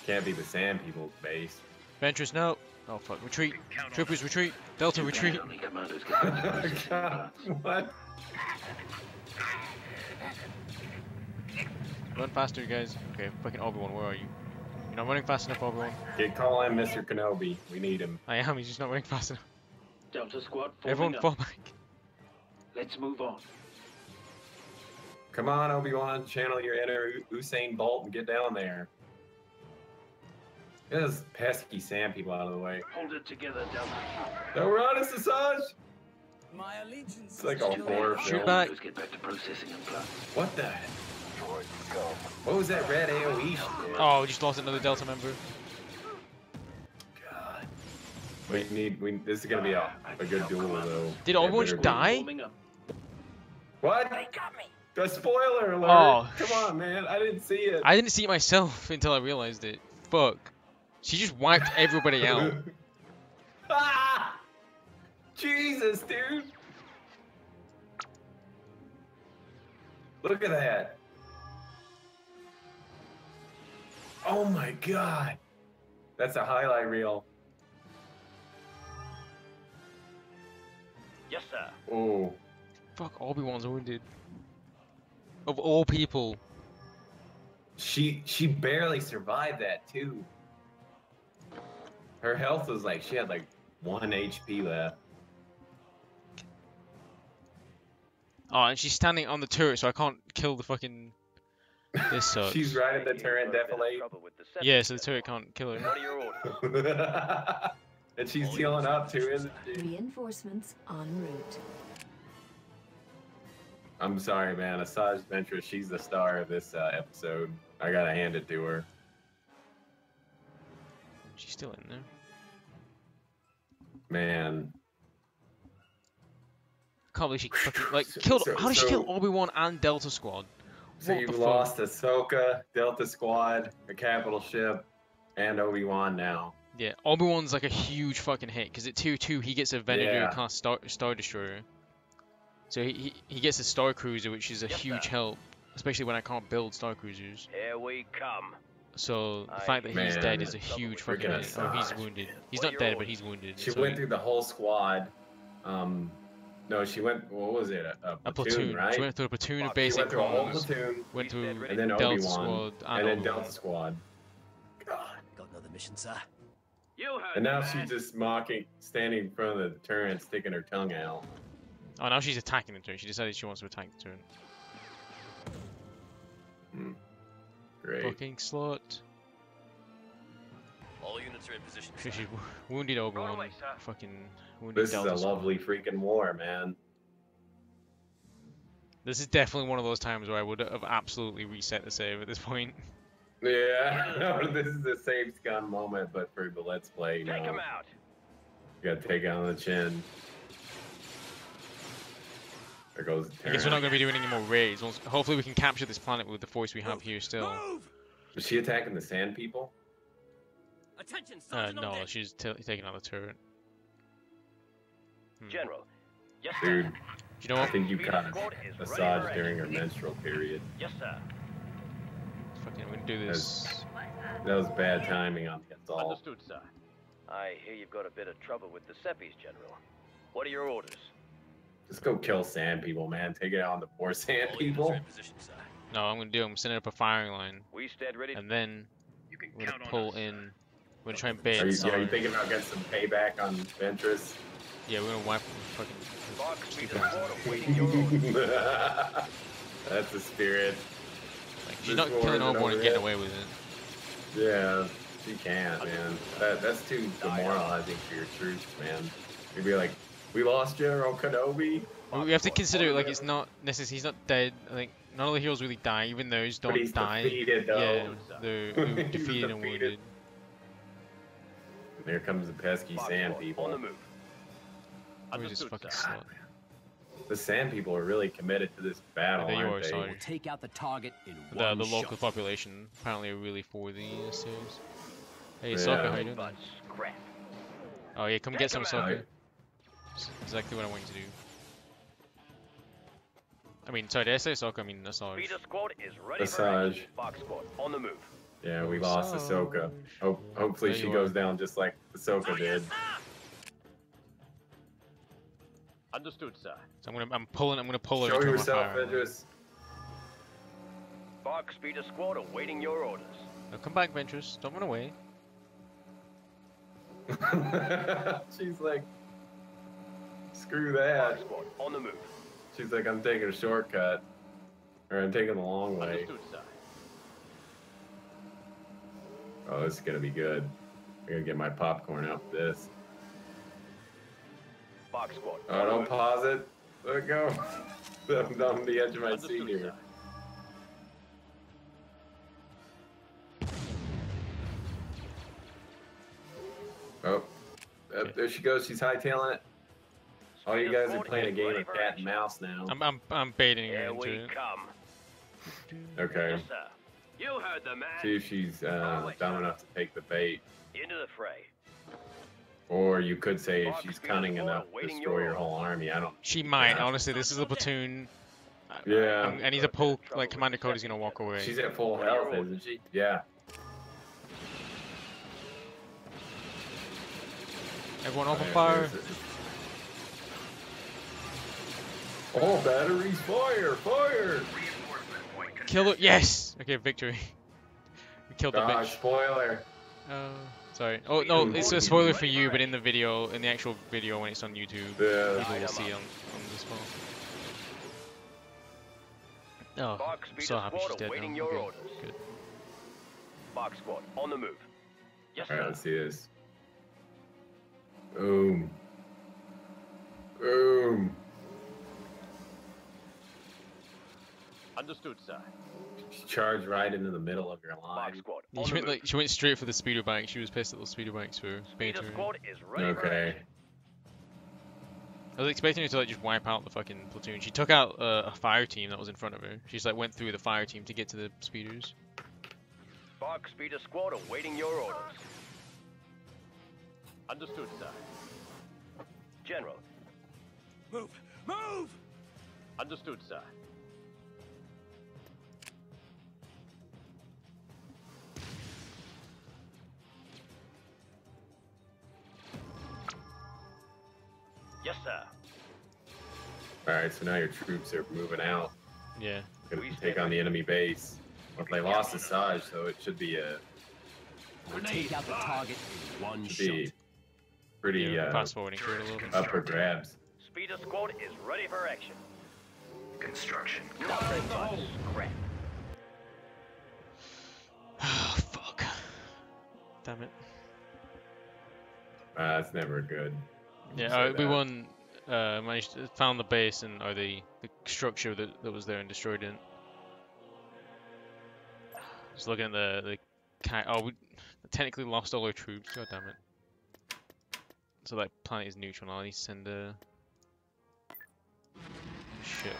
can't be the sand people's base. Ventress, no! Oh fuck, retreat! Troopers, retreat! Delta, retreat! Only commandos get back to processing the plants. What? Run faster, you guys. Okay, fucking Obi-Wan, where are you? You're not running fast enough, Obi-Wan. Get call in Mr. Kenobi. We need him. I am, he's just not running fast enough. Delta squad forming Everyone up. fall back. Let's move on. Come on, Obi-Wan. Channel your inner Usain Bolt and get down there. Get those pesky sand people out of the way. Hold it together, Delta. Don't run, it's Asajj! My allegiance. It's like a horror Shoot film. back. Commandos get back to processing and plants. What the? What was that red AoE shit? Oh, we just lost another Delta member. God. This is gonna be a good duel though. Did Obi-Wan just die? Forming up. What? They got me. The spoiler alert! Oh. Come on, man. I didn't see it. I didn't see it myself until I realized it. Fuck. She just wiped everybody out. Ah! Jesus, dude. Look at that. Oh my god. That's a highlight reel. Yes, sir. Oh. Fuck, Obi-Wan's wounded. Of all people. She barely survived that too. Her health was like, she had like 1 HP left. Oh, and she's standing on the turret, so I can't kill the fucking... This sucks. She's riding the turret defilade. Yeah, so the turret can't kill her. What are your orders? And she's healing up too, isn't she? Reinforcements en route. I'm sorry, man. Asajj Ventress, she's the star of this episode. I gotta hand it to her. She's still in there. Man. Can't believe she fucking, like, killed... how did she kill Obi-Wan and Delta Squad? So What you the fuck? lost Ahsoka, Delta Squad, the capital ship, and Obi-Wan now. Yeah, Obi-Wan's like a huge fucking hit, because at 2-2 he gets a Venator Yeah. class Star Destroyer. So he gets a Star Cruiser, which is a huge help, especially when I can't build Star Cruisers. Here we come. So the fact that he's Man, dead is a huge fucking freaking hit. Oh, he's Asajj. wounded. He's not dead, but he's wounded. She so went through the whole squad. No, she went, what was it? A platoon, right? She went through a platoon of She basic went through a whole comms, platoon, went through and then Delta Obi-Wan, Squad, and then Obi-Wan. Delta Squad. God. Got another mission, sir. You heard And now the she's man. just mocking, standing in front of the turret, sticking her tongue out. Oh, now she's attacking the turret. She decided she wants to attack the turret. Great. Fucking slut. All units are in position, She sir. wounded Obi-Wan. away, sir. Fucking wounded This is Delta a Squad. lovely freaking war, man. This is definitely one of those times where I would have absolutely reset the save at this point. Yeah, no, this is the same scum moment, but for the Let's Play, you Take know. him out. You gotta take it on the chin. There goes the I guess we're not turret. going to be doing any more raids. Hopefully we can capture this planet with the force we have here still. Was she attacking the sand people? Attention, Sergeant No, O'Day. she's taking out the turret. General. Yes, Dude, sir. You know I what? think you Speeder caught squad is ready Asajj for during her action. menstrual period. Yes, sir. Fucking, we're gonna do this. That was bad timing on the assault. Understood, sir. I hear you've got a bit of trouble with the Seppies, General. What are your orders? Just go kill sand people, man. Take it out on the poor sand All units people. are in position, sir. No, I'm gonna do. I'm setting up a firing line, We stand ready. and then You can we're gonna pull in. We're gonna try and bait. Are you Sarge. thinking about getting some payback on Ventress? Yeah, we're gonna wipe the fucking. Box speed stupid of ass. squad awaiting your orders. That's the spirit. Like, she's not killing Obi-Wan and getting away with it. Yeah, she can't, man. That's too demoralizing for your troops, man. You'd be like, we lost General Kenobi. We have to consider, like, it's not necessarily, he's not dead. I think none of the heroes really die, even those don't But he's die. defeated, though. Yeah, they're defeated and wounded. There comes the pesky sand people. On the move. We're just fucking slut. The sand people are really committed to this battle, Yeah, they aren't are, they? sorry. We'll take out the target in The one local shot. population apparently are really for the series. Hey, Yeah. Sokka, how you doing? But scrap. Oh yeah, come Take get some him out. Sokka. That's exactly what I want you to do. I mean, sorry, did I say Sokka? I mean, Asajj. Speeder squad is ready for Asajj. action. Box squad on the move. Yeah, we lost Ahsoka. Hopefully There she you goes are. down just like Ahsoka did. Understood, sir. So I'm gonna pull her Show into my yourself, fire. Ventress. Box speeder squad awaiting your orders. No, come back, Ventress. Don't run away. She's like, screw that. Box squad on the move. She's like, I'm taking a shortcut. Or I'm taking the long way. Understood, sir. Oh, this is gonna be good. I'm gonna get my popcorn out for this. Box squad. Oh, on the don't move. pause it. Let it go. I'm on the edge of my Understood, seat here. sir. Oh, there she goes. She's hightailing it. All you guys are playing a game of cat and mouse now. I'm baiting her Here into we it. come. Okay. Yes, sir. You heard the man. See if she's dumb enough to take the bait. Into the fray. Or you could say if she's cunning enough to destroy your whole army. I don't. She might, honestly. This is a platoon. Yeah. I need to pull, like, Commander Cody's gonna walk away. She's at full health, isn't she? Yeah. Everyone open There, fire. there's it. Oh, batteries, fire, fire! Kill it. Yes! Okay, victory. We killed the Ah, bitch. spoiler. Sorry. Oh, no, it's a spoiler for you, but in the video, in the actual video when it's on YouTube, Yeah. people will see on this one. Oh, Box I'm so happy speeder she's squad dead awaiting now. your Okay, orders. good. Box squad on the move. Yes, Alright, sir. let's see this. Boom. Boom. Understood, sir. She charged right into the middle of your Box line. squad Yeah, on she the went move. like she went straight for the speeder bike. She was pissed at the speeder bikes for Speeder baiting her. squad is ready for Okay. action. I was expecting her to like just wipe out the fucking platoon. She took out a fire team that was in front of her. She just like went through the fire team to get to the speeders. Box speeder squad awaiting your orders. Understood, sir. General. Move! Move! Understood, sir. Yes, sir. Alright, so now your troops are moving out. Yeah. Gonna take on the enemy base. Well, they lost Asajj, so it should be a We'll take out the target in one should be shot. pretty Yeah, fast forwarding through it a little bit. up for grabs. Speeder squad is ready for action. Construction. Nothing but scrap. Oh fuck. Damn it. That's never good. Yeah, Say we that. won. Managed to found the base and or the structure that was there and destroyed it. Just looking at the we technically lost all our troops. God damn it. So that planet is neutral now. I need to send a shit.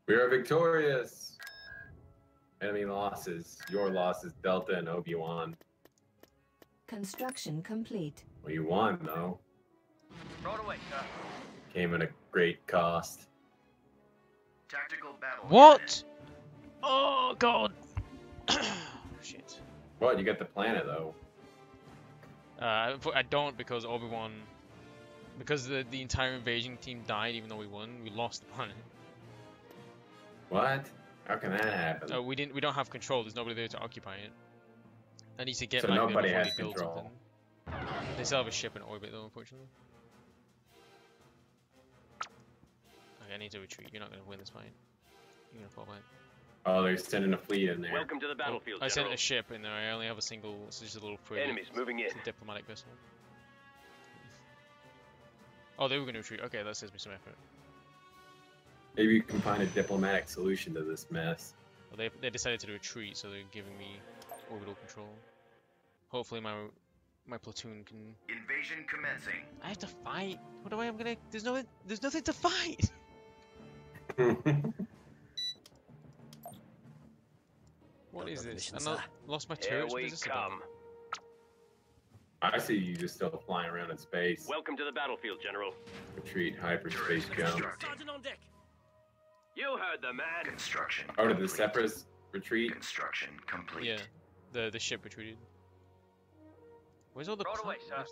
We are victorious. Enemy losses. Your losses, Delta and Obi-Wan. Construction complete. Well, you won though. Throw it away, sir. Came at a great cost. Tactical battle. What? Oh god. Shit. What? You got the planet though. I don't because Obi-Wan, because the entire invasion team died even though we won. We lost the planet. What? How can that happen? We don't have control. There's nobody there to occupy it. I need to get So back there nobody before has they build control. something. They still have a ship in orbit though, unfortunately. Okay, I need to retreat. You're not gonna win this fight. You're gonna fall back. Oh, they're sending a fleet in there. Welcome to the battlefield, I sent General. a ship in there. I only have a single. It's just a little frigate. Enemies moving in. It's a diplomatic vessel. Oh, they were gonna retreat. Okay, that saves me some effort. Maybe you can find a diplomatic solution to this mess. Well, they decided to retreat, so they're giving me orbital control. Hopefully my platoon can. Invasion commencing. I have to fight. What do I'm gonna? There's nothing to fight. What is this? I lost my turrets. What is this about? I see you just still flying around in space. Welcome to the battlefield, General. Retreat, hyperspace jump. Sergeant on deck. You heard the man. Construction. Oh, did the Separatists retreat? Construction complete. Yeah, the ship retreated. Where's all the? Right away, sir.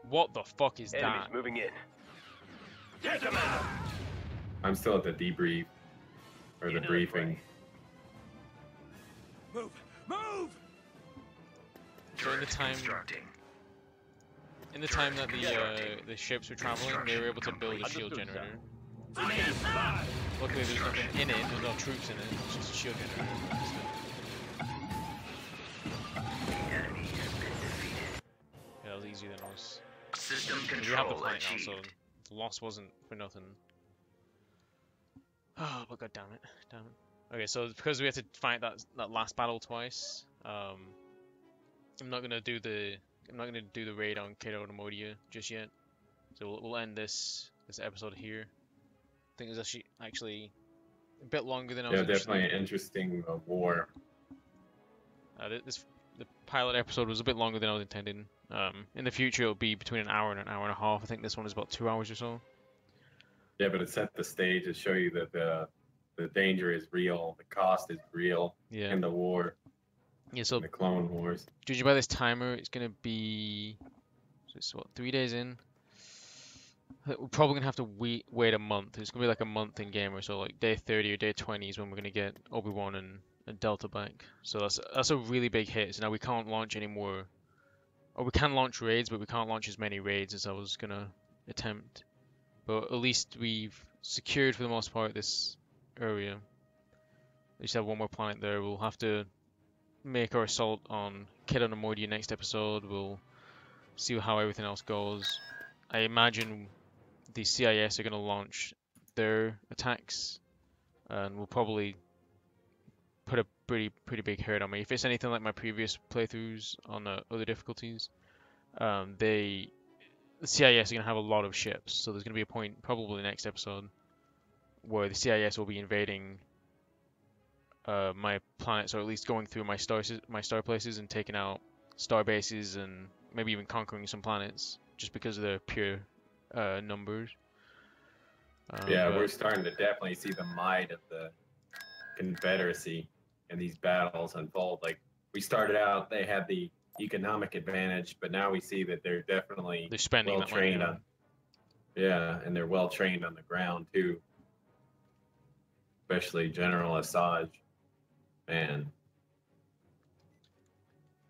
What the fuck is Enemies that? moving in. Take them out. I'm still at the debrief or the briefing. Move! Move! So in the time that the ships were traveling, they were able to build a shield generator. Luckily, there's nothing in it. There's no troops in it. It's just a shield generator. Yeah, that was easier than I was. System We have the control planet now, achieved. so the loss wasn't for nothing. Oh, but god damn it. Okay, so because we had to fight that last battle twice, I'm not gonna do the raid on Cato and Modia just yet. So we'll end this episode here. I think it was actually a bit longer than I was. Yeah, definitely an interesting war. The pilot episode was a bit longer than I was intending. In the future, it'll be between an hour and an hour and a half. I think this one is about 2 hours or so. Yeah, but it set the stage to show you that the danger is real, the cost is real in the war. Yeah, so the Clone Wars. Judging by this timer, it's gonna be, so it's what, 3 days in. We're probably gonna have to wait a month. It's gonna be like a month in game or so. Like day 30 or day 20 is when we're gonna get Obi-Wan and Delta back. So that's a really big hit. So now we can't launch any more, or we can launch raids, but we can't launch as many raids as I was gonna attempt. But at least we've secured for the most part this area. We just have one more planet there. We'll have to make our assault on Kid and Amodia next episode. We'll see how everything else goes. I imagine the CIS are going to launch their attacks, and we'll probably put a pretty big hurt on me. If it's anything like my previous playthroughs on other difficulties, the CIS are going to have a lot of ships, so there's going to be a point, probably next episode, where the CIS will be invading my planets, or at least going through my star places and taking out star bases and maybe even conquering some planets, just because of their pure numbers. Yeah, we're starting to definitely see the might of the Confederacy in these battles unfold. Like, we started out, they had the economic advantage, but now we see that they're spending well trained on. Yeah, and they're well trained on the ground too. Especially General Asajj. Man,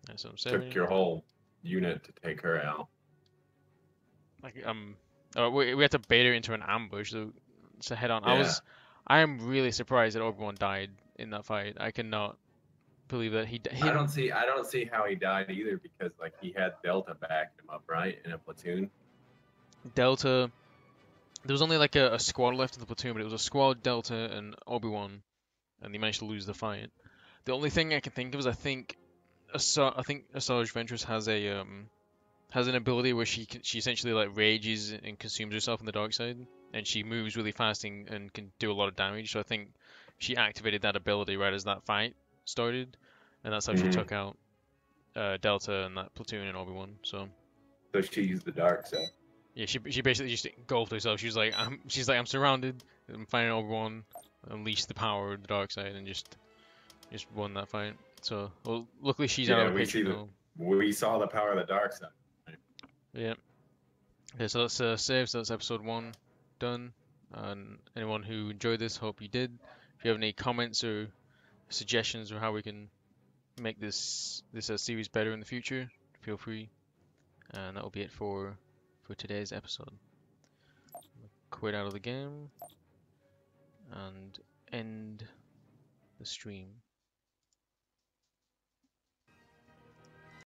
that's what I'm saying. Took your whole unit to take her out. Like we had to bait her into an ambush, so head on. Yeah. I am really surprised that Obi-Wan died in that fight. I cannot believe that he I don't see how he died either, because like he had Delta back him up, right, in a platoon. Delta. There was only like a squad left of the platoon, but it was a squad, Delta, and Obi-Wan, and they managed to lose the fight. The only thing I can think of is I think Asajj Ventress has an ability where she essentially like rages and consumes herself on the dark side, and she moves really fast and can do a lot of damage. So I think she activated that ability right as that fight started, and that's how she took out Delta and that platoon and Obi-Wan. So she used the dark side. Yeah, she basically just engulfed herself. She was like, I'm surrounded. I'm fighting Obi-Wan, unleashed the power of the dark side, and just won that fight. So, well, luckily she's out of the picture now. We saw the power of the dark side. Right? Yeah. Okay, so let's save. So that's episode 1 done. And anyone who enjoyed this, hope you did. If If you have any comments or suggestions or how we can make this series better in the future, feel free. And that will be it for today's episode. Quit out of the game and end the stream.